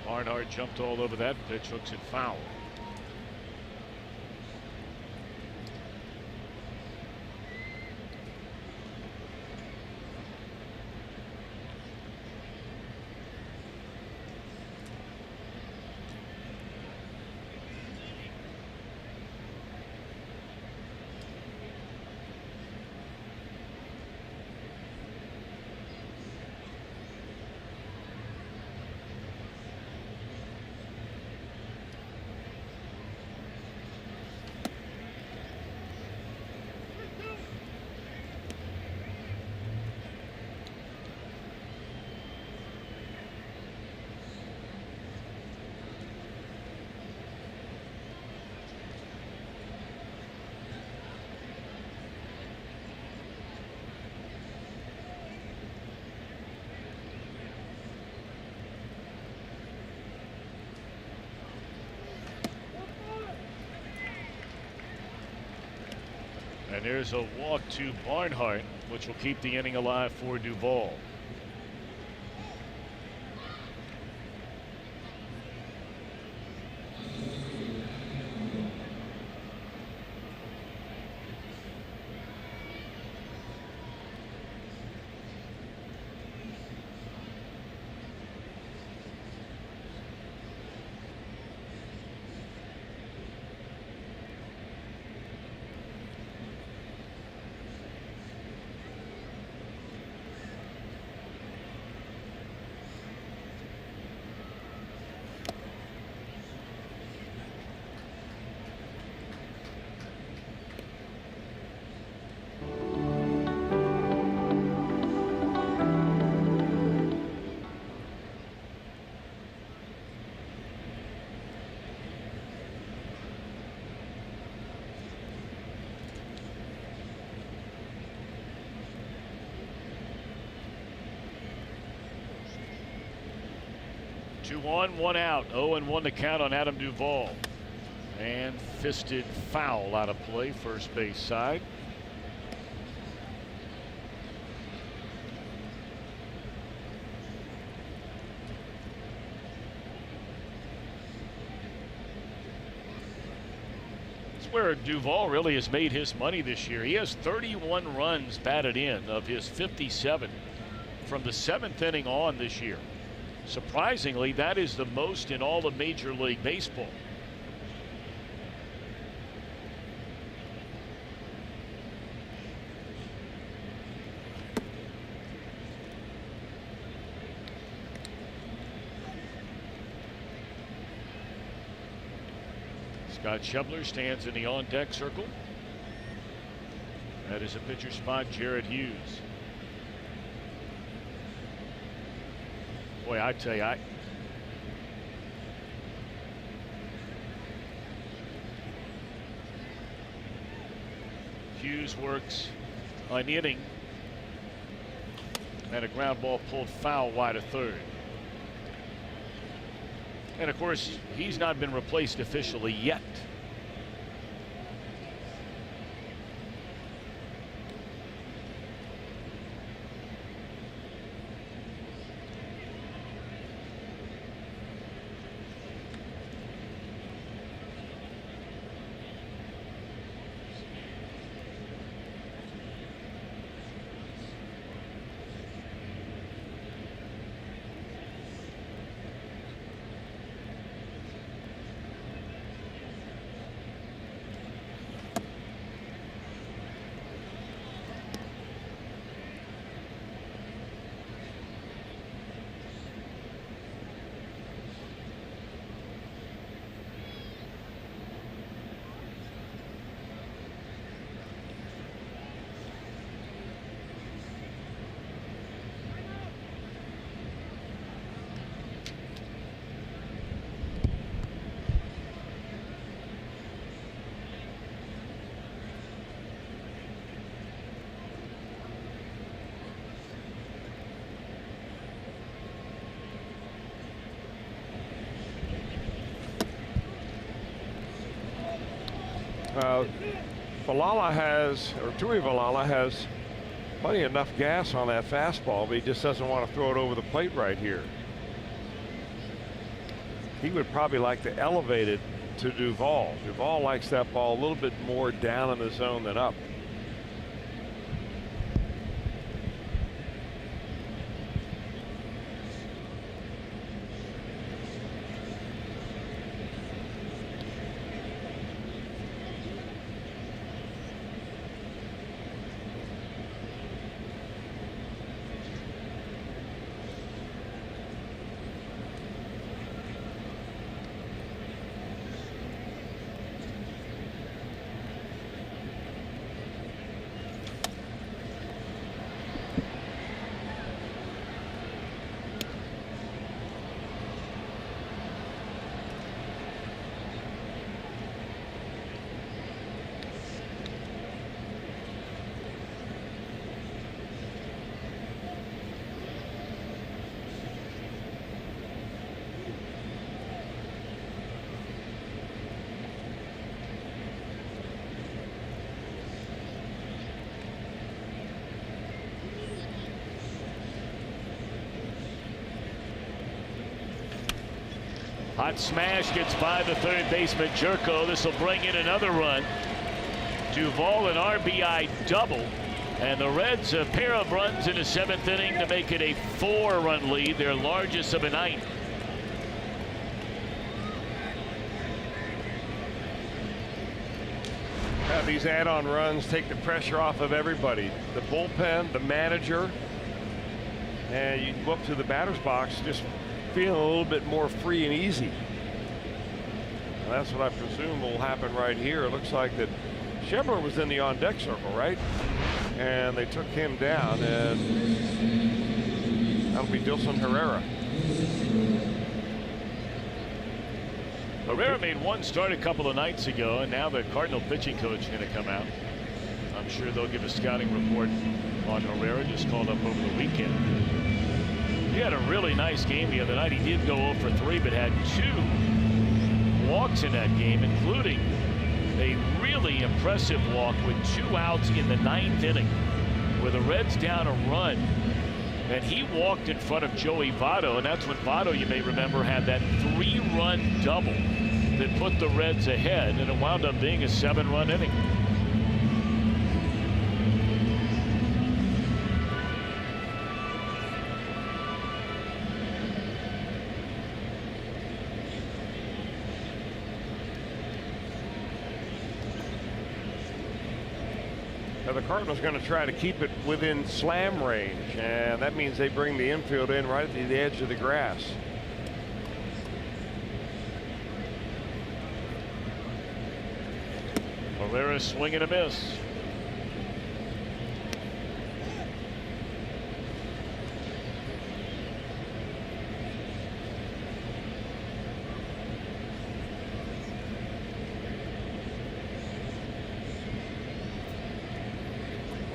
Barnhart jumped all over that pitch, hooks it foul. And there's a walk to Barnhart, which will keep the inning alive for Duvall. Two on, one out. 0-1 to count on Adam Duvall. And fisted foul out of play, first base side. That's where Duvall really has made his money this year. He has 31 runs batted in of his 57 from the 7th inning on this year. Surprisingly, that is the most in all of Major League Baseball. Scott Schebler stands in the on-deck circle. That is a pitcher spot, Jared Hughes. Boy, I tell you, Hughes works an inning and a ground ball pulled foul wide of third. And of course, he's not been replaced officially yet. Valala has, or Tui Valala has plenty enough gas on that fastball, but he just doesn't want to throw it over the plate right here. He would probably like to elevate it to Duvall. Duvall likes that ball a little bit more down in the zone than up. Hot smash gets by the third baseman Jerko. This will bring in another run. Duvall an RBI double. And the Reds a pair of runs in the 7th inning to make it a 4-run lead, their largest of the night. These add-on runs take the pressure off of everybody. The bullpen, the manager, and you go up to the batter's box just feeling a little bit more free and easy. And that's what I presume will happen right here. It looks like that Shebler was in the on-deck circle, right? And they took him down, and that'll be Dilson Herrera. Herrera made one start a couple of nights ago, and now the Cardinal pitching coach is going to come out. I'm sure they'll give a scouting report on Herrera, just called up over the weekend. He had a really nice game the other night. He did go 0 for 3, but had 2 walks in that game, including a really impressive walk with 2 outs in the 9th inning, where the Reds down a run. And he walked in front of Joey Votto, and that's when Votto, you may remember, had that 3-run double that put the Reds ahead, and it wound up being a 7-run inning. The Cardinals going to try to keep it within slam range, and that means they bring the infield in right at the edge of the grass. Herrera swing and a miss.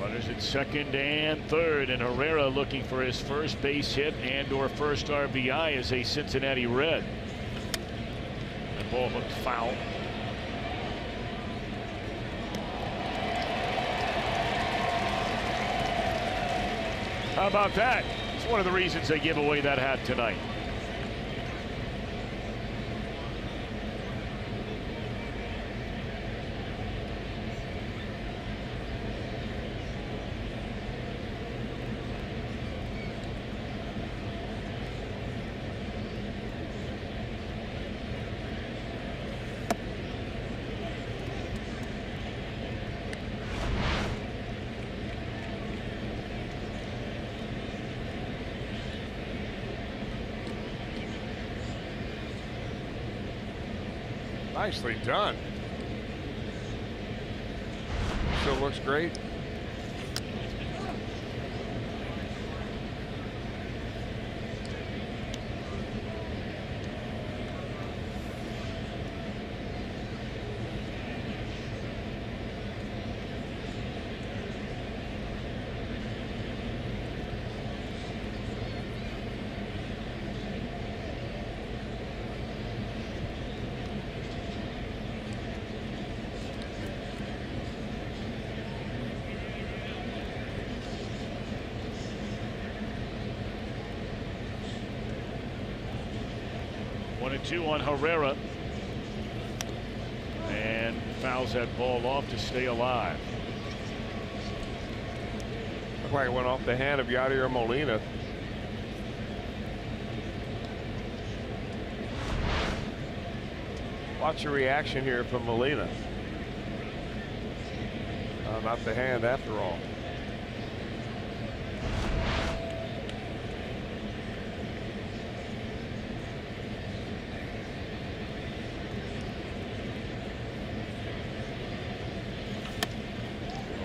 Runners at second and third, and Herrera looking for his first base hit and or first RBI as a Cincinnati Red. And ball hooked foul. How about that? It's one of the reasons they give away that hat tonight. Nicely done. Still looks great. One and two on Herrera, and fouls that ball off to stay alive. Looked like it went off the hand of Yadier Molina. Watch the reaction here from Molina. Not the hand after all.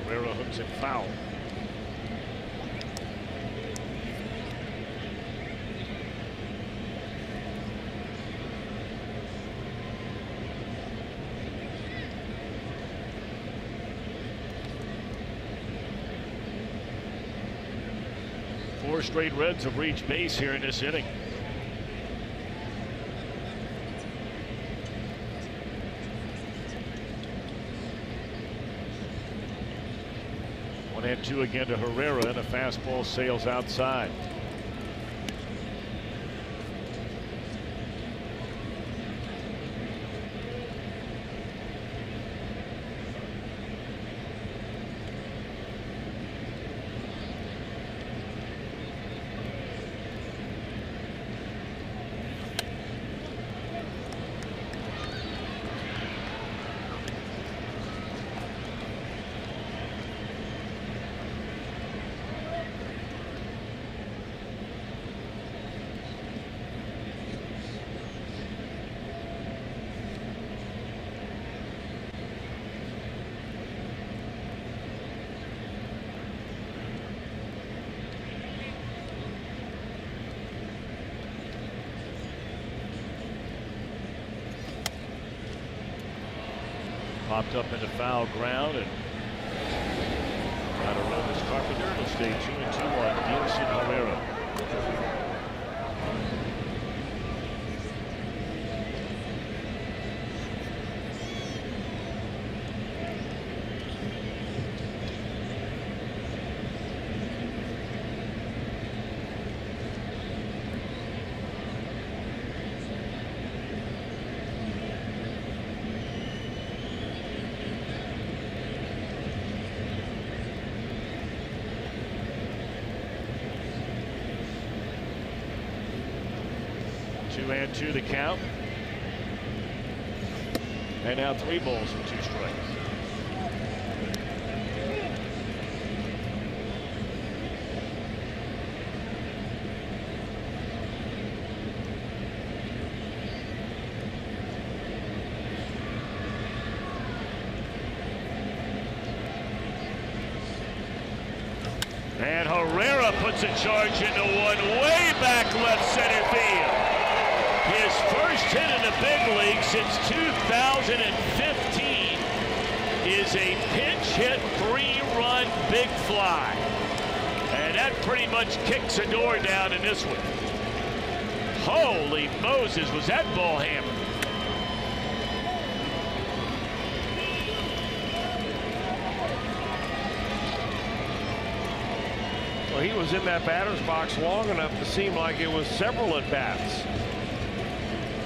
Herrera hooks it foul. Four straight Reds have reached base here in this inning. One and two again to Herrera, and a fastball sails outside. Popped up into foul ground and got a Romas Carpenter. It'll stay 2-2 on Nielsen Herrera. Two the count. And now 3 balls and 2 strikes. And Herrera puts a charge into one way back left center field. His first hit in the big league since 2015 is a pinch hit 3-run big fly. And that pretty much kicks the door down in this one. Holy Moses, was that ball hammered. Well, he was in that batter's box long enough to seem like it was several at-bats.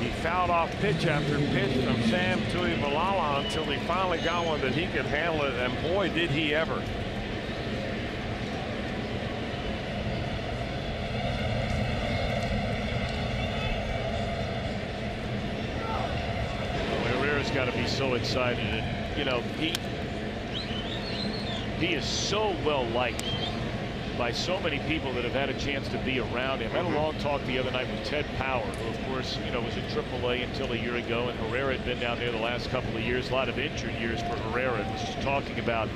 He fouled off pitch after pitch from Sam Tuivailala until he finally got one that he could handle it, and boy, did he ever. Herrera's got to be so excited, and you know he is so well liked by so many people that have had a chance to be around him. I had a long talk the other night with Ted Power, who of course, you know, was at AAA until a year ago, and Herrera had been down there the last couple of years, a lot of injured years for Herrera, and was just talking about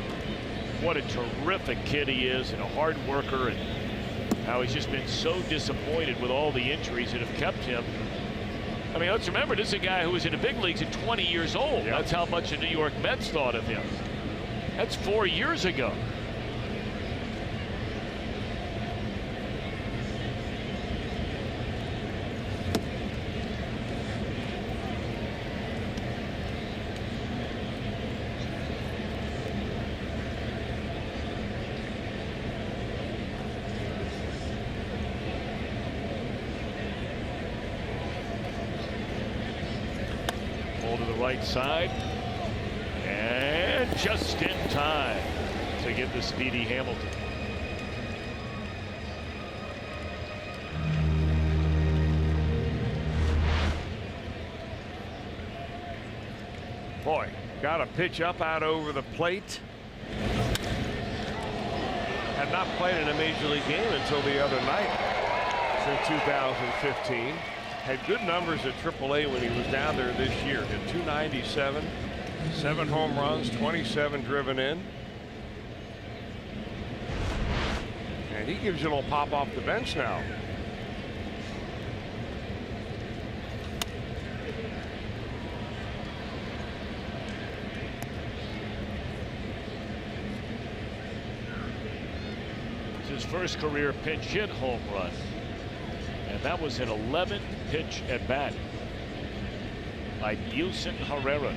what a terrific kid he is and a hard worker, and how he's just been so disappointed with all the injuries that have kept him. I mean, let's remember, this is a guy who was in the big leagues at 20 years old. Yep. That's how much the New York Mets thought of him. That's 4 years ago. To the right side, and just in time to get the speedy Hamilton. Boy, got a pitch up out over the plate. Had not played in a major league game until the other night since 2015. Had good numbers at AAA when he was down there this year. Hit 297, 7 home runs, 27 driven in. And he gives you a little pop off the bench now. It's his first career pinch hit home run. And that was an 11-pitch at bat by Nielsen Herrera.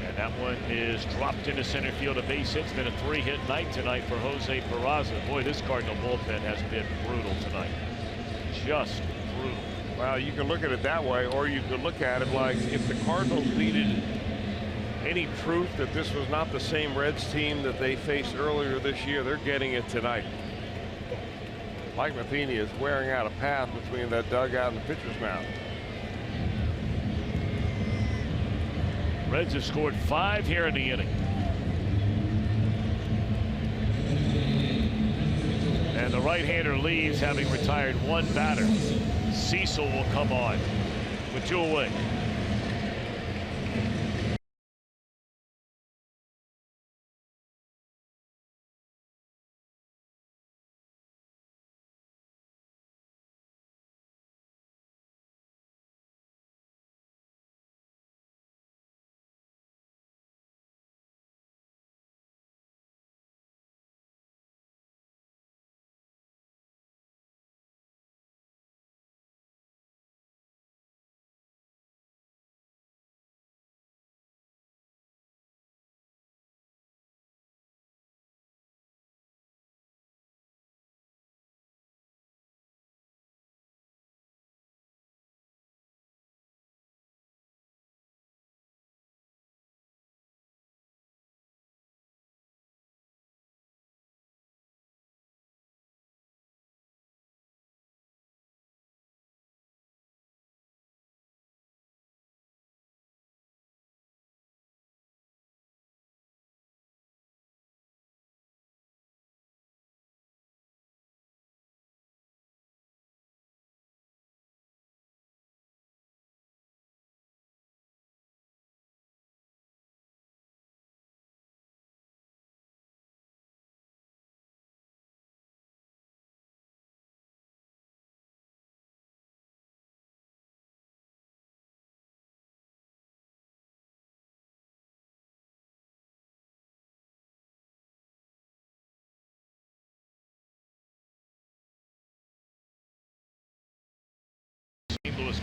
And that one is dropped into center field. A base hit. It's been a 3-hit night tonight for Jose Peraza. Boy, this Cardinal bullpen has been brutal tonight. Just brutal. Well, you can look at it that way, or you could look at it like if the Cardinals needed any proof that this was not the same Reds team that they faced earlier this year, they're getting it tonight. Mike Matheny is wearing out a path between that dugout and the pitcher's mound. Reds have scored 5 here in the inning. And the right-hander leaves, having retired 1 batter. Cecil will come on with 2 away.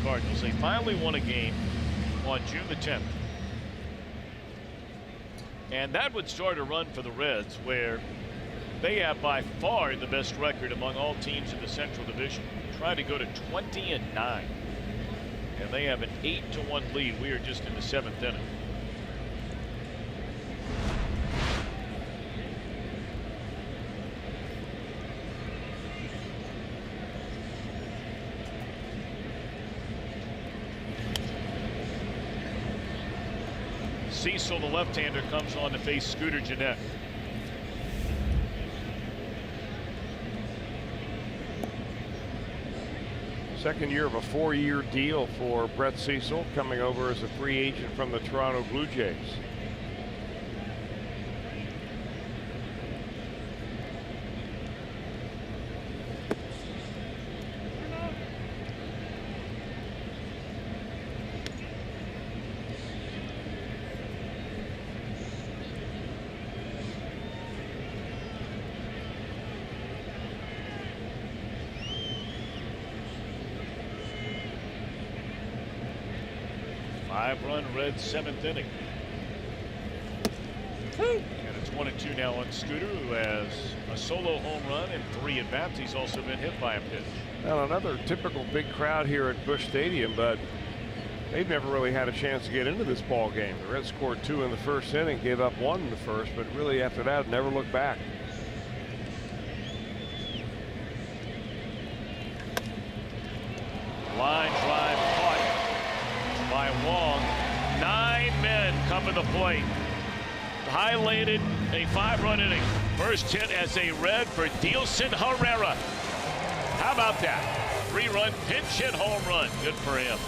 Cardinals. They finally won a game on June the 10th. And that would start a run for the Reds, where they have by far the best record among all teams in the Central Division. Trying to go to 20-9. And they have an 8-1 lead. We are just in the 7th inning. Cecil, the left-hander, comes on to face Scooter Gennett. Second year of a 4-year deal for Brett Cecil, coming over as a free agent from the Toronto Blue Jays. Five-run Reds 7th inning. And it's 1-2 now on Scooter, who has a solo home run and 3 at-bats. He's also been hit by a pitch. Well, another typical big crowd here at Busch Stadium, but they've never really had a chance to get into this ball game. The Reds scored 2 in the first inning, gave up 1 in the first, but really after that, never looked back. Line drive caught by Wong. 9 men come to the plate. Highlighted a 5-run inning. First hit as a Red for Dilson Herrera. How about that? 3-run pinch hit home run. Good for him.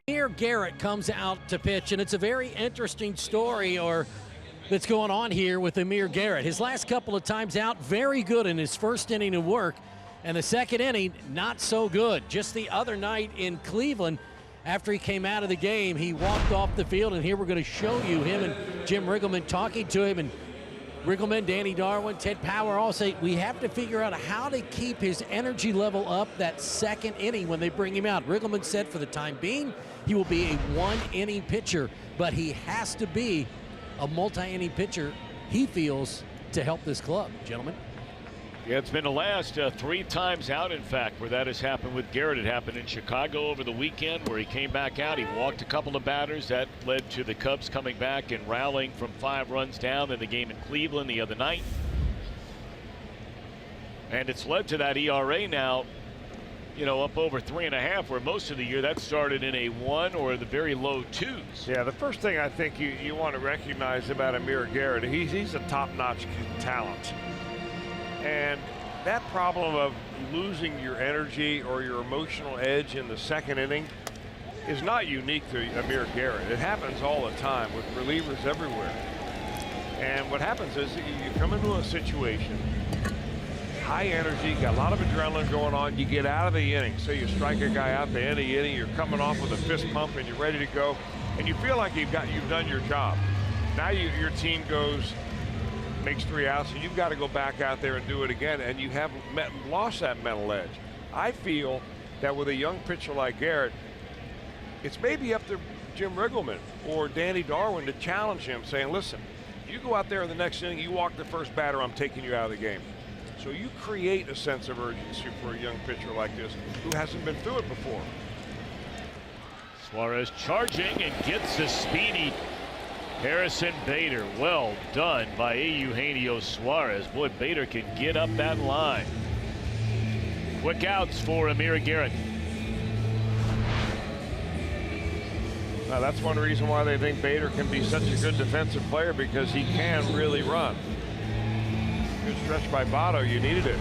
Amir Garrett comes out to pitch, and it's a very interesting story that's going on here with Amir Garrett. His last couple of times out, very good in his first inning of work, and the second inning, not so good. Just the other night in Cleveland, after he came out of the game, he walked off the field, and here we're going to show you him and Jim Riggleman talking to him, and Riggleman, Danny Darwin, Ted Power all say we have to figure out how to keep his energy level up that second inning when they bring him out. Riggleman said for the time being, he will be a one-inning pitcher, but he has to be a multi-inning pitcher, he feels, to help this club. Gentlemen. Yeah, it's been the last 3 times out, in fact, where that has happened with Garrett. It happened in Chicago over the weekend where he came back out. He walked a couple of batters. That led to the Cubs coming back and rallying from 5 runs down in the game in Cleveland the other night. And it's led to that ERA now you know, up over 3.5, where most of the year that started in a 1 or the very low 2s. Yeah, the first thing I think you want to recognize about Amir Garrett, he's a top-notch talent. And that problem of losing your energy or your emotional edge in the second inning is not unique to Amir Garrett. It happens all the time with relievers everywhere. And what happens is you come into a situation, high energy, got a lot of adrenaline going on, you get out of the inning. So you strike a guy out the end of the inning, you're coming off with a fist pump and you're ready to go, and you feel like you've done your job. Now your team makes 3 outs, and you've got to go back out there and do it again, and you have lost that mental edge. I feel that with a young pitcher like Garrett, it's maybe up to Jim Riggleman or Danny Darwin to challenge him, saying, listen, you go out there in the next inning, you walk the first batter, I'm taking you out of the game. So you create a sense of urgency for a young pitcher like this who hasn't been through it before. Suarez charging and gets the speedy Harrison Bader. Well done by Eugenio Suarez. Boy, Bader can get up that line. Quick outs for Amir Garrett. Now that's one reason why they think Bader can be such a good defensive player, because he can really run. Good stretch by Votto, you needed it.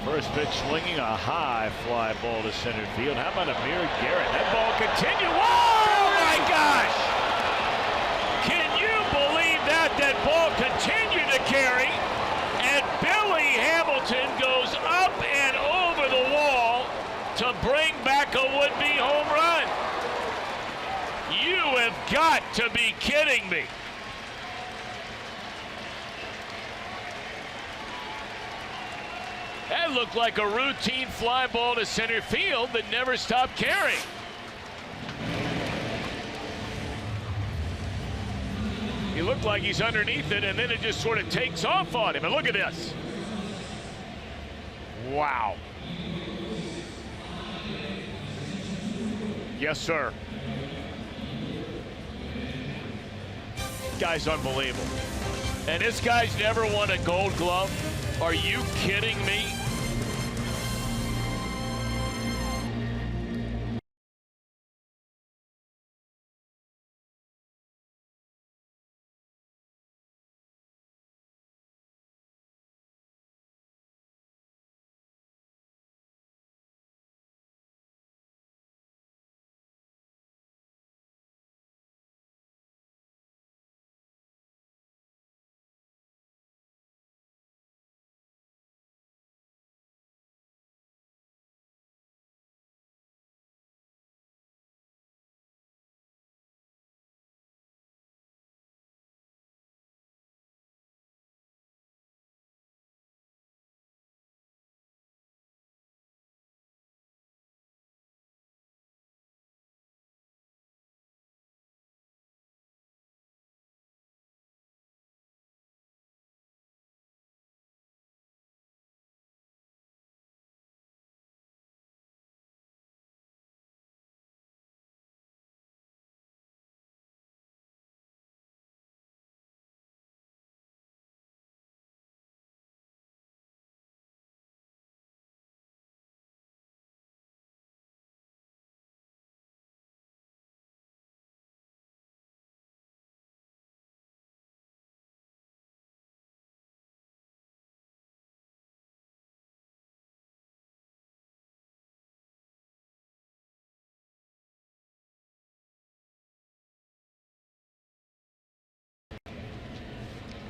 First pitch swinging, a high fly ball to center field. How about Amir Garrett? That ball continue. Whoa, my gosh! Can you believe that? That ball continued to carry, and Billy Hamilton goes up and over the wall to bring back a would-be home run. You have got to be kidding me. That looked like a routine fly ball to center field that never stopped carrying. He looked like he's underneath it, and then it just sort of takes off on him. And look at this. Wow. Yes, sir. Guy's unbelievable. And this guy's never won a Gold Glove. Are you kidding me?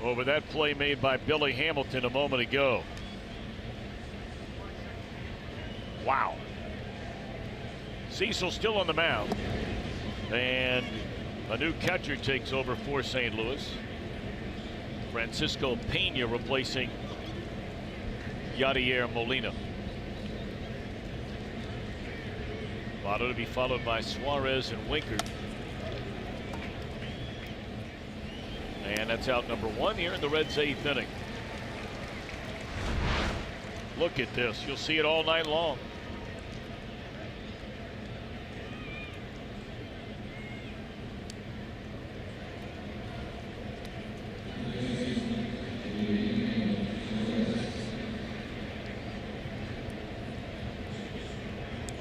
Over that play made by Billy Hamilton a moment ago. Wow. Cecil still on the mound. And a new catcher takes over for St. Louis. Francisco Pena replacing Yadier Molina. Votto to be followed by Suarez and Winker. And that's out number 1 here in the Reds' 8th inning. Look at this. You'll see it all night long.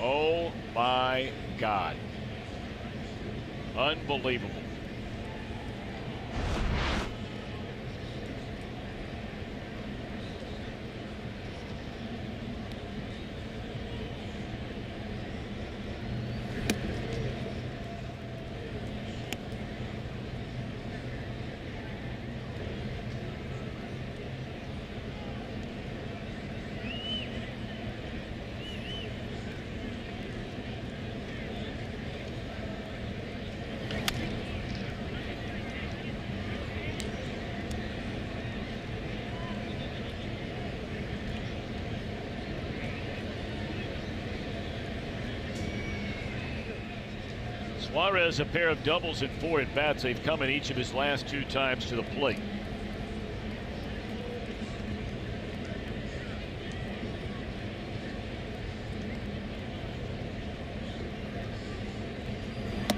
Oh my God. Unbelievable. Suarez, a pair of doubles and 4 at-bats. They've come in each of his last 2 times to the plate.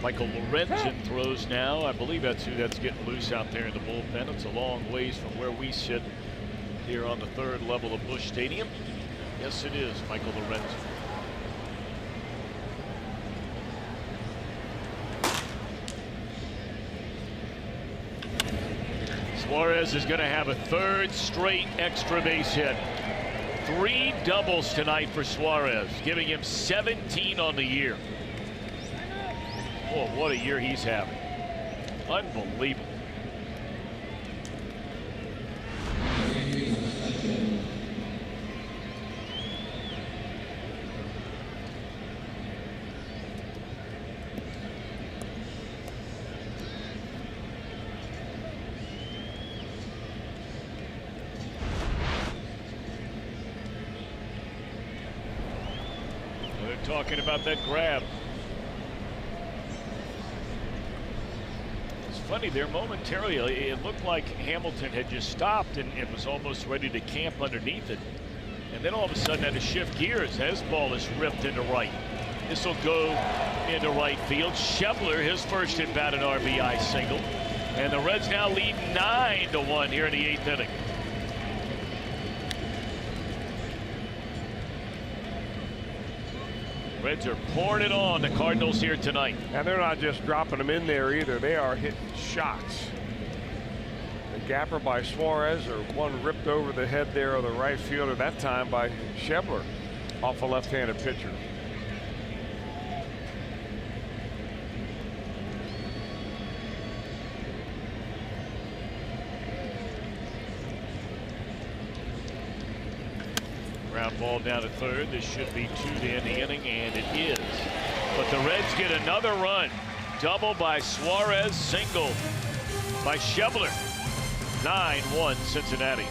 Michael Lorenzen throws now. I believe that's who that's getting loose out there in the bullpen. It's a long ways from where we sit here on the 3rd level of Busch Stadium. Yes, it is Michael Lorenzen. Suarez is going to have a 3rd straight extra base hit. 3 doubles tonight for Suarez, giving him 17 on the year. Oh, what a year he's having. Unbelievable. Talking about that grab. It's funny there momentarily. It looked like Hamilton had just stopped and was almost ready to camp underneath it. And then all of a sudden had to shift gears. His ball is ripped into right. This will go into right field. Schebler, his first at bat, an RBI single. And the Reds now lead 9-1 here in the 8th inning. Reds are pouring it on the Cardinals here tonight. And they're not just dropping them in there either. They are hitting shots. The gapper by Suarez, or one ripped over the head there of the right fielder, that time by Schebler off a left-handed pitcher. Ground ball down to 3rd. This should be 2 to end the inning, and it is. But the Reds get another run. Double by Suarez, single by Schebler. 9-1 Cincinnati.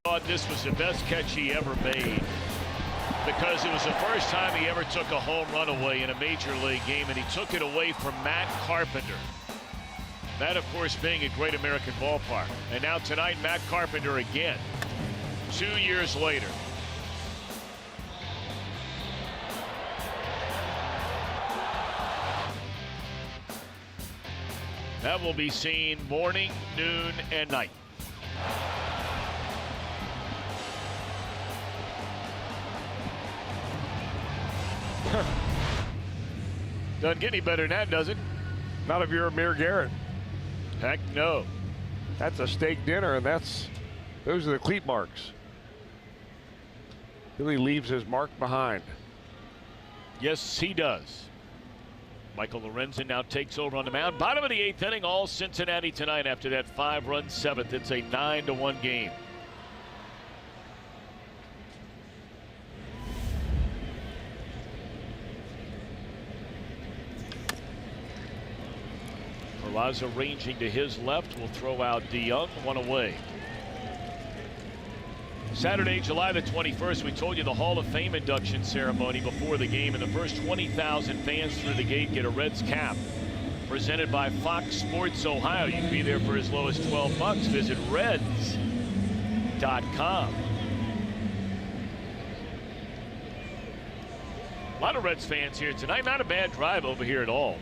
thought this was the best catch he ever made because it was the first time he ever took a home run away in a major league game, and he took it away from Matt Carpenter. That, of course, being a Great American Ballpark. And now tonight, Matt Carpenter again, 2 years later. That will be seen morning, noon, and night. Doesn't get any better than that, does it? Not if you're Amir Garrett. Heck no. That's a steak dinner, and those are the cleat marks. Billy leaves his mark behind. Yes, he does. Michael Lorenzen now takes over on the mound. Bottom of the 8th inning, all Cincinnati tonight after that 5-run 7th. It's a 9-1 game. Peraza ranging to his left will throw out DeYoung, one away. Saturday, July the 21st, we told you the Hall of Fame induction ceremony before the game, and the first 20,000 fans through the gate get a Reds cap. Presented by Fox Sports Ohio. You can be there for as low as $12. Visit Reds.com. A lot of Reds fans here tonight. Not a bad drive over here at all.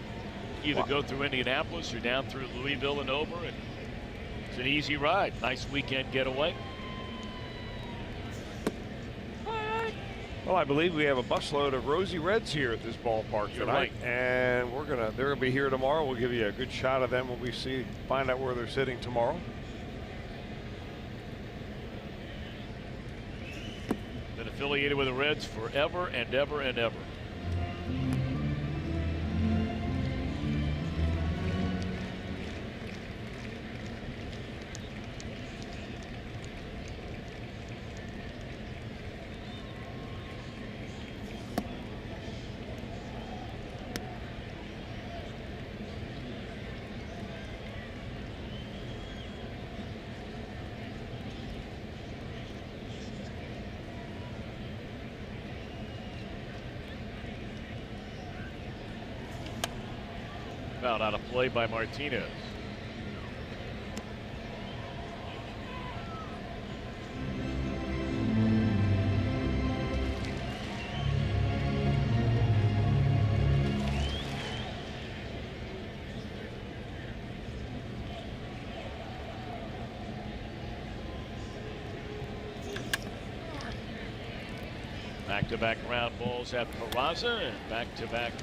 Either go through Indianapolis or down through Louisville and over, and it's an easy ride. Nice weekend getaway. Well, I believe we have a busload of Rosy Reds here at this ballpark tonight, right. and they're gonna be here tomorrow. We'll give you a good shot of them when we find out where they're sitting tomorrow. Been affiliated with the Reds forever and ever and ever. Foul out of play by Martinez. Back-to-back ground balls at Peraza, and back-to-back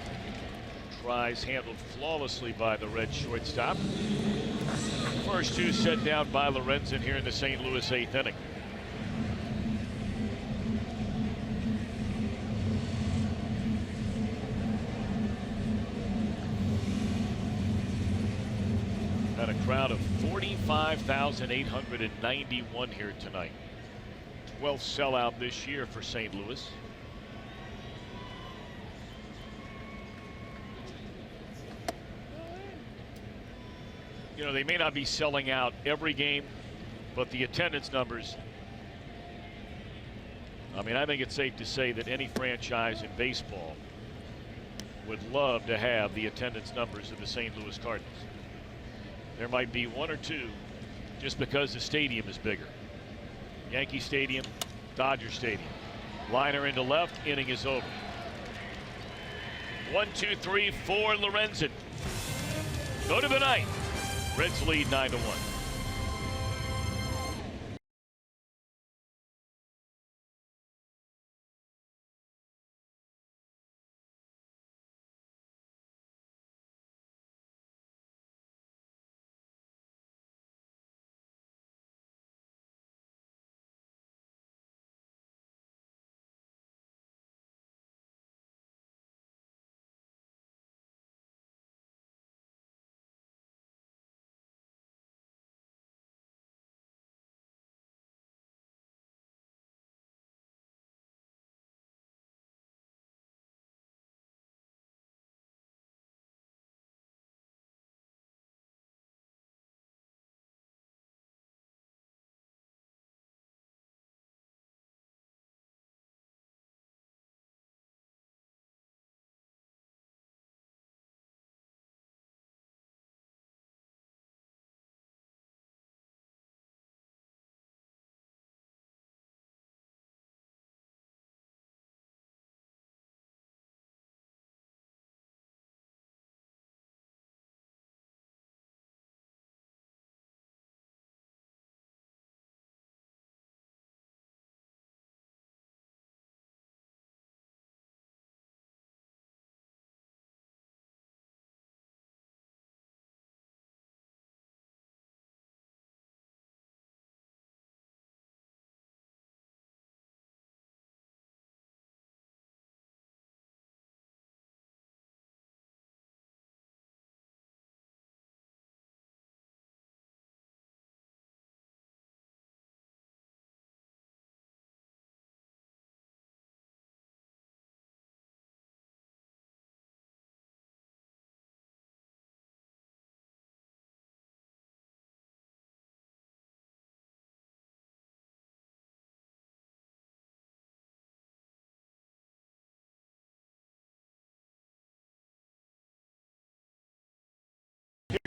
tries handled flawlessly by the Red shortstop. First two set down by Lorenzen here in the St. Louis 8th inning. Got a crowd of 45,891 here tonight. 12th sellout this year for St. Louis. You know, they may not be selling out every game, but the attendance numbers, I mean, I think it's safe to say that any franchise in baseball would love to have the attendance numbers of the St. Louis Cardinals. There might be one or two just because the stadium is bigger. Yankee Stadium, Dodger Stadium. Liner into left, inning is over. 1, 2, 3, 4, Lorenzen. Go to the ninth. Reds lead 9-1.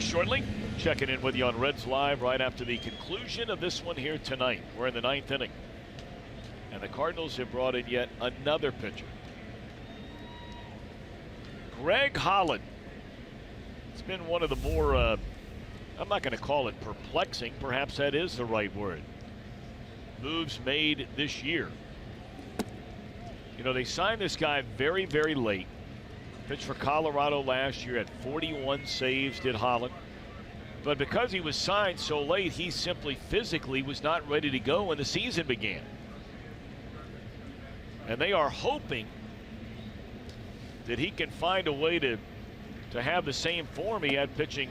shortly. Checking in with you on Reds Live right after the conclusion of this one here tonight. We're in the 9th inning. And the Cardinals have brought in yet another pitcher. Greg Holland. It's been one of the more, I'm not going to call it perplexing, perhaps that is the right word, moves made this year. You know, they signed this guy very, very late. Pitched for Colorado last year, had 41 saves, did Holland. But because he was signed so late, he simply physically was not ready to go when the season began. And they are hoping that he can find a way to have the same form he had pitching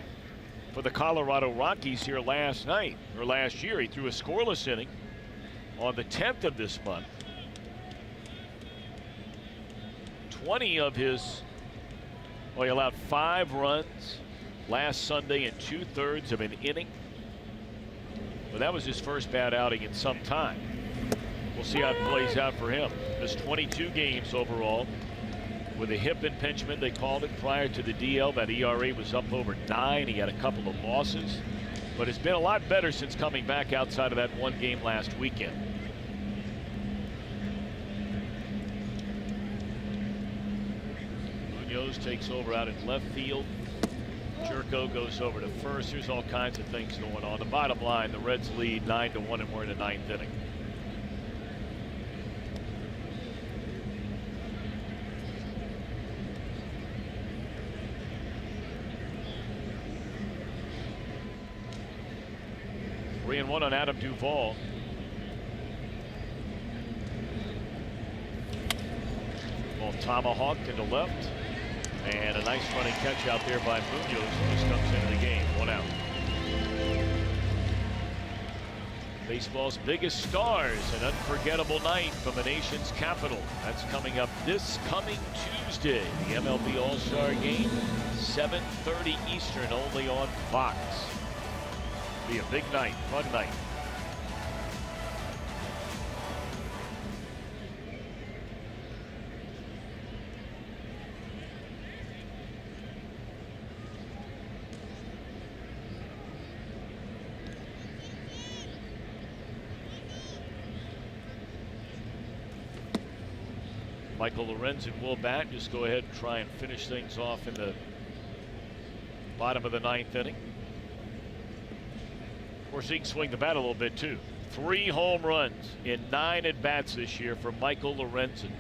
for the Colorado Rockies here last year. He threw a scoreless inning on the 10th of this month. 20 of his, well, he allowed 5 runs last Sunday in 2/3 of an inning. Well, that was his first bad outing in some time. We'll see how it plays out for him. There's 22 games overall with a hip impingement, they called it, prior to the DL. That ERA was up over 9. He had a couple of losses, but it's been a lot better since coming back outside of that one game last weekend. Munoz takes over out in left field. Jerko goes over to first. There's all kinds of things going on. The bottom line, the Reds lead 9-1, and we're in the 9th inning. Three and one on Adam Duvall. Ball tomahawked into left. And a nice running catch out there by Munoz, who just comes into the game. 1 out. Baseball's biggest stars, an unforgettable night from the nation's capital. That's coming up this coming Tuesday. The MLB All-Star Game, 7:30 Eastern, only on Fox. Be a big night, fun night. Michael Lorenzen will bat. Just go ahead and try and finish things off in the bottom of the 9th inning. Of course, he can swing the bat a little bit too. 3 home runs in 9 at-bats this year for Michael Lorenzen.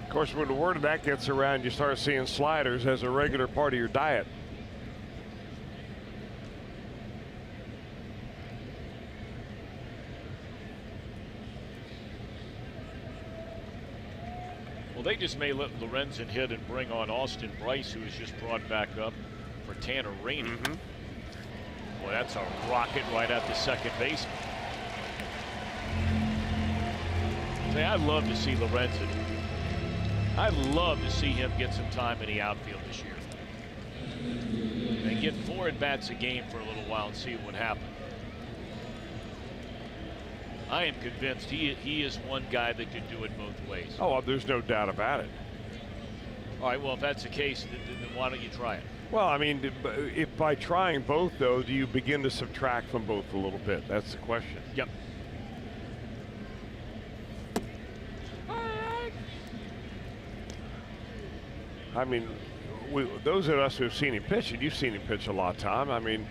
Of course, when the word of that gets around, you start seeing sliders as a regular part of your diet. Well, they just may let Lorenzen hit and bring on Austin Bryce, who was just brought back up for Tanner Rainey. Boy, that's a rocket right at the second baseman. Say, I'd love to see Lorenzen. I'd love to see him get some time in the outfield this year. And get 4 at-bats a game for a little while and see what happens. I am convinced he is one guy that could do it both ways. Oh, well, there's no doubt about it. All right, well, if that's the case, then why don't you try it? Well, I mean, if by trying both, though, do you begin to subtract from both a little bit? That's the question. Yep. I mean, those of us who've seen him pitch, and you've seen him pitch a lot, Tom. I mean,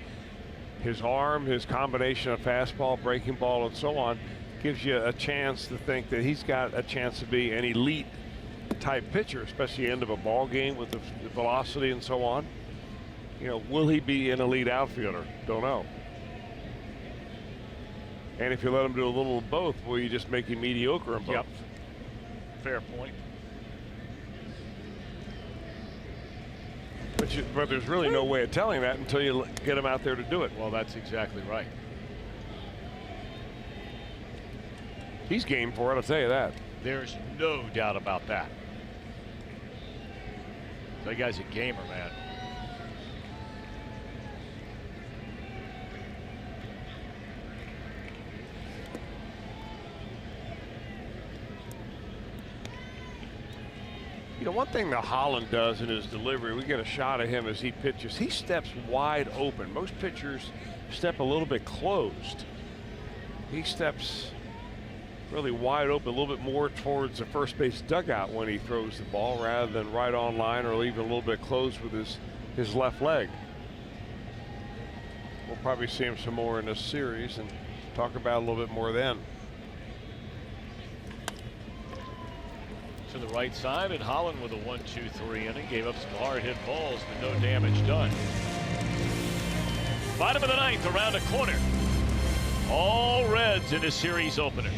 his arm, his combination of fastball, breaking ball, and so on gives you a chance to think that he's got a chance to be an elite type pitcher, especially end of a ball game with the velocity and so on. You know, will he be an elite outfielder? Don't know. And if you let him do a little of both, will you just make him mediocre in both? Yep. Fair point. But there's really no way of telling that until you get him out there to do it. Well, that's exactly right. He's game for it, I'll tell you that. There's no doubt about that. That guy's a gamer, man. You know, one thing that Holland does in his delivery, we get a shot of him as he pitches. He steps wide open. Most pitchers step a little bit closed. He steps really wide open, a little bit more towards the first base dugout when he throws the ball rather than right on line or even a little bit closed with his left leg. We'll probably see him some more in this series and talk about it a little bit more then. To the right side, and Holland with a 1-2-3 inning. Gave up some hard hit balls, but no damage done. Bottom of the ninth, around a corner. All Reds in a series opener.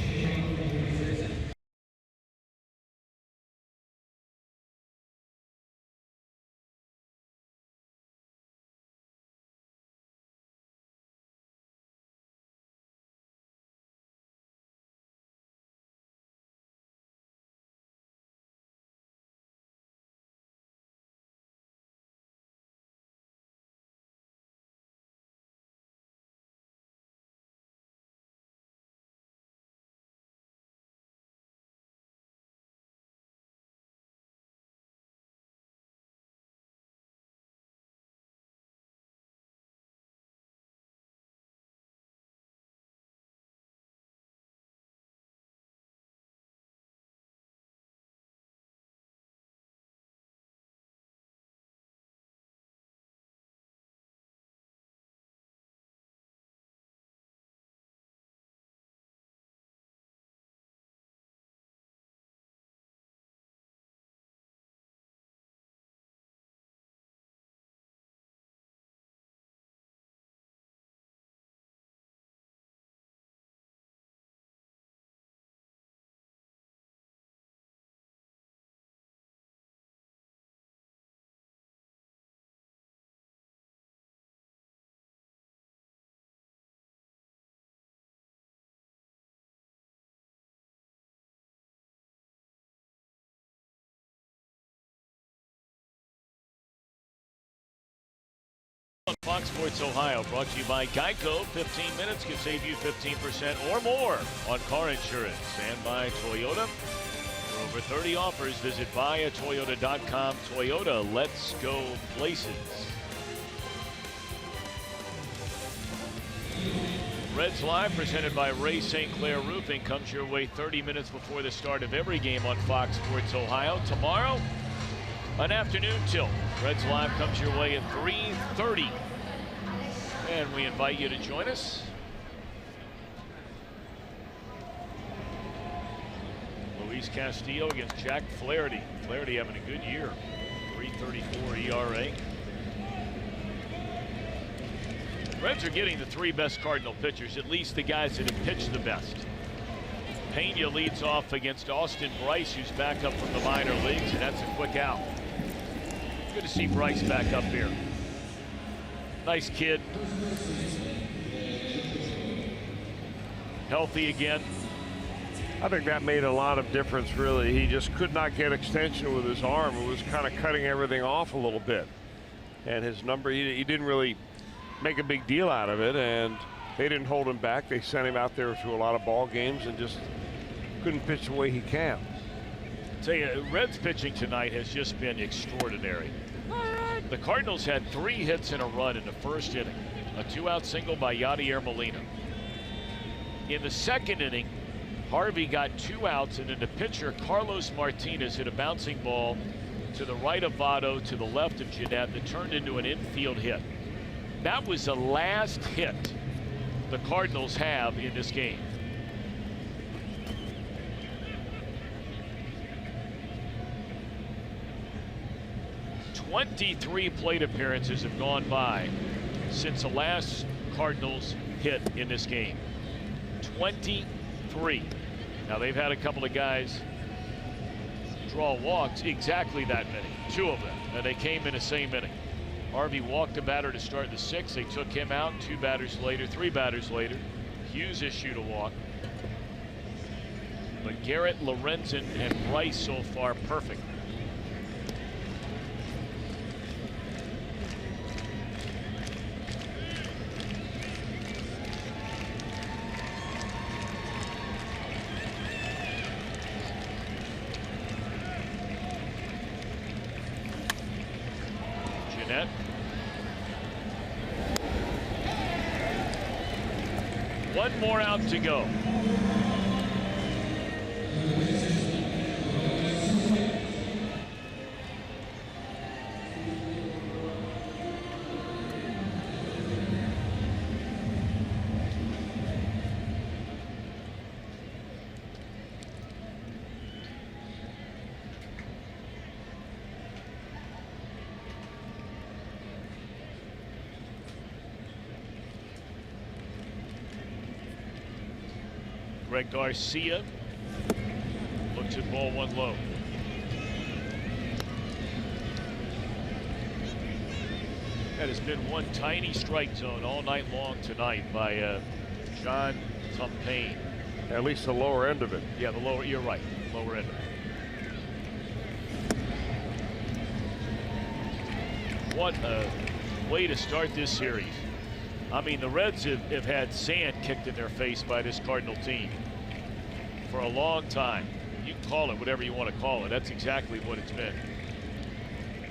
Fox Sports Ohio, brought to you by Geico. 15 minutes can save you 15% or more on car insurance. And by Toyota. For over 30 offers, visit buyatoyota.com. Toyota, let's go places. Reds Live, presented by Ray St. Clair Roofing, comes your way 30 minutes before the start of every game on Fox Sports Ohio. Tomorrow, an afternoon tilt. Reds Live comes your way at 3:30. And we invite you to join us. Luis Castillo against Jack Flaherty. Flaherty having a good year. 3.34 ERA. Reds are getting the three best Cardinal pitchers, at least the guys that have pitched the best. Pena leads off against Austin Bryce, who's back up from the minor leagues, and that's a quick out. Good to see Bryce back up here. Nice kid. Healthy again. I think that made a lot of difference, really. He just could not get extension with his arm. It was kind of cutting everything off a little bit. And his number, he didn't really make a big deal out of it, and they didn't hold him back. They sent him out there through a lot of ball games and just couldn't pitch the way he can. I'll tell you, Reds pitching tonight has just been extraordinary. The Cardinals had 3 hits in a run in the first inning. A 2-out single by Yadier Molina. In the second inning, Harvey got 2 outs, and then the pitcher, Carlos Martinez, hit a bouncing ball to the right of Votto, to the left of Jeanette, that turned into an infield hit. That was the last hit the Cardinals have in this game. "23 plate appearances have gone by since the last Cardinals hit in this game. 23. Now they've had a couple of guys draw walks, exactly that many, 2 of them, and they came in the same inning. Harvey walked a batter to start the 6th. They took him out 2 batters later, 3 batters later. Hughes issued a walk. But Garrett, Lorenzen, and Bryce so far perfect. net. One more out to go. Greg Garcia looks at ball one low. That has been one tiny strike zone all night long tonight by John Tumpane. At least the lower end of it. Yeah, the lower, you're right, lower end of it. What a way to start this series. I mean, the Reds have had sand kicked in their face by this Cardinal team for a long time. You can call it whatever you want to call it. That's exactly what it's been.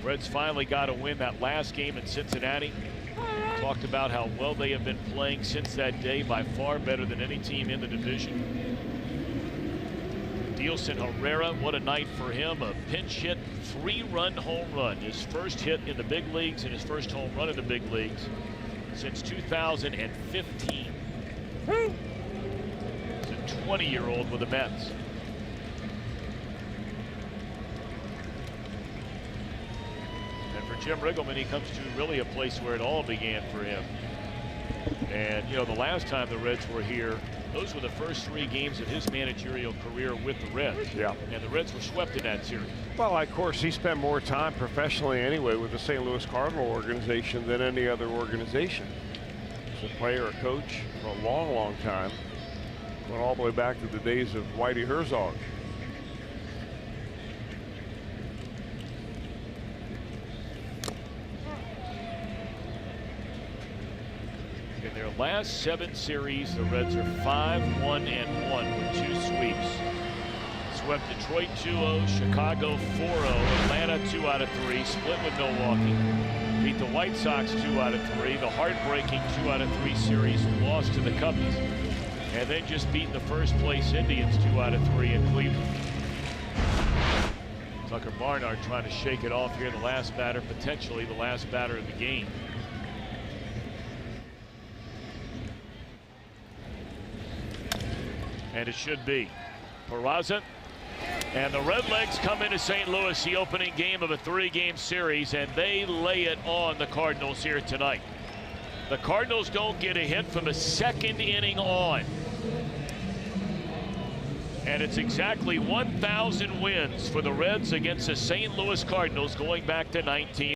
Reds finally got a win that last game in Cincinnati. Talked about how well they have been playing since that day, by far better than any team in the division. Dielson Herrera, what a night for him. A pinch hit, 3-run home run. His first hit in the big leagues and his first home run in the big leagues since 2015. He's a 20-year-old with the Mets. And for Jim Riggleman, he comes to really a place where it all began for him. And, you know, the last time the Reds were here, those were the first 3 games of his managerial career with the Reds. Yeah. And the Reds were swept in that series. Well, of course, he spent more time professionally anyway with the St. Louis Cardinal organization than any other organization. As a player, a coach for a long, long time. Went all the way back to the days of Whitey Herzog. In their last 7 series, the Reds are 5-1-1 with 2 sweeps. Swept Detroit 2-0, Chicago 4-0, Atlanta 2 out of 3, split with Milwaukee. Beat the White Sox 2 out of 3, the heartbreaking 2 out of 3 series lost to the Cubbies. And then just beat the first place Indians 2 out of 3 in Cleveland. Tucker Barnard trying to shake it off here, the last batter, potentially the last batter of the game. And it should be. Peraza. And the Redlegs come into St. Louis, the opening game of a 3-game series, and they lay it on the Cardinals here tonight. The Cardinals don't get a hit from the 2nd inning on. And it's exactly 1,000 wins for the Reds against the St. Louis Cardinals going back to 19.